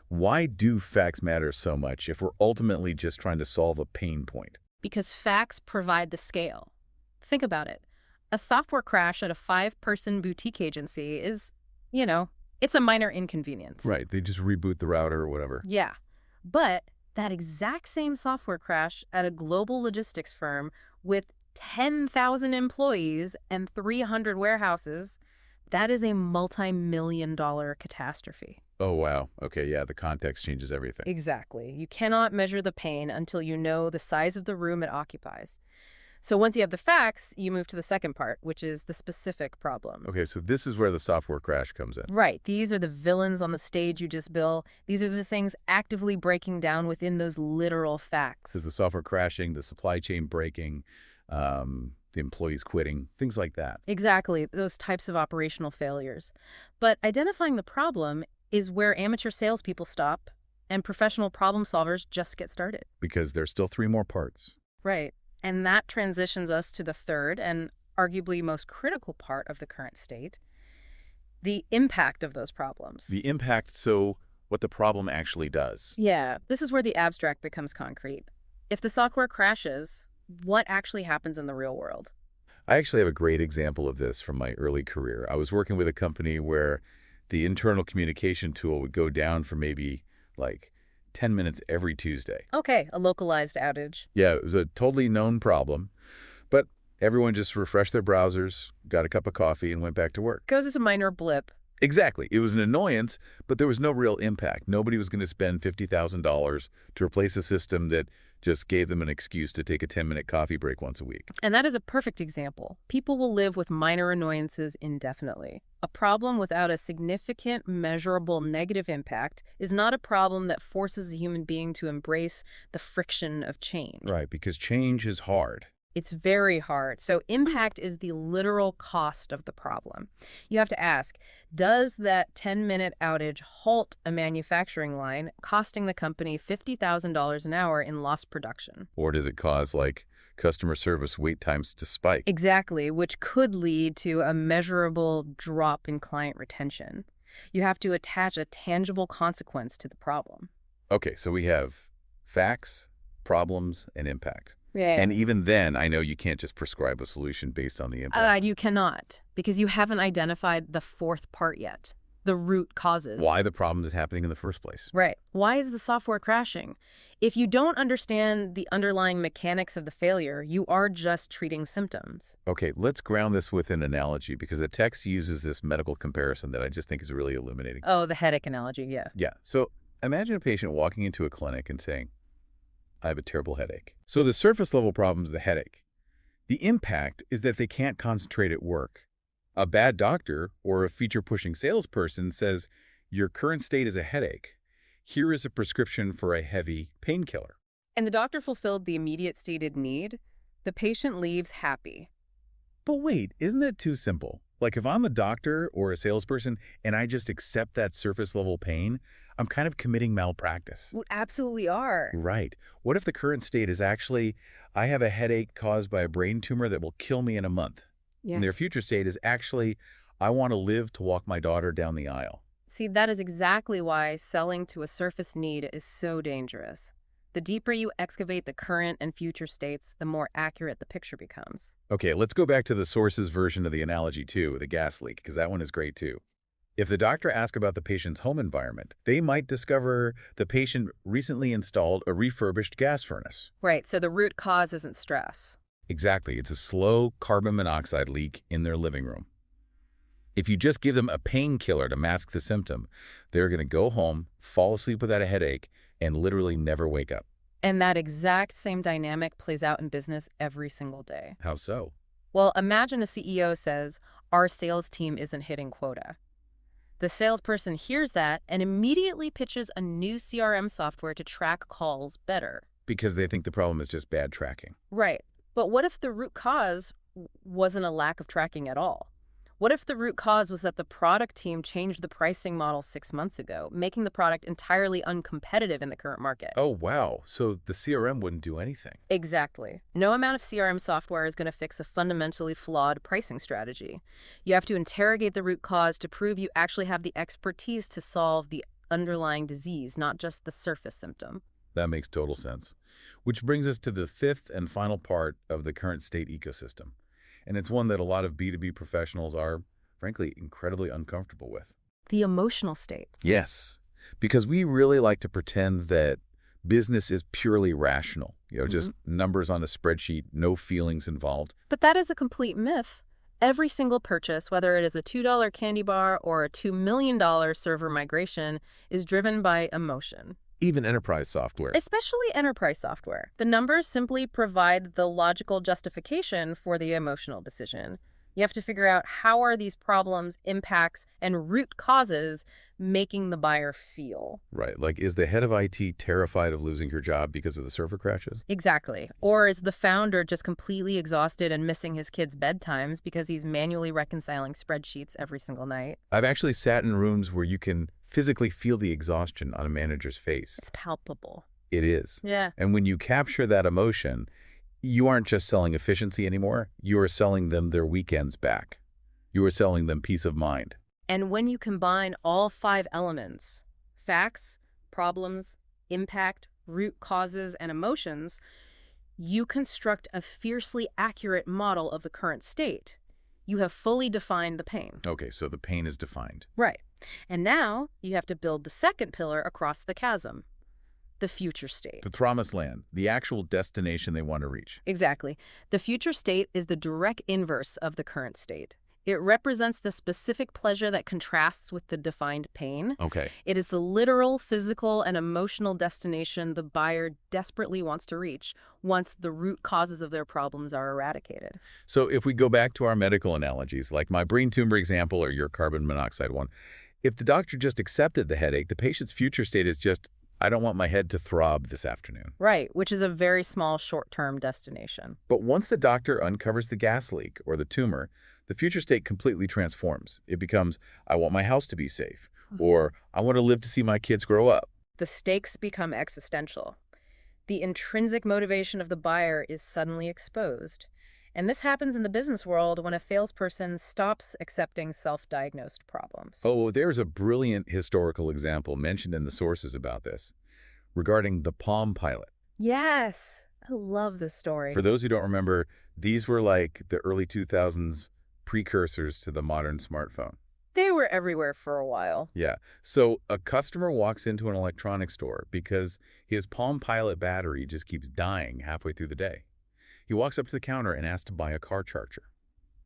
Why do facts matter so much if we're ultimately just trying to solve a pain point? Because facts provide the scale. Think about it. A software crash at a 5-person boutique agency is, it's a minor inconvenience. Right, they just reboot the router or whatever. Yeah. But that exact same software crash at a global logistics firm with 10,000 employees and 300 warehouses, that is a multi-million-dollar catastrophe. Oh, wow. Okay, yeah, the context changes everything. Exactly. You cannot measure the pain until you know the size of the room it occupies. So once you have the facts, you move to the second part, which is the specific problem. Okay, so this is where the software crash comes in. Right. These are the villains on the stage you just built. These are the things actively breaking down within those literal facts. Is the software crashing, the supply chain breaking, the employees quitting, things like that. Exactly. Those types of operational failures. But identifying the problem is where amateur salespeople stop and professional problem solvers just get started. Because there's still 3 more parts. Right. And that transitions us to the third and arguably most critical part of the current state, the impact of those problems. The impact, so what the problem actually does. Yeah, this is where the abstract becomes concrete. If the software crashes, what actually happens in the real world? I actually have a great example of this from my early career. I was working with a company where the internal communication tool would go down for maybe like 10 minutes every Tuesday. Okay, a localized outage. Yeah, it was a totally known problem, but everyone just refreshed their browsers, got a cup of coffee, and went back to work. Goes as a minor blip. Exactly. It was an annoyance, but there was no real impact. Nobody was going to spend $50,000 to replace a system that just gave them an excuse to take a 10-minute coffee break once a week. And that is a perfect example. People will live with minor annoyances indefinitely. A problem without a significant, measurable negative impact is not a problem that forces a human being to embrace the friction of change. Right, because change is hard. It's very hard. So impact is the literal cost of the problem. You have to ask, does that 10-minute outage halt a manufacturing line, costing the company $50,000 an hour in lost production? Or does it cause, like, customer service wait times to spike? Exactly, which could lead to a measurable drop in client retention. You have to attach a tangible consequence to the problem. Okay, so we have facts, problems, and impact. Yeah. And even then, I know you can't just prescribe a solution based on the impact. You cannot, because you haven't identified the fourth part yet, the root causes. Why the problem is happening in the first place. Right. Why is the software crashing? If you don't understand the underlying mechanics of the failure, you are just treating symptoms. Okay, let's ground this with an analogy, because the text uses this medical comparison that I just think is really illuminating. Oh, the headache analogy, yeah. Yeah, so imagine a patient walking into a clinic and saying, I have a terrible headache. So the surface level problem is the headache. The impact is that they can't concentrate at work. A bad doctor or a feature-pushing salesperson says, your current state is a headache. Here is a prescription for a heavy painkiller. And the doctor fulfilled the immediate stated need. The patient leaves happy. But wait, isn't that too simple? Like if I'm a doctor or a salesperson and I just accept that surface level pain, I'm kind of committing malpractice. You absolutely are. Right. What if the current state is actually, I have a headache caused by a brain tumor that will kill me in a month? Yeah. And their future state is actually, I want to live to walk my daughter down the aisle. See, that is exactly why selling to a surface need is so dangerous. The deeper you excavate the current and future states, the more accurate the picture becomes. Okay, let's go back to the source's version of the analogy too, the gas leak, because that one is great too. If the doctor asks about the patient's home environment, they might discover the patient recently installed a refurbished gas furnace. Right, so the root cause isn't stress. Exactly, it's a slow carbon monoxide leak in their living room. If you just give them a painkiller to mask the symptom, they're going to go home, fall asleep without a headache, and literally never wake up. And that exact same dynamic plays out in business every single day. How so? Well, imagine a CEO says, our sales team isn't hitting quota. The salesperson hears that and immediately pitches a new CRM software to track calls better. Because they think the problem is just bad tracking. Right. But what if the root cause wasn't a lack of tracking at all? What if the root cause was that the product team changed the pricing model 6 months ago, making the product entirely uncompetitive in the current market? Oh, wow. So the CRM wouldn't do anything. Exactly. No amount of CRM software is going to fix a fundamentally flawed pricing strategy. You have to interrogate the root cause to prove you actually have the expertise to solve the underlying disease, not just the surface symptom. That makes total sense. Which brings us to the fifth and final part of the current state ecosystem. And it's one that a lot of B2B professionals are, frankly, incredibly uncomfortable with. The emotional state. Yes, because we really like to pretend that business is purely rational, just numbers on a spreadsheet, no feelings involved. But that is a complete myth. Every single purchase, whether it is a $2 candy bar or a $2 million server migration, is driven by emotion. Even enterprise software. Especially enterprise software. The numbers simply provide the logical justification for the emotional decision. You have to figure out how are these problems, impacts, and root causes making the buyer feel. Right, like is the head of IT terrified of losing her job because of the server crashes? Exactly. Or is the founder just completely exhausted and missing his kids' bedtimes because he's manually reconciling spreadsheets every single night? I've actually sat in rooms where you can physically feel the exhaustion on a manager's face. It's palpable. It is. Yeah. And when you capture that emotion, you aren't just selling efficiency anymore. You are selling them their weekends back. You are selling them peace of mind. And when you combine all 5 elements, facts, problems, impact, root causes, and emotions, you construct a fiercely accurate model of the current state. You have fully defined the pain. Okay, so the pain is defined. Right. And now you have to build the second pillar across the chasm, the future state. The promised land, the actual destination they want to reach. Exactly. The future state is the direct inverse of the current state. It represents the specific pleasure that contrasts with the defined pain. Okay. It is the literal, physical, and emotional destination the buyer desperately wants to reach once the root causes of their problems are eradicated. So if we go back to our medical analogies, like my brain tumor example or your carbon monoxide one, if the doctor just accepted the headache, the patient's future state is just, I don't want my head to throb this afternoon. Right, which is a very small short-term destination. But once the doctor uncovers the gas leak or the tumor, the future state completely transforms. It becomes, I want my house to be safe, or I want to live to see my kids grow up. The stakes become existential. The intrinsic motivation of the buyer is suddenly exposed. And this happens in the business world when a salesperson stops accepting self-diagnosed problems. Oh, there's a brilliant historical example mentioned in the sources about this, regarding the Palm Pilot. Yes, I love this story. For those who don't remember, these were like the early 2000s precursors to the modern smartphone. They were everywhere for a while. Yeah. So a customer walks into an electronics store because his Palm Pilot battery just keeps dying halfway through the day. He walks up to the counter and asks to buy a car charger.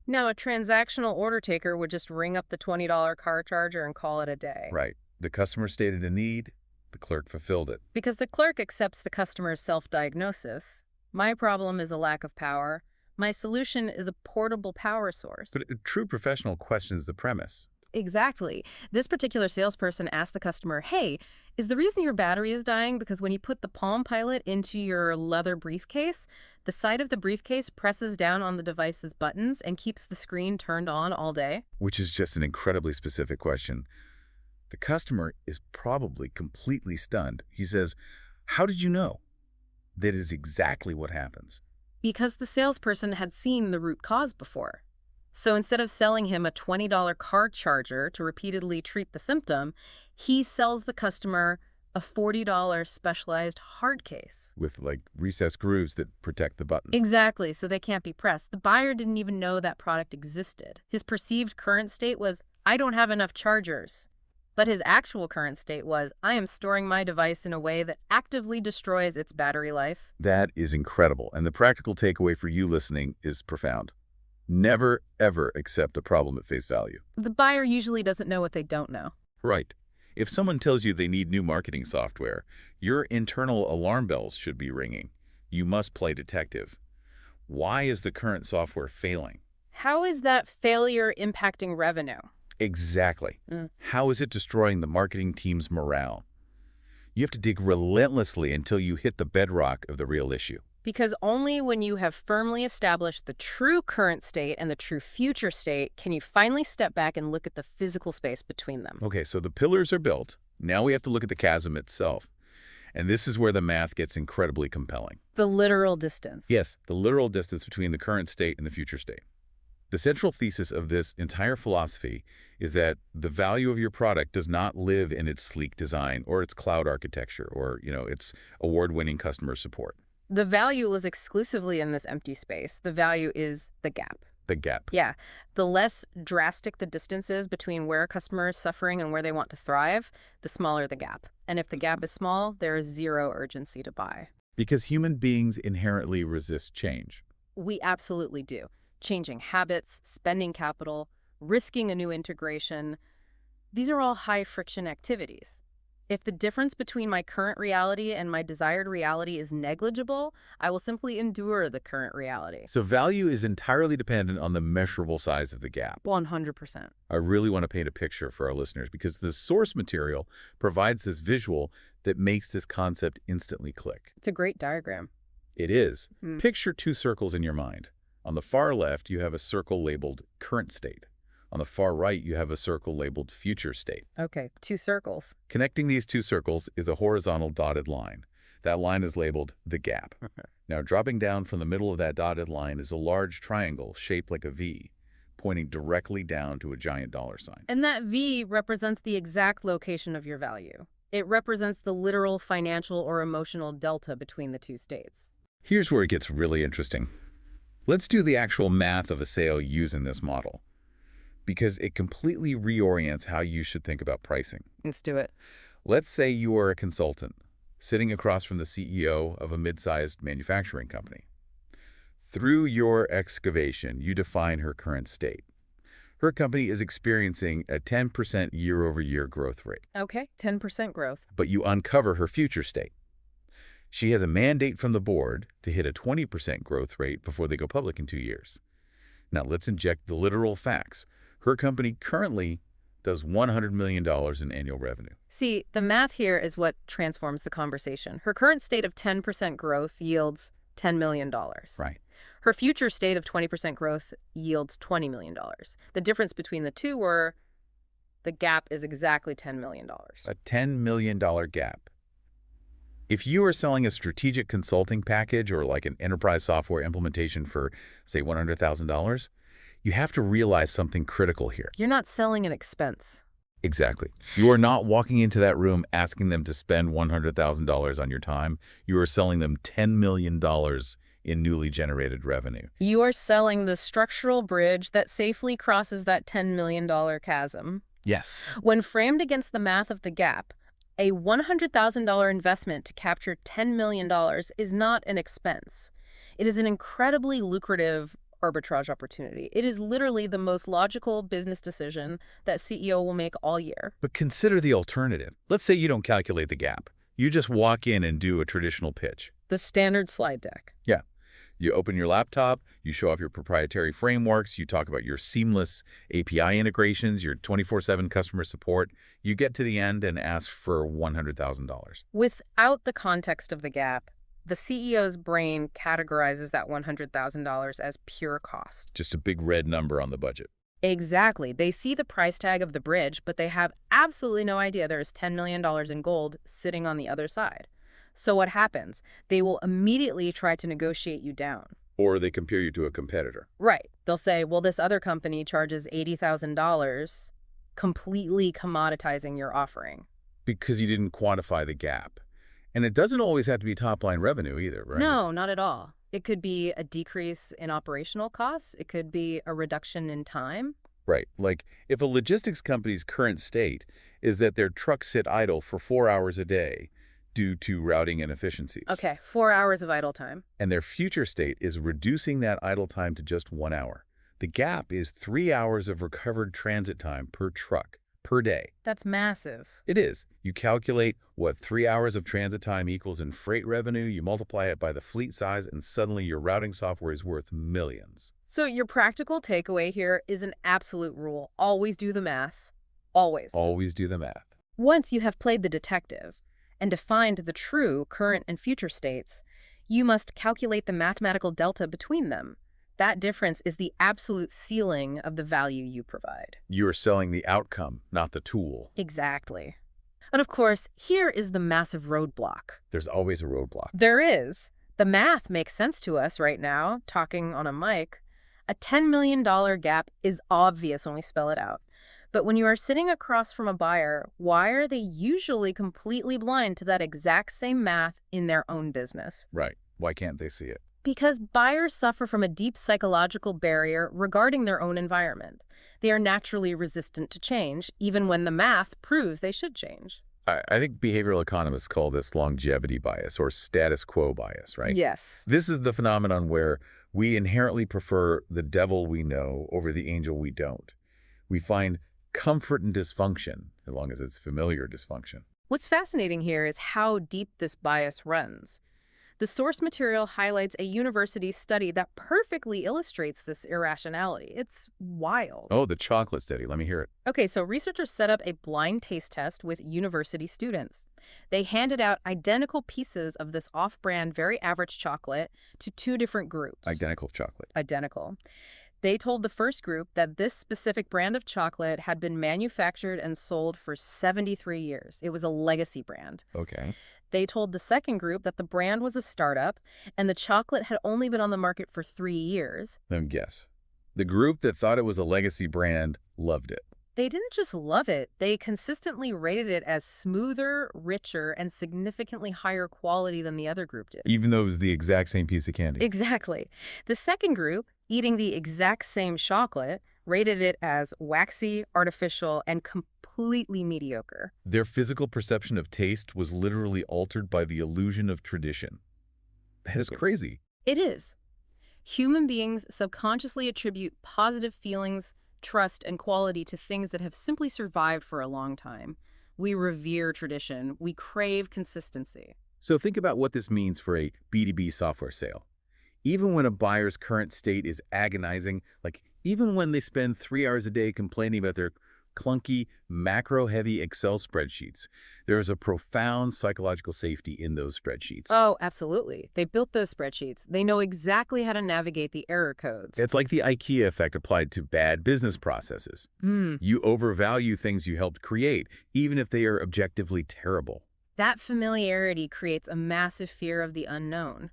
Now, a transactional order taker would just ring up the $20 car charger and call it a day. Right. The customer stated a need. The clerk fulfilled it. Because the clerk accepts the customer's self-diagnosis. My problem is a lack of power. My solution is a portable power source. But a true professional questions the premise. Exactly. This particular salesperson asked the customer, hey, is the reason your battery is dying because when you put the Palm Pilot into your leather briefcase, the side of the briefcase presses down on the device's buttons and keeps the screen turned on all day? Which is just an incredibly specific question. The customer is probably completely stunned. He says, how did you know? That is exactly what happens. Because the salesperson had seen the root cause before. So instead of selling him a $20 car charger to repeatedly treat the symptom, he sells the customer a $40 specialized hard case. With like recessed grooves that protect the button. Exactly, so they can't be pressed. The buyer didn't even know that product existed. His perceived current state was, I don't have enough chargers. But his actual current state was, I am storing my device in a way that actively destroys its battery life. That is incredible, and the practical takeaway for you listening is profound. Never, ever accept a problem at face value. The buyer usually doesn't know what they don't know. Right. If someone tells you they need new marketing software, your internal alarm bells should be ringing. You must play detective. Why is the current software failing? How is that failure impacting revenue? Exactly. How is it destroying the marketing team's morale? You have to dig relentlessly until you hit the bedrock of the real issue. Because only when you have firmly established the true current state and the true future state can you finally step back and look at the physical space between them. Okay, so the pillars are built. Now we have to look at the chasm itself. And this is where the math gets incredibly compelling. The literal distance. Yes, the literal distance between the current state and the future state. The central thesis of this entire philosophy is that the value of your product does not live in its sleek design or its cloud architecture or, its award-winning customer support. The value is exclusively in this empty space. The value is the gap. The gap. Yeah. The less drastic the distance is between where a customer is suffering and where they want to thrive, the smaller the gap. And if the gap is small, there is zero urgency to buy. Because human beings inherently resist change. We absolutely do. Changing habits, spending capital, risking a new integration. These are all high-friction activities. If the difference between my current reality and my desired reality is negligible, I will simply endure the current reality. So value is entirely dependent on the measurable size of the gap. 100%. I really want to paint a picture for our listeners because the source material provides this visual that makes this concept instantly click. It's a great diagram. It is. Picture two circles in your mind. On the far left, you have a circle labeled current state. On the far right, you have a circle labeled future state. Okay, two circles. Connecting these two circles is a horizontal dotted line. That line is labeled the gap. Now, dropping down from the middle of that dotted line is a large triangle shaped like a V, pointing directly down to a giant dollar sign. And that V represents the exact location of your value. It represents the literal financial or emotional delta between the two states. Here's where it gets really interesting. Let's do the actual math of a sale using this model, because it completely reorients how you should think about pricing. Let's do it. Let's say you are a consultant sitting across from the CEO of a mid-sized manufacturing company. Through your excavation, you define her current state. Her company is experiencing a 10% year-over-year growth rate. Okay, 10% growth. But you uncover her future state. She has a mandate from the board to hit a 20% growth rate before they go public in 2 years. Now let's inject the literal facts. Her company currently does $100 million in annual revenue. See, the math here is what transforms the conversation. Her current state of 10% growth yields $10 million. Right. Her future state of 20% growth yields $20 million. The difference between the two were the gap is exactly $10 million. A $10 million gap. If you are selling a strategic consulting package or like an enterprise software implementation for, say, $100,000, you have to realize something critical here. You're not selling an expense. Exactly. You are not walking into that room asking them to spend $100,000 on your time. You are selling them $10 million in newly generated revenue. You are selling the structural bridge that safely crosses that $10 million chasm. Yes. When framed against the math of the gap, a $100,000 investment to capture $10 million is not an expense. It is an incredibly lucrative arbitrage opportunity. It is literally the most logical business decision that CEO will make all year. But consider the alternative. Let's say you don't calculate the gap. You just walk in and do a traditional pitch. The standard slide deck. Yeah. You open your laptop, you show off your proprietary frameworks, you talk about your seamless API integrations, your 24/7 customer support. You get to the end and ask for $100,000. Without the context of the gap, the CEO's brain categorizes that $100,000 as pure cost. Just a big red number on the budget. Exactly. They see the price tag of the bridge, but they have absolutely no idea there is $10 million in gold sitting on the other side. So what happens? They will immediately try to negotiate you down. Or they compare you to a competitor. Right. They'll say, well, this other company charges $80,000, completely commoditizing your offering. Because you didn't quantify the gap. And it doesn't always have to be top-line revenue either, right? No, not at all. It could be a decrease in operational costs. It could be a reduction in time. Right. Like, if a logistics company's current state is that their trucks sit idle for 4 hours a day due to routing inefficiencies, Okay, 4 hours of idle time. and their future state is reducing that idle time to just 1 hour, the gap is 3 hours of recovered transit time per truck per day. That's massive. It is. You calculate what 3 hours of transit time equals in freight revenue, you multiply it by the fleet size, and suddenly your routing software is worth millions. So your practical takeaway here is an absolute rule. Always do the math. Always. Always do the math. Once you have played the detective and defined the true current and future states, you must calculate the mathematical delta between them. That difference is the absolute ceiling of the value you provide. You are selling the outcome, not the tool. Exactly. And of course, here is the massive roadblock. There's always a roadblock. There is. The math makes sense to us right now, talking on a mic. A $10 million gap is obvious when we spell it out. But when you are sitting across from a buyer, why are they usually completely blind to that exact same math in their own business? Right. Why can't they see it? Because buyers suffer from a deep psychological barrier regarding their own environment. They are naturally resistant to change, even when the math proves they should change. I think behavioral economists call this longevity bias or status quo bias, right? Yes. This is the phenomenon where we inherently prefer the devil we know over the angel we don't. We find comfort in dysfunction, as long as it's familiar dysfunction. What's fascinating here is how deep this bias runs. The source material highlights a university study that perfectly illustrates this irrationality. It's wild. Oh, the chocolate study. Let me hear it. Okay, so researchers set up a blind taste test with university students. They handed out identical pieces of this off-brand, very average chocolate to two different groups. Identical chocolate. Identical. They told the first group that this specific brand of chocolate had been manufactured and sold for 73 years. It was a legacy brand. Okay. They told the second group that the brand was a startup and the chocolate had only been on the market for 3 years. Then guess. The group that thought it was a legacy brand loved it. They didn't just love it, they consistently rated it as smoother, richer, and significantly higher quality than the other group did. Even though it was the exact same piece of candy. Exactly. The second group, eating the exact same chocolate, rated it as waxy, artificial, and completely mediocre. Their physical perception of taste was literally altered by the illusion of tradition. That is crazy. It is. Human beings subconsciously attribute positive feelings, trust, and quality to things that have simply survived for a long time. We revere tradition. We crave consistency. So think about what this means for a B2B software sale. Even when a buyer's current state is agonizing, like even when they spend 3 hours a day complaining about their clunky, macro-heavy Excel spreadsheets, there is a profound psychological safety in those spreadsheets. Oh, absolutely. They built those spreadsheets. They know exactly how to navigate the error codes. It's like the IKEA effect applied to bad business processes. You overvalue things you helped create, even if they are objectively terrible. That familiarity creates a massive fear of the unknown.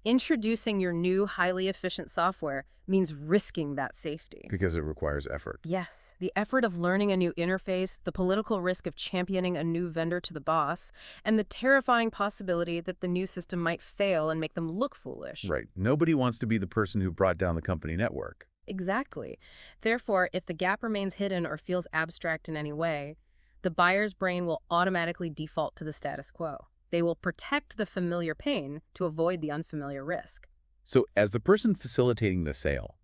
Introducing your new, highly efficient software means risking that safety. Because it requires effort. Yes, the effort of learning a new interface, the political risk of championing a new vendor to the boss, and the terrifying possibility that the new system might fail and make them look foolish. Right. Nobody wants to be the person who brought down the company network. Exactly. Therefore, if the gap remains hidden or feels abstract in any way, the buyer's brain will automatically default to the status quo. They will protect the familiar pain to avoid the unfamiliar risk. So as the person facilitating the sale,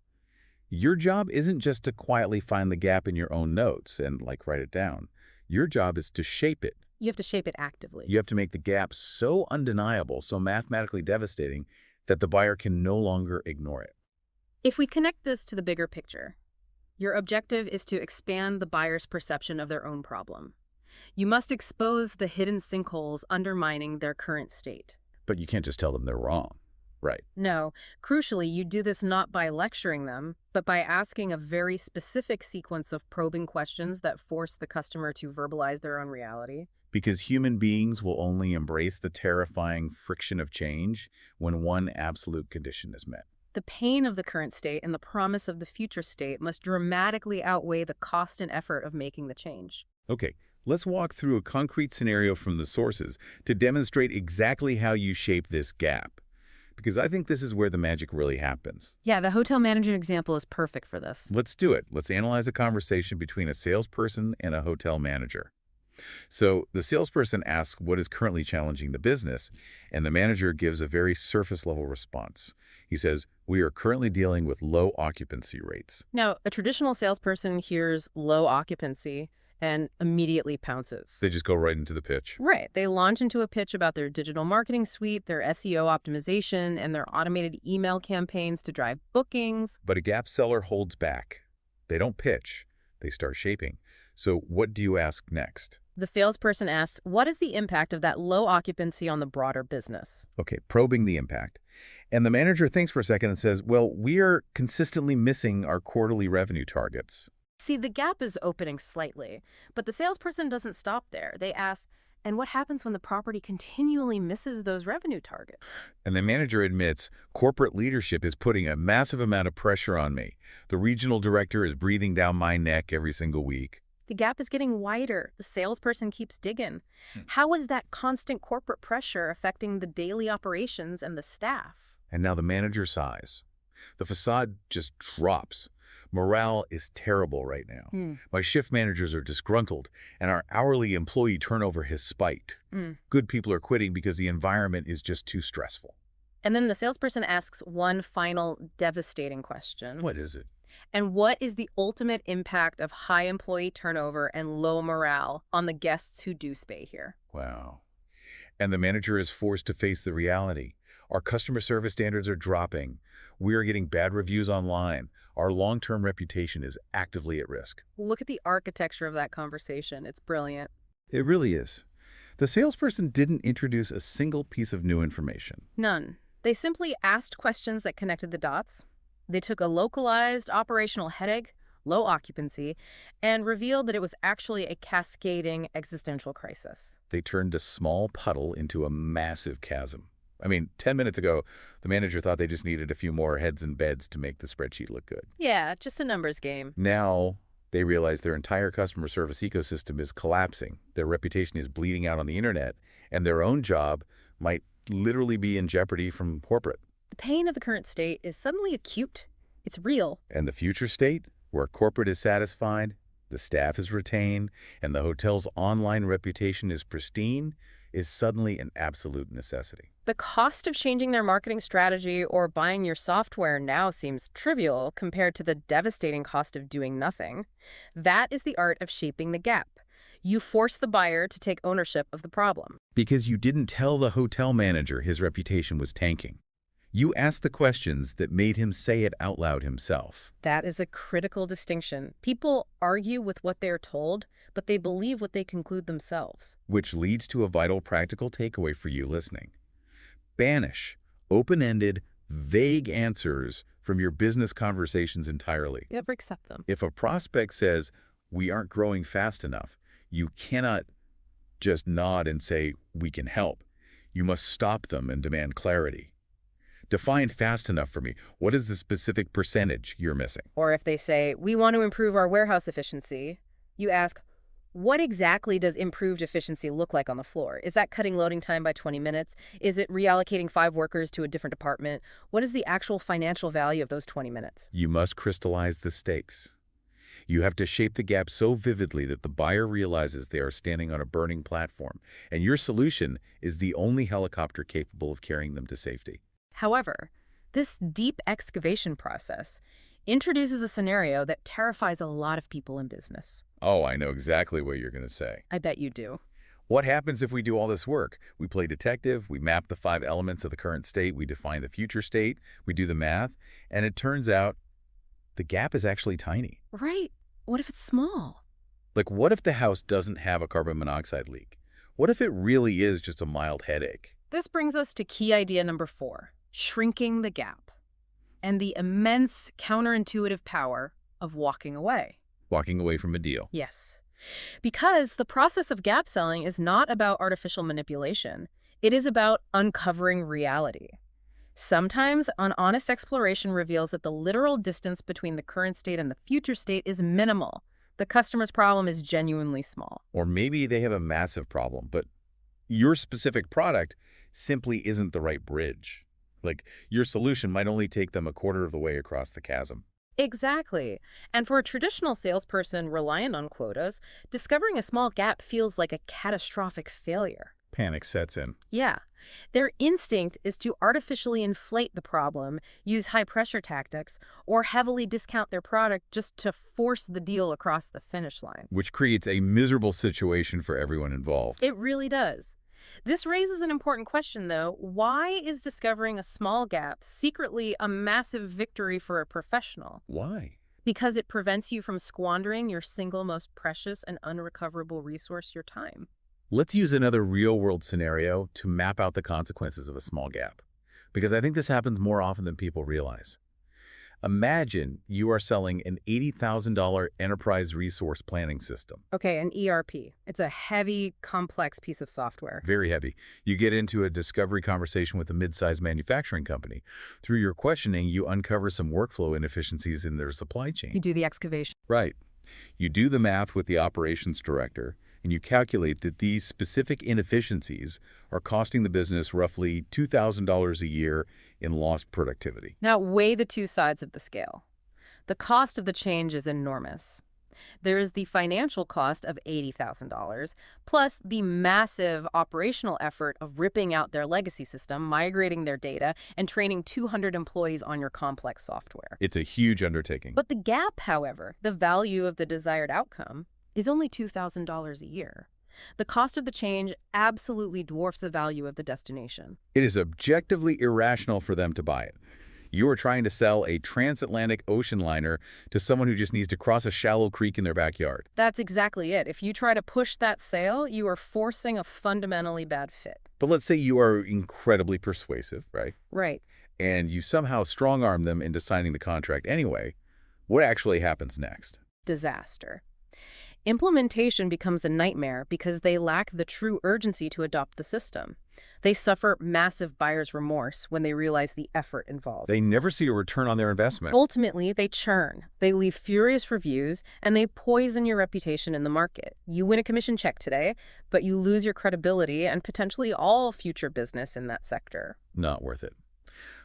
your job isn't just to quietly find the gap in your own notes and write it down. Your job is to shape it. You have to shape it actively. You have to make the gap so undeniable, so mathematically devastating, that the buyer can no longer ignore it. If we connect this to the bigger picture, your objective is to expand the buyer's perception of their own problem. You must expose the hidden sinkholes undermining their current state. But you can't just tell them they're wrong. Right. No. Crucially, you do this not by lecturing them, but by asking a very specific sequence of probing questions that force the customer to verbalize their own reality. Because human beings will only embrace the terrifying friction of change when one absolute condition is met. The pain of the current state and the promise of the future state must dramatically outweigh the cost and effort of making the change. Okay. Let's walk through a concrete scenario from the sources to demonstrate exactly how you shape this gap. because I think this is where the magic really happens. Yeah, the hotel manager example is perfect for this. Let's do it. Let's analyze a conversation between a salesperson and a hotel manager. So the salesperson asks what is currently challenging the business, and the manager gives a very surface-level response. He says, "We are currently dealing with low occupancy rates." Now, a traditional salesperson hears low occupancy and immediately pounces. They just go right into the pitch. Right. They launch into a pitch about their digital marketing suite, their SEO optimization, and their automated email campaigns to drive bookings. But a gap seller holds back. They don't pitch. They start shaping. So what do you ask next? The salesperson asks, what is the impact of that low occupancy on the broader business? Okay, probing the impact. And the manager thinks for a second and says, well, we are consistently missing our quarterly revenue targets. See, the gap is opening slightly, but the salesperson doesn't stop there. They ask, and what happens when the property continually misses those revenue targets? And the manager admits, corporate leadership is putting a massive amount of pressure on me. The regional director is breathing down my neck every single week. The gap is getting wider. The salesperson keeps digging. How is that constant corporate pressure affecting the daily operations and the staff? And now the manager sighs. The facade just drops. Morale is terrible right now. My shift managers are disgruntled, and our hourly employee turnover has spiked. Good people are quitting because the environment is just too stressful. And then the salesperson asks one final devastating question. What is it? And what is the ultimate impact of high employee turnover and low morale on the guests who do stay here? Wow. And the manager is forced to face the reality. Our customer service standards are dropping. We are getting bad reviews online. Our long-term reputation is actively at risk. Look at the architecture of that conversation. It's brilliant. It really is. The salesperson didn't introduce a single piece of new information. None. They simply asked questions that connected the dots. They took a localized operational headache, low occupancy, and revealed that it was actually a cascading existential crisis. They turned a small puddle into a massive chasm. I mean, 10 minutes ago, the manager thought they just needed a few more heads and beds to make the spreadsheet look good. Yeah, just a numbers game. Now, they realize their entire customer service ecosystem is collapsing. Their reputation is bleeding out on the internet, and their own job might literally be in jeopardy from corporate. The pain of the current state is suddenly acute. It's real. And the future state, where corporate is satisfied, the staff is retained, and the hotel's online reputation is pristine, is suddenly an absolute necessity. The cost of changing their marketing strategy or buying your software now seems trivial compared to the devastating cost of doing nothing. That is the art of shaping the gap. You force the buyer to take ownership of the problem. Because you didn't tell the hotel manager his reputation was tanking. You asked the questions that made him say it out loud himself. That is a critical distinction. People argue with what they are told, but they believe what they conclude themselves. Which leads to a vital practical takeaway for you listening. Banish open-ended, vague answers from your business conversations entirely. Never accept them. If a prospect says, "We aren't growing fast enough," you cannot just nod and say, "We can help." You must stop them and demand clarity. Define fast enough for me. What is the specific percentage you're missing? Or if they say, "We want to improve our warehouse efficiency," you ask, what exactly does improved efficiency look like on the floor? Is that cutting loading time by 20 minutes? Is it reallocating 5 workers to a different department? What is the actual financial value of those 20 minutes? You must crystallize the stakes. You have to shape the gap so vividly that the buyer realizes they are standing on a burning platform, and your solution is the only helicopter capable of carrying them to safety. However, this deep excavation process introduces a scenario that terrifies a lot of people in business. Oh, I know exactly what you're going to say. I bet you do. What happens if we do all this work? We play detective, we map the 5 elements of the current state, we define the future state, we do the math, and it turns out the gap is actually tiny. Right. What if it's small? Like, what if the house doesn't have a carbon monoxide leak? What if it really is just a mild headache? This brings us to key idea number 4, shrinking the gap, and the immense counterintuitive power of walking away. Walking away from a deal. Yes. Because the process of gap selling is not about artificial manipulation. It is about uncovering reality. Sometimes, an honest exploration reveals that the literal distance between the current state and the future state is minimal. The customer's problem is genuinely small. Or maybe they have a massive problem, but your specific product simply isn't the right bridge. Like, your solution might only take them a quarter of the way across the chasm. Exactly. And for a traditional salesperson reliant on quotas, discovering a small gap feels like a catastrophic failure. Panic sets in. Yeah. Their instinct is to artificially inflate the problem, use high-pressure tactics, or heavily discount their product just to force the deal across the finish line. Which creates a miserable situation for everyone involved. It really does. This raises an important question, though. Why is discovering a small gap secretly a massive victory for a professional? Why? Because it prevents you from squandering your single most precious and unrecoverable resource, your time. Let's use another real-world scenario to map out the consequences of a small gap, because I think this happens more often than people realize. Imagine you are selling an $80,000 enterprise resource planning system. Okay, an ERP. It's a heavy, complex piece of software. Very heavy. You get into a discovery conversation with a mid-sized manufacturing company. Through your questioning, you uncover some workflow inefficiencies in their supply chain. You do the excavation. Right. You do the math with the operations director, and you calculate that these specific inefficiencies are costing the business roughly $2,000 a year in lost productivity. Now, weigh the two sides of the scale. The cost of the change is enormous. There is the financial cost of $80,000, plus the massive operational effort of ripping out their legacy system, migrating their data, and training 200 employees on your complex software. It's a huge undertaking. But the gap, however, the value of the desired outcome, is only $2,000 a year. The cost of the change absolutely dwarfs the value of the destination. It is objectively irrational for them to buy it. You are trying to sell a transatlantic ocean liner to someone who just needs to cross a shallow creek in their backyard. That's exactly it. If you try to push that sale, you are forcing a fundamentally bad fit. But let's say you are incredibly persuasive, right? Right. And you somehow strong-arm them into signing the contract anyway. What actually happens next? Disaster. Implementation becomes a nightmare because they lack the true urgency to adopt the system. They suffer massive buyer's remorse when they realize the effort involved. They never see a return on their investment. Ultimately, they churn. They leave furious reviews, and they poison your reputation in the market. You win a commission check today, but you lose your credibility and potentially all future business in that sector. Not worth it.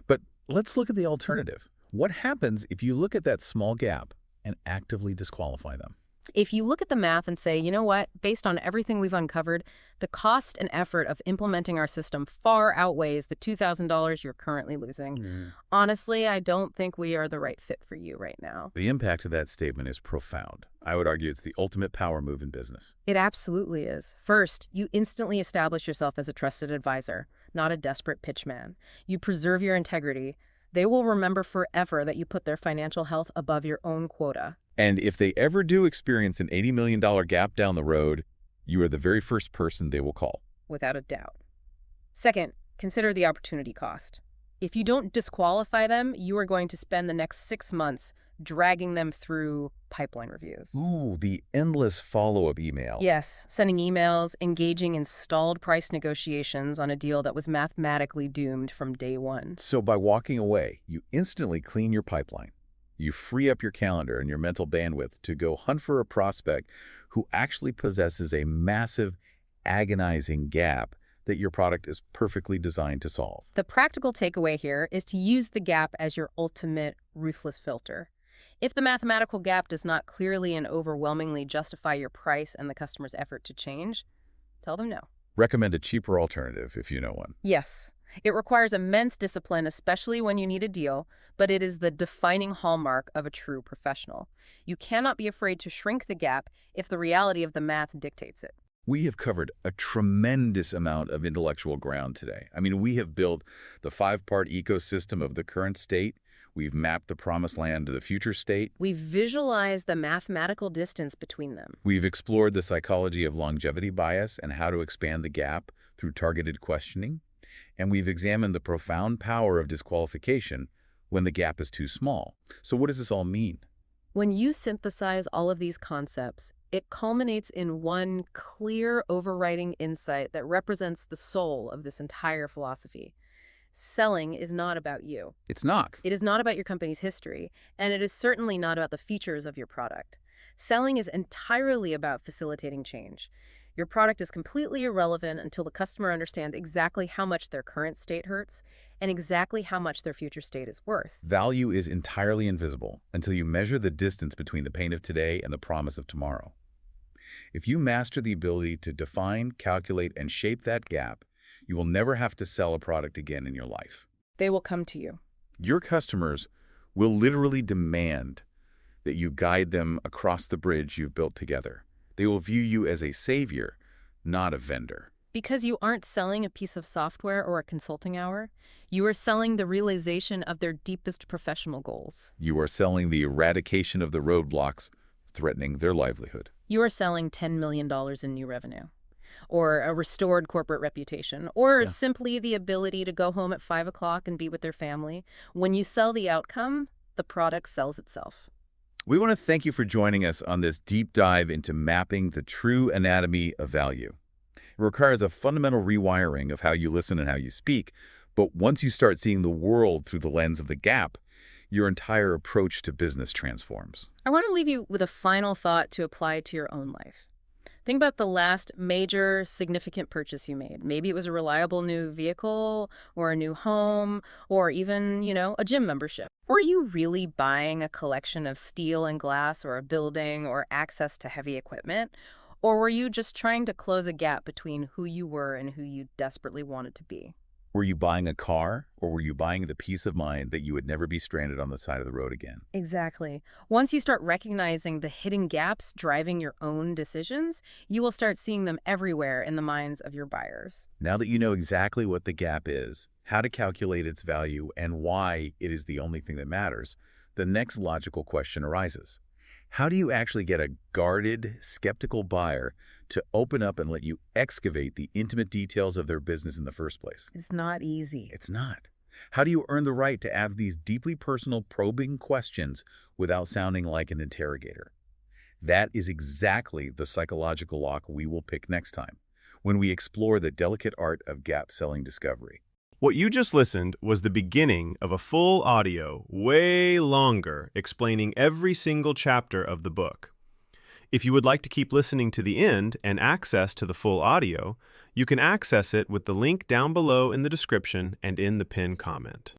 But let's look at the alternative. What happens if you look at that small gap and actively disqualify them? If you look at the math and say, you know what, based on everything we've uncovered, the cost and effort of implementing our system far outweighs the $2,000 you're currently losing. Honestly, I don't think we are the right fit for you right now. The impact of that statement is profound. I would argue it's the ultimate power move in business. It absolutely is. First, you instantly establish yourself as a trusted advisor, not a desperate pitchman. You preserve your integrity. They will remember forever that you put their financial health above your own quota. And if they ever do experience an $80 million gap down the road, you are the very first person they will call. Without a doubt. Second, consider the opportunity cost. If you don't disqualify them, you are going to spend the next 6 months dragging them through pipeline reviews. Ooh, the endless follow-up emails. Yes, sending emails, engaging in stalled price negotiations on a deal that was mathematically doomed from day one. So by walking away, you instantly clean your pipeline. You free up your calendar and your mental bandwidth to go hunt for a prospect who actually possesses a massive, agonizing gap that your product is perfectly designed to solve. The practical takeaway here is to use the gap as your ultimate ruthless filter. If the mathematical gap does not clearly and overwhelmingly justify your price and the customer's effort to change, tell them no. Recommend a cheaper alternative if you know one. Yes. It requires immense discipline, especially when you need a deal, but it is the defining hallmark of a true professional. You cannot be afraid to shrink the gap if the reality of the math dictates it. We have covered a tremendous amount of intellectual ground today. I mean, we have built the 5-part ecosystem of the current state. We've mapped the promised land to the future state. We've visualized the mathematical distance between them. We've explored the psychology of longevity bias and how to expand the gap through targeted questioning. And we've examined the profound power of disqualification when the gap is too small. So what does this all mean? When you synthesize all of these concepts, it culminates in one clear, overriding insight that represents the soul of this entire philosophy. Selling is not about you. It's not. It is not about your company's history, and it is certainly not about the features of your product. Selling is entirely about facilitating change. Your product is completely irrelevant until the customer understands exactly how much their current state hurts and exactly how much their future state is worth. Value is entirely invisible until you measure the distance between the pain of today and the promise of tomorrow. If you master the ability to define, calculate, and shape that gap, you will never have to sell a product again in your life. They will come to you. Your customers will literally demand that you guide them across the bridge you've built together. They will view you as a savior, not a vendor. Because you aren't selling a piece of software or a consulting hour, you are selling the realization of their deepest professional goals. You are selling the eradication of the roadblocks threatening their livelihood. You are selling $10 million in new revenue, or a restored corporate reputation, or Yeah. simply the ability to go home at 5 o'clock and be with their family. When you sell the outcome, the product sells itself. We want to thank you for joining us on this deep dive into mapping the true anatomy of value. It requires a fundamental rewiring of how you listen and how you speak, but once you start seeing the world through the lens of the gap, your entire approach to business transforms. I want to leave you with a final thought to apply to your own life. Think about the last major significant purchase you made. Maybe it was a reliable new vehicle or a new home or even, a gym membership. Were you really buying a collection of steel and glass or a building or access to heavy equipment? Or were you just trying to close a gap between who you were and who you desperately wanted to be? Were you buying a car, or were you buying the peace of mind that you would never be stranded on the side of the road again? Exactly. Once you start recognizing the hidden gaps driving your own decisions, you will start seeing them everywhere in the minds of your buyers. Now that you know exactly what the gap is, how to calculate its value, and why it is the only thing that matters, the next logical question arises. How do you actually get a guarded, skeptical buyer to open up and let you excavate the intimate details of their business in the first place? It's not easy. It's not. How do you earn the right to ask these deeply personal, probing questions without sounding like an interrogator? That is exactly the psychological lock we will pick next time, when we explore the delicate art of gap-selling discovery. What you just listened was the beginning of a full audio, way longer, explaining every single chapter of the book. If you would like to keep listening to the end and access to the full audio, you can access it with the link down below in the description and in the pinned comment.